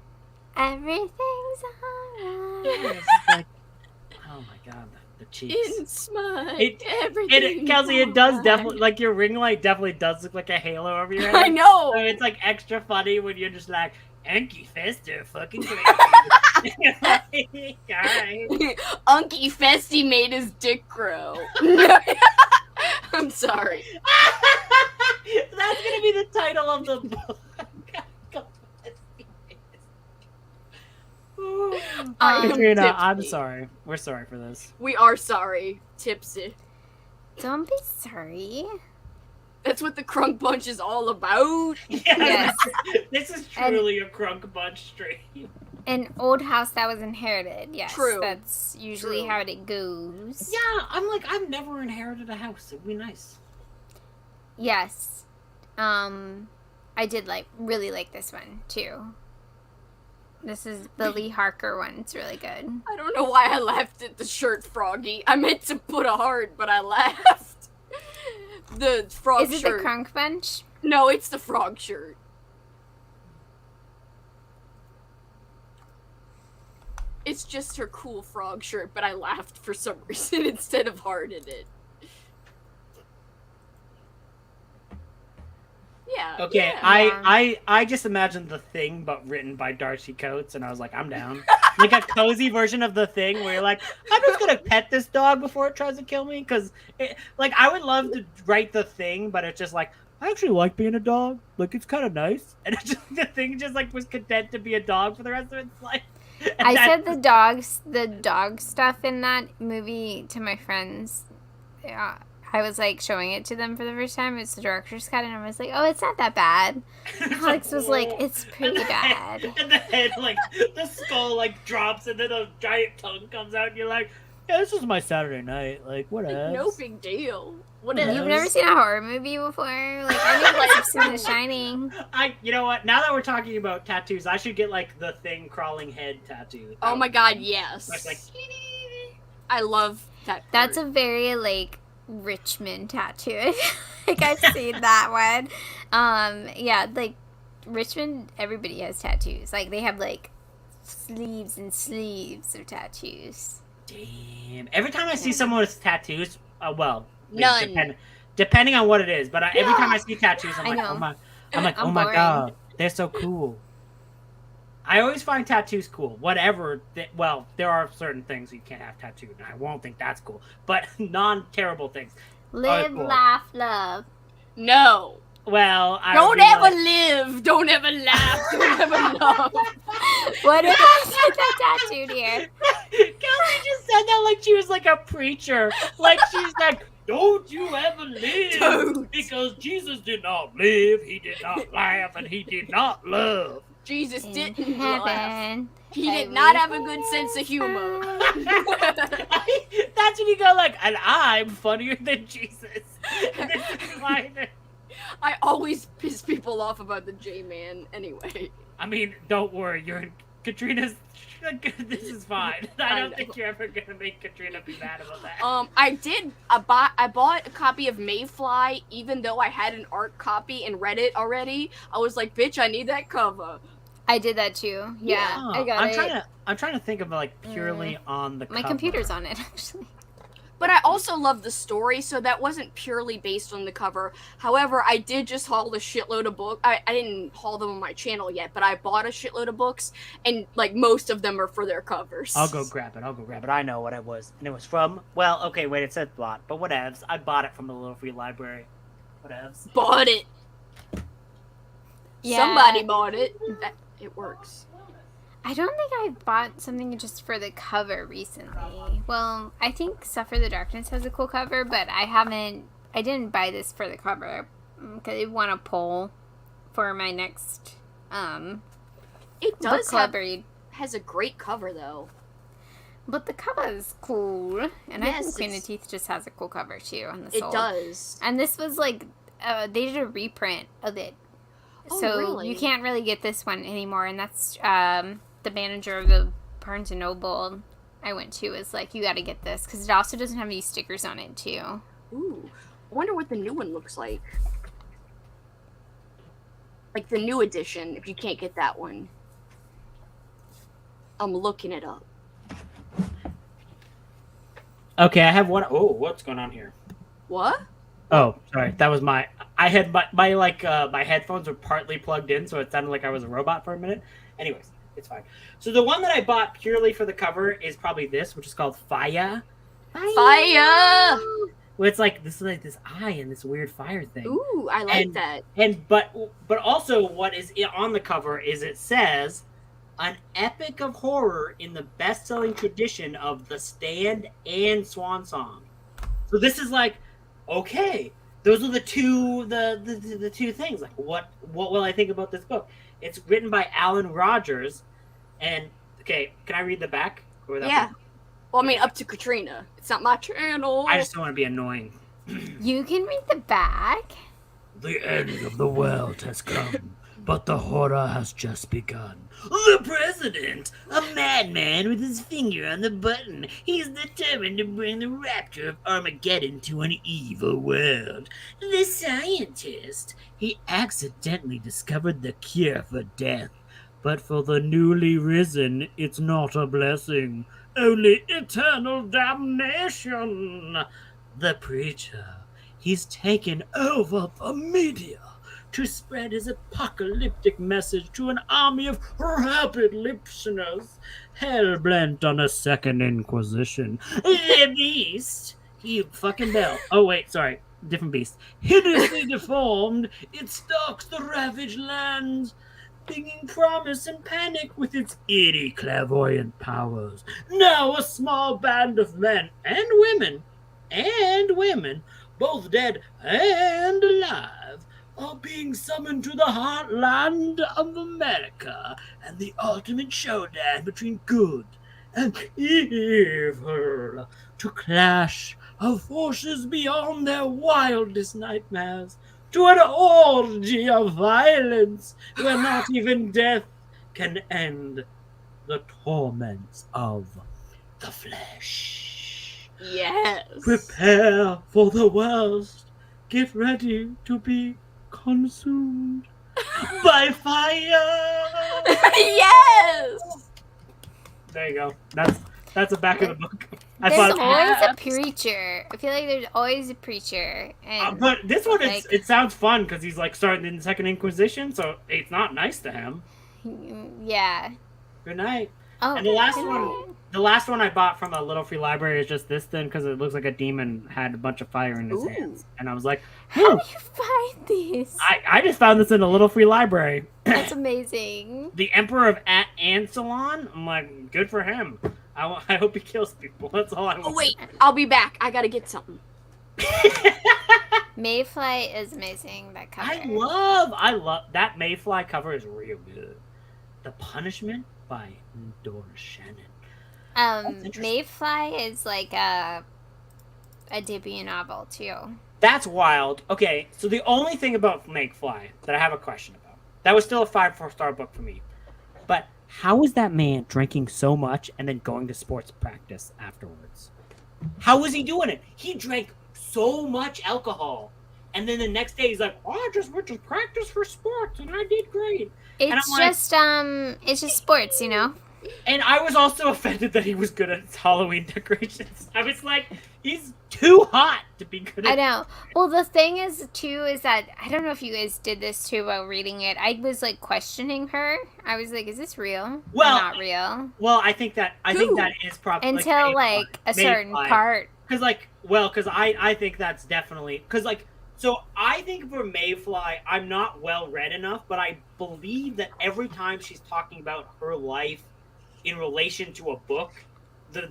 A: everything's alright.
C: It's just like, oh my god, the cheeks.
B: In smut,
C: It-
B: everything.
C: Kelsey, it does definitely, like, your ring light definitely does look like a halo over your head.
B: I know.
C: So it's like extra funny when you're just like, Enki Fester, fucking crazy. Alright.
B: Unky Festy made his dick grow. I'm sorry.
C: That's gonna be the title of the book.
B: I am
C: Katrina, I'm
B: tipsy.
C: sorry. We're sorry for this.
B: We are sorry. Tipsy.
A: Don't be sorry.
B: That's what the Crunk Bunch is all about.
A: Yes.
C: This is truly a crunk bunch stream.
A: An old house that was inherited. Yes.
B: True.
A: That's usually
B: True.
A: how it goes.
C: Yeah, I'm like, I've never inherited a house. It'd be nice.
A: Yes. I did really like this one too. This is the Lee Harker one. It's really good.
B: I don't know why I laughed at the shirt Froggy. I meant to put a heart, but I laughed. the frog
A: Is it
B: shirt.
A: the Crunk Bunch?
B: No, it's the frog shirt. It's just her cool frog shirt, but I laughed for some reason instead of hearted it. Yeah.
C: Okay,
B: yeah.
C: I just imagined The Thing, but written by Darcy Coates, and I was like, I'm down. Like a cozy version of The Thing, where you're like, I'm just gonna pet this dog before it tries to kill me, because, like, I would love to write The Thing, but it's just like, I actually like being a dog. Like, it's kind of nice, and it's just, The Thing just like was content to be a dog for the rest of its life. And
A: I said the dog stuff in that movie to my friends. Yeah. I was like showing it to them for the first time. It's the director's cut, and I was like, "Oh, it's not that bad." Alex was like, "It's pretty bad."
C: And the head, like the skull, like drops, and then a giant tongue comes out, and you're like, "Yeah, this is my Saturday night. Like, whatever."
B: No big deal. What
C: Yeah.
B: else?
A: You've never seen a horror movie before? Like, I think I've seen The Shining.
C: You know what? Now that we're talking about tattoos, I should get like the Thing crawling head tattoo.
B: Oh my god, yes.
C: That's like,
B: I love that part.
A: That's a very like Richmond tattoo. Like I've seen that one. Yeah, like Richmond, everybody has tattoos. Like they have like sleeves and sleeves of tattoos.
C: damn. Every time I see someone with tattoos, well,
B: None.
C: depending on what it is, but every time I see tattoos, I'm
A: I
C: like,
A: know.
C: oh my
A: boring.
C: god, they're so cool. I always find tattoos cool. Whatever. Well, there are certain things you can't have tattooed, and I won't think that's cool. But non-terrible things.
A: Live,
C: cool.
A: laugh, love.
B: No.
C: Well, I
B: Don't
C: would be
B: ever
C: like,
B: live. Don't ever laugh. Don't ever love.
A: What if I said that tattooed here?
C: Kelsey just said that like she was like a preacher. Like she's like, don't you ever live.
B: Don't.
C: Because Jesus did not live, he did not laugh, and he did not love.
B: Jesus
A: In
B: didn't laugh.
A: heaven.
B: He did not have a good sense of humor.
C: That's when you go like, and I'm funnier than Jesus. And this is why
B: I always piss people off about the J-Man anyway.
C: I mean, don't worry, you're Katrina's. This is fine. I don't think you're ever gonna make Katrina be mad about that.
B: I bought a copy of Mayfly, even though I had an art copy and read it already. I was like, bitch, I need that cover.
A: I did that too. Yeah, I got it.
C: I'm trying to think of like purely on the
A: My
C: cover.
A: computer's on it actually.
B: But I also love the story, so that wasn't purely based on the cover. However, I did just haul a shitload of books. I didn't haul them on my channel yet, but I bought a shitload of books, and like most of them are for their covers.
C: I'll go grab it. I know what it was. And it was from, well, okay, wait, it said bought, but whatevs. I bought it from the Little Free Library. Whatevs.
B: Bought it.
A: Yeah.
B: Somebody bought it. It works.
A: I don't think I bought something just for the cover recently. Well, I think Suffer the Darkness has a cool cover, but I didn't buy this for the cover because I want a poll for my next
B: It
A: book
B: does
A: club read.
B: has a great cover though.
A: But the cover is cool, and I
B: Yes,
A: think Queen of
B: it's-
A: Teeth just has a cool cover too on the
B: It
A: soul.
B: does.
A: And this was like they did a reprint of it,
B: Oh,
A: so
B: really?
A: you can't really get this one anymore. And that's the manager of the Barnes and Noble I went to was like, you got to get this because it also doesn't have any stickers on it too.
B: Ooh. I wonder what the new one looks like. Like the new edition, if you can't get that one. I'm looking it up.
C: Okay, I have one. Oh, what's going on here?
B: What?
C: Oh, sorry. That was my. I had my headphones were partly plugged in, so it sounded like I was a robot for a minute. Anyways, it's fine. So the one that I bought purely for the cover is probably this, which is called Fire.
B: Fire!
C: Well, it's like this is like this eye and this weird fire thing.
B: Ooh, I like that.
C: And but also what is on the cover is it says an epic of horror in the best-selling tradition of The Stand and Swan Song. So this is like, okay, those are the two things. Like, what will I think about this book? It's written by Alan Rogers, and okay, can I read the back? Or
B: Yeah. Well, I mean, up to Katrina. It's not my channel.
C: I just don't want to be annoying.
A: You can read the back.
C: The end of the world has come.
D: But the horror has just begun. The president! A madman with his finger on the button. He's determined to bring the rapture of Armageddon to an evil world. The scientist! He accidentally discovered the cure for death. But for the newly risen, it's not a blessing. Only eternal damnation. The preacher. He's taken over the media to spread his apocalyptic message to an army of rabid listeners, hell-bent on a second inquisition. The beast! You fucking bell. Oh, wait, sorry. Different beast. Hideously deformed, it stalks the ravaged lands, bringing promise and panic with its eerie clairvoyant powers. Now a small band of men and women, both dead and alive, are being summoned to the heartland of America and the ultimate showdown between good and evil to clash of forces beyond their wildest nightmares to an orgy of violence where not even death can end the torments of the flesh.
B: Yes.
D: Prepare for the worst. Get ready to be consumed by fire.
B: Yes.
C: There you go. That's the back of the book.
A: There's always a preacher. I feel like there's always a preacher. And
C: but this one,
A: like,
C: it sounds fun because he's like starting in the Second Inquisition, so it's not nice to him.
A: yeah.
C: Good night.
A: Oh,
C: And the last one I bought from a little free library is just this thing because it looks like a demon had a bunch of fire in his hands, and I was like,
A: how do you find these?
C: I just found this in a little free library.
A: That's amazing.
C: The Emperor of Ansalon. I'm like, good for him. I hope he kills people. That's all I want.
B: Oh wait, I'll be back. I gotta get something.
A: Mayfly is amazing. That cover.
C: I love that Mayfly cover is real good. The Punishment by Dora Shannon.
A: Mayfly is like a debut novel too.
C: That's wild. Okay, so the only thing about Mayfly that I have a question about, that was still a 5-star book for me. But how is that man drinking so much and then going to sports practice afterwards? How was he doing it? He drank so much alcohol, and then the next day he's like, "Oh, I just went to practice for sports and I did great."
A: It's just sports, you know.
C: And I was also offended that he was good at Halloween decorations. I was like, he's too hot to be good at
A: I know. Well, the thing is, too, is that, I don't know if you guys did this, too, while reading it. I was, like, questioning her. I was like, is this real?
C: Well,
A: or not real?
C: Well, I think that is probably...
A: Until, like a certain part.
C: Because, because I think that's definitely... Because, so I think for Mayfly, I'm not well-read enough, but I believe that every time she's talking about her life in relation to a book,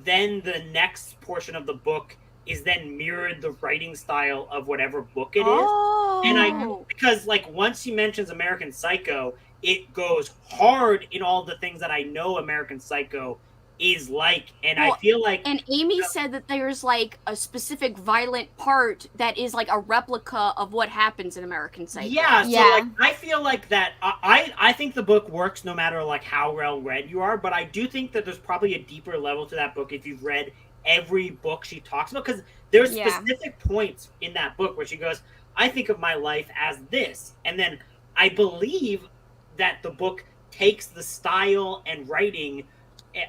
C: then the next portion of the book is then mirrored the writing style of whatever book it is.
B: Oh.
C: And because once she mentions American Psycho, it goes hard in all the things that I know American Psycho is like, and I feel like...
B: And Amy said that there's, a specific violent part that is, a replica of what happens in American Psycho.
C: Yeah, so, I feel like that... I think the book works no matter, how well-read you are, but I do think that there's probably a deeper level to that book if you've read every book she talks about, because there's specific points in that book where she goes, I think of my life as this, and then I believe that the book takes the style and writing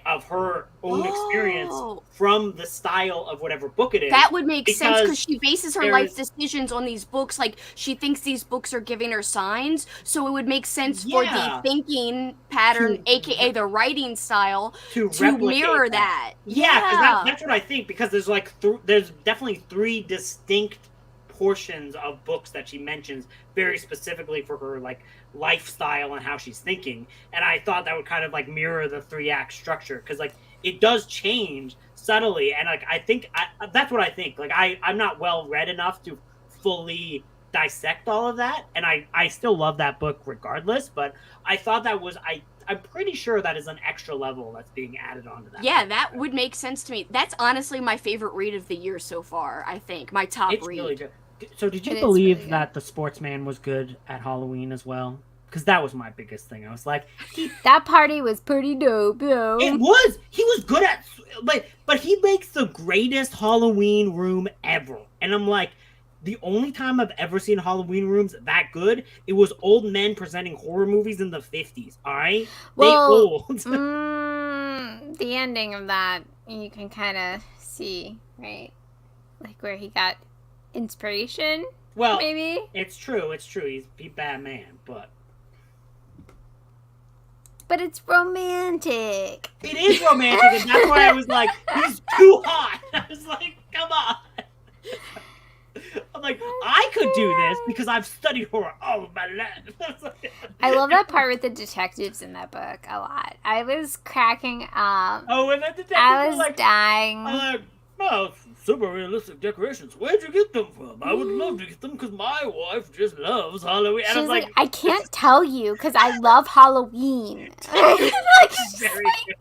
C: of her own experience from the style of whatever book it is.
B: That would make sense because she bases her life decisions on these books. She thinks these books are giving her signs, so it would make sense for the thinking pattern, aka the writing style, to mirror that.
C: Yeah, because that's what I think. Because there's there's definitely 3 distinct portions of books that she mentions very specifically for her lifestyle and how she's thinking, and I thought that would kind of mirror the 3-act structure because it does change subtly, and I think that's what I think. I'm not well read enough to fully dissect all of that, and I still love that book regardless, but I thought that was I'm pretty sure that is an extra level that's being added onto that.
B: Yeah, that would make sense to me. That's honestly my favorite read of the year so far, I think. My top read.
C: Really good. So did you believe that The Sportsman was good at Halloween as well? because that was my biggest thing. I was like,
A: That party was pretty dope, though.
C: it was. He was good at, but he makes the greatest Halloween room ever. And I'm like, the only time I've ever seen Halloween rooms that good, it was old men presenting horror movies in the 50s. All right,
A: Well,
C: they old.
A: The ending of that you can kind of see, right? Like where he got inspiration.
C: Well,
A: maybe
C: it's true. He's Batman, but
A: it's romantic.
C: it is romantic, and that's why I was like, he's too hot. I was like, come on. I'm like, I could do this because I've studied horror all of my life.
A: I love that part with the detectives in that book a lot. I was cracking up.
C: Oh, and the detectives
A: I was
C: were like,
A: dying.
C: oh, super realistic decorations. Where'd you get them from? I would love to get them because my wife just loves Halloween. And
A: She's
C: I was like,
A: I can't tell you because I love Halloween.
C: very good.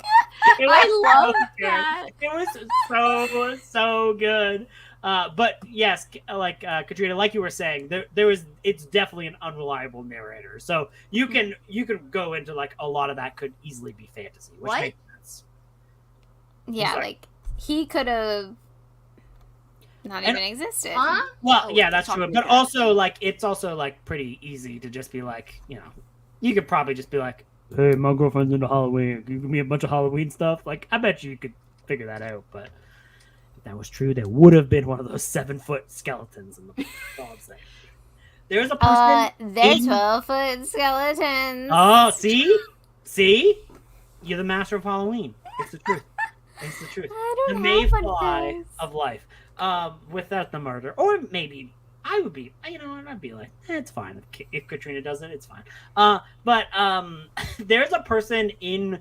C: It was
B: I love
C: so good.
B: that.
C: It was so good. But yes, like Katrina, like you were saying, it's definitely an unreliable narrator. So you can go into like a lot of that could easily be fantasy, which makes sense.
A: Yeah, like he could have not even existed.
B: Huh?
C: Well,
B: Oh,
C: yeah, that's true.
B: talking
C: But
B: about-
C: also, like, it's also like pretty easy to just be like, you could probably just be like, hey, my girlfriend's into Halloween. Can you give me a bunch of Halloween stuff? Like, I bet you could figure that out. But if that was true, there would have been one of those 7-foot skeletons in the book. That's all I'm saying. There's a person.
A: They're 12-foot skeletons.
C: Oh, see, you're the master of Halloween. It's the truth. It's the truth.
A: I
C: The
A: don't have one
C: mayfly
A: of
C: of life. Without the murder, or maybe I would be. I'd be like, it's fine if Katrina does it. It's fine. But there's a person in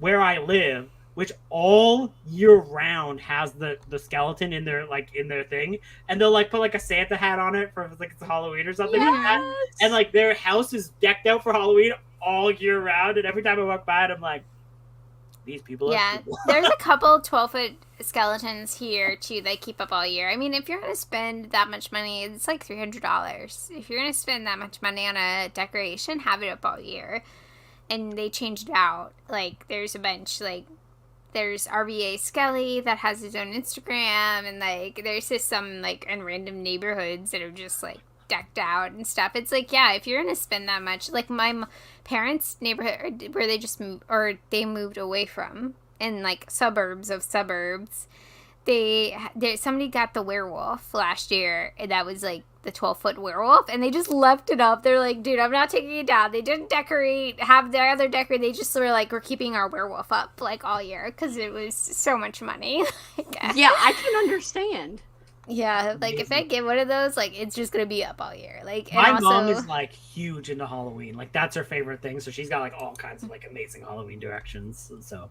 C: where I live, which all year round has the skeleton in their thing, and they'll like put like a Santa hat on it for like it's Halloween or something like that,
B: Yes.
C: and like their house is decked out for Halloween all year round. And every time I walk by it, I'm like, these people.
A: Yeah,
C: are cool.
A: there's a couple 12-foot skeletons here too that keep up all year. I mean, if you're gonna spend that much money, it's like $300. If you're gonna spend that much money on a decoration, have it up all year. And they changed it out. Like, there's a bunch. Like, there's RVA Skelly that has his own Instagram, and like there's just some like in random neighborhoods that are just like decked out and stuff. It's like, yeah, if you're gonna spend that much, like my parents' neighborhood where they moved away from in like suburbs of suburbs, somebody got the werewolf last year, and that was like the 12-foot werewolf, and they just left it up. They're like, dude, I'm not taking it down. They didn't have the other decorate. They just were like, we're keeping our werewolf up like all year because it was so much money.
B: Yeah, I can understand.
A: Yeah, like if I get one of those, like it's just gonna be up all year. Like, and
C: My
A: also,
C: mom is like huge into Halloween. Like that's her favorite thing. So she's got like all kinds of like amazing Halloween directions. So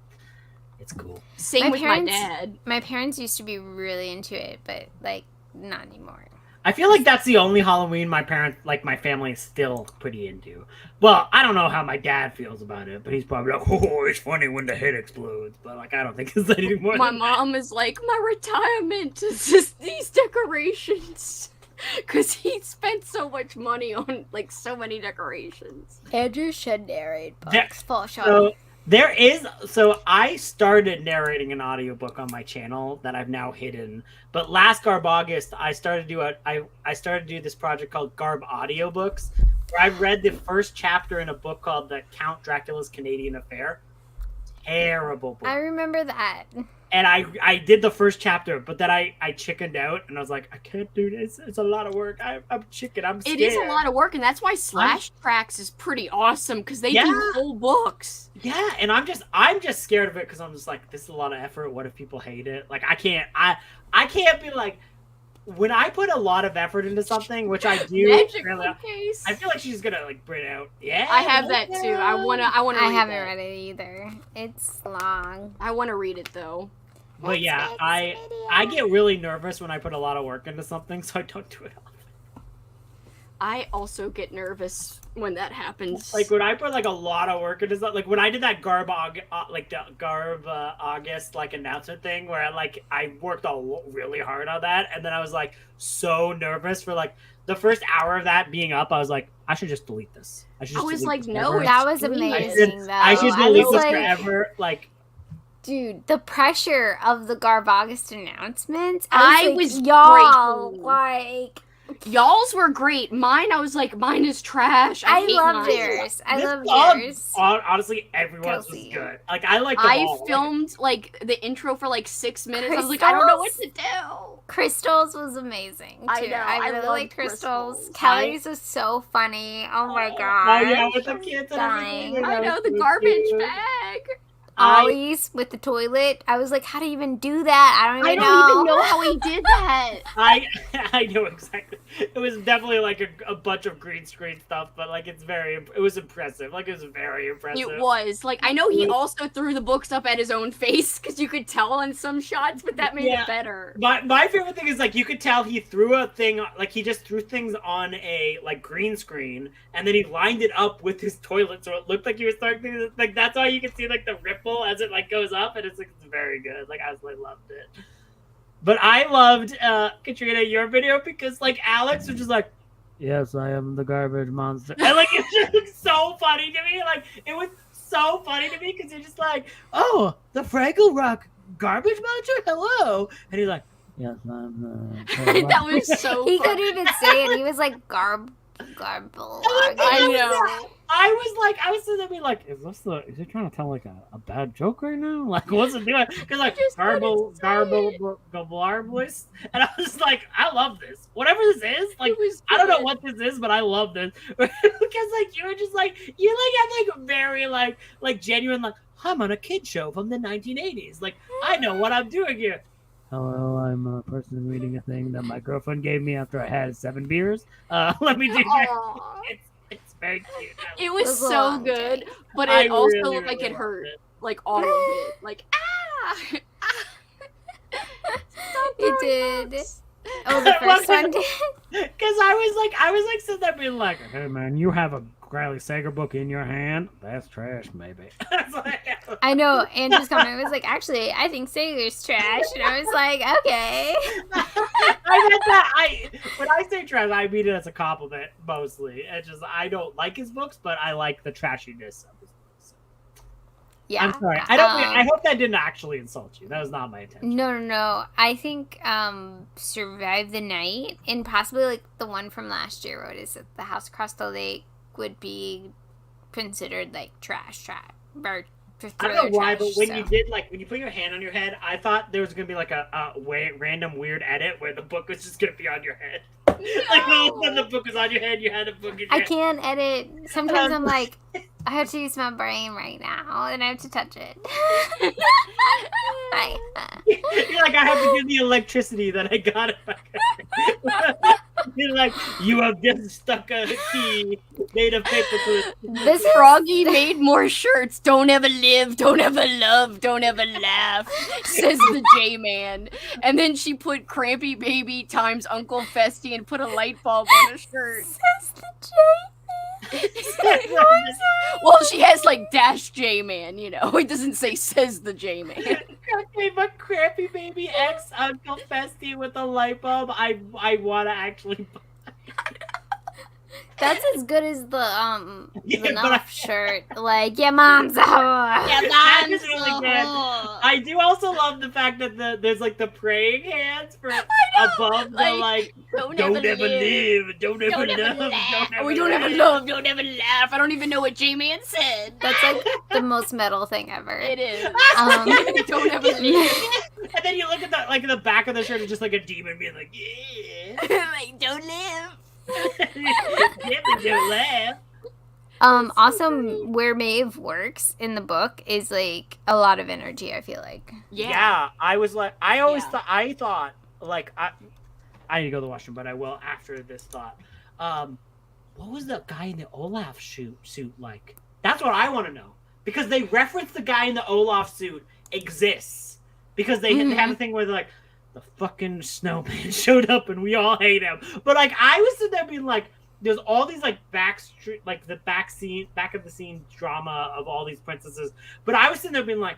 C: it's cool.
B: Same
A: My
B: with
A: parents-
B: my dad.
A: my parents used to be really into it, but like not anymore.
C: I feel like that's the only Halloween my family is still pretty into. Well, I don't know how my dad feels about it, but he's probably like, oh, it's funny when the head explodes. But like, I don't think it's anything more.
B: My
C: than
B: mom is like, my retirement is just these decorations. Because he spent so much money on like so many decorations.
A: Andrew should narrate books.
C: There-
A: Full shot.
C: So I started narrating an audiobook on my channel that I've now hidden. But last Garb August, I started to do this project called Garb Audiobooks, where I read the first chapter in a book called The Count Dracula's Canadian Affair. Terrible book.
A: I remember that.
C: And I did the first chapter, but then I chickened out, and I was like, I can't do this. It's a lot of work. I'm chicken. I'm scared.
B: It is a lot of work, and that's why Slash Tracks is pretty awesome because they
C: Yeah.
B: do whole books.
C: Yeah, and I'm just scared of it because I'm just like, this is a lot of effort. What if people hate it? Like I can't be like, when I put a lot of effort into something, which I do.
B: Magic
C: Really,
B: case.
C: I feel like she's gonna like bring out. Yeah,
B: I have that too. I wanna.
A: I
B: read
A: haven't
B: that.
A: read it either. It's long.
B: I want to read it though.
C: But yeah,
A: Let's
C: I
A: make this video.
C: get really nervous when I put a lot of work into something, so I don't do it often.
B: I also get nervous when that happens.
C: Like when I put like a lot of work into stuff, like when I did that August like announcement thing where I worked really hard on that, and then I was like so nervous for like the first hour of that being up. I was like, I should just delete this.
B: I was like, no,
C: forever.
A: That was
B: brilliant.
A: amazing, though.
C: I should delete
A: was
C: this
A: like,
C: forever. Like,
A: dude, the pressure of the Garb August announcements.
B: I
A: was
B: was
A: like, y'all,
B: great.
A: like,
B: Y'all's were great. Mine, I was like, mine is trash. I hate
A: loved
B: mine.
A: yours. I
C: this
A: loved
C: song,
A: yours.
C: honestly, everyone's was
A: Kelsey.
C: good. Like, I liked them all.
B: filmed like the intro for like 6 minutes. I was like, I don't know what to do.
A: Crystals was amazing too.
B: I know, I
A: really
B: loved
A: liked Crystals.
B: Crystals.
A: Kelly's was so funny. Oh my
C: Oh
A: god.
C: yeah, with the kids and everything.
A: Dying.
B: I know, the
C: That was
B: garbage
C: cute.
B: bag.
A: Ollie's with the toilet. I was like, how do you even do that? I don't
B: I
A: even
B: don't even know how he did that.
C: I know exactly. It was definitely like a bunch of green screen stuff, but like it was impressive. Like it was very impressive.
B: It was. Like, I know he also threw the books up at his own face, because you could tell in some shots, but that made it better.
C: My favorite thing is like you could tell he threw a thing, like he just threw things on a like green screen, and then he lined it up with his toilet, so it looked like he was throwing things. Like that's why you can see like the ripple as it like goes up, and it's very good. Like I absolutely loved it. But I loved Katrina, your video, because like Alex was just like, yes, I am the garbage monster, and like it's just so funny to me. Like it was so funny to me because you're just like, oh, the Fraggle Rock garbage monster, hello, and he's like, yes, I'm
B: That was so
A: He
B: funny.
A: couldn't even say it. He was like garble.
B: I know.
C: I was sitting there being like, is he trying to tell like a bad joke right now? Like, what's it doing? Because like, garbleless, and I was like, I love this. Whatever this is, like, I don't know what this is, but I love this. Because like, you were just like, you like have like very like genuine like, I'm on a kid show from the 1980s. Like, I know what I'm doing here. Hello, I'm a person reading a thing that my girlfriend gave me after I had 7 beers. Let me do
B: Aw.
C: It's very cute.
B: It was
A: It was a
B: so
A: long
B: good,
A: day.
B: but
C: I
B: it also
C: really,
B: looked like
C: really
B: it hurt.
C: loved it.
B: Like all of it. Like, ah!
A: It did. Oh, the first one did.
C: Because I was like sitting there being like, hey man, you have a Riley Sager book in your hand? That's trash, maybe.
A: I know. Andrew's comment was like, actually, I think Sager's trash, and I was like, okay.
C: I meant that. When I say trash, I mean it as a compliment mostly. It's just I don't like his books, but I like the trashiness of his books.
A: Yeah.
C: I'm sorry. I hope that didn't actually insult you. That was not my intention.
A: No. I think Survive the Night, and possibly like the one from last year, what is it? The House Across the Lake would be considered like trash. Or
C: I don't know why,
A: trash,
C: but when
A: so.
C: you did when you put your hand on your head, I thought there was gonna be like a random weird edit where the book was just gonna be on your head. Like all of a sudden the book was on your head, you had a book in your
A: I
C: head.
A: can't edit. Sometimes I'm like, I have to use my brain right now, and I have to touch it.
C: You're like, I have to give the electricity that I got. You're like, you have just stuck a key made of paper to it.
A: This is
B: Froggy made more shirts. Don't ever live, don't ever love, don't ever laugh, says the J-Man. And then she put Crampy Baby times Uncle Festy and put a light bulb on a shirt.
A: says the
B: Well, she has like dash J-Man, you know. It doesn't say says the J-Man.
C: Okay, but Crappy Baby X Uncle Festy with a light bulb, I want to actually.
A: That's as good as the
C: Yeah,
A: the
C: but
A: Nuff shirt. Like, yeah, mom's a whore.
B: Yeah,
C: That
B: mom's
C: is really
B: a
C: good.
B: whore.
C: I do also love the fact that there's like the praying hands for above the like
B: Don't
C: don't
B: ever
C: ever
B: live.
C: live, don't ever
B: Don't ever
C: love,
B: laugh.
C: don't ever
B: We don't ever
C: laugh.
B: love, don't ever laugh. I don't even know what J-Man said.
A: That's like the most metal thing ever.
B: It is.
A: Don't
B: ever live.
C: And then you look at the back of the shirt, it's just like a demon being like, yeah.
B: Like, don't live.
C: Don't laugh.
A: Also, where Maeve works in the book is like a lot of energy. I feel like.
C: Yeah, I was like, I always
B: Yeah.
C: thought, I thought, like, I need to go to the washroom, but I will after this thought. What was the guy in the Olaf suit like? That's what I want to know. Because they reference the guy in the Olaf suit exists. Because they had a thing where they're like, the fucking snowman showed up and we all hate him. But like, I was sitting there being like, there's all these like back of the scene drama of all these princesses. But I was sitting there being like,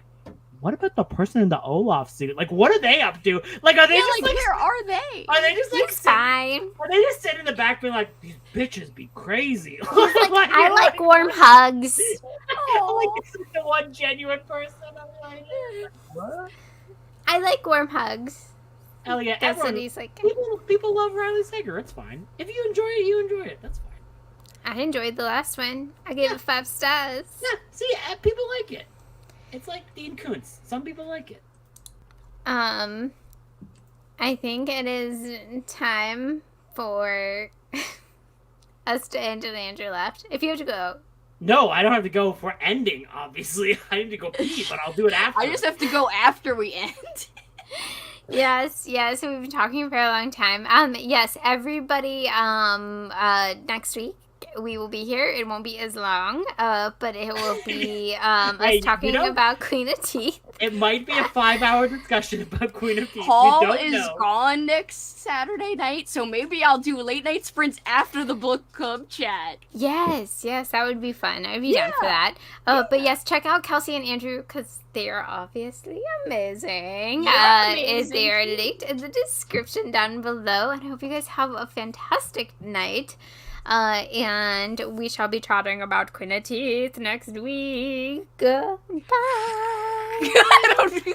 C: what about the person in the Olaf suit? Like, what are they up to? Like, are they just like,
B: where are they?
C: Are they just like
A: He's fine.
C: Are they just sitting in the back being like, these bitches be crazy?
A: Like, I like warm hugs.
C: Like, this is the one genuine person. I'm like, what?
A: I like warm hugs.
C: Elliot,
A: That's what he's like.
C: people love Riley Sager. It's fine. If you enjoy it, you enjoy it. That's fine.
A: I enjoyed the last one. I gave it 5 stars.
C: Yeah, see, people like it. It's like Dean Koontz. Some people like it.
A: I think it is time for us to end and Andrew left. If you have to go.
C: No, I don't have to go for ending, obviously. I need to go pee, but I'll do it after.
B: I just have to go after we end.
A: Yes, we've been talking for a long time. Yes, everybody, next week we will be here. It won't be as long, but it will be us talking about Queen of Teeth.
C: It might be a 5-hour discussion about Queen of Teeth.
B: Paul is gone next Saturday night, so maybe I'll do late night sprints after the book club chat.
A: Yes, that would be fun. I'd be down for that. But yes, check out Kelsey and Andrew because they are obviously amazing. They are linked in the description down below, and I hope you guys have a fantastic night. And we shall be chatting about Queen of Teeth next week. Goodbye.
B: I don't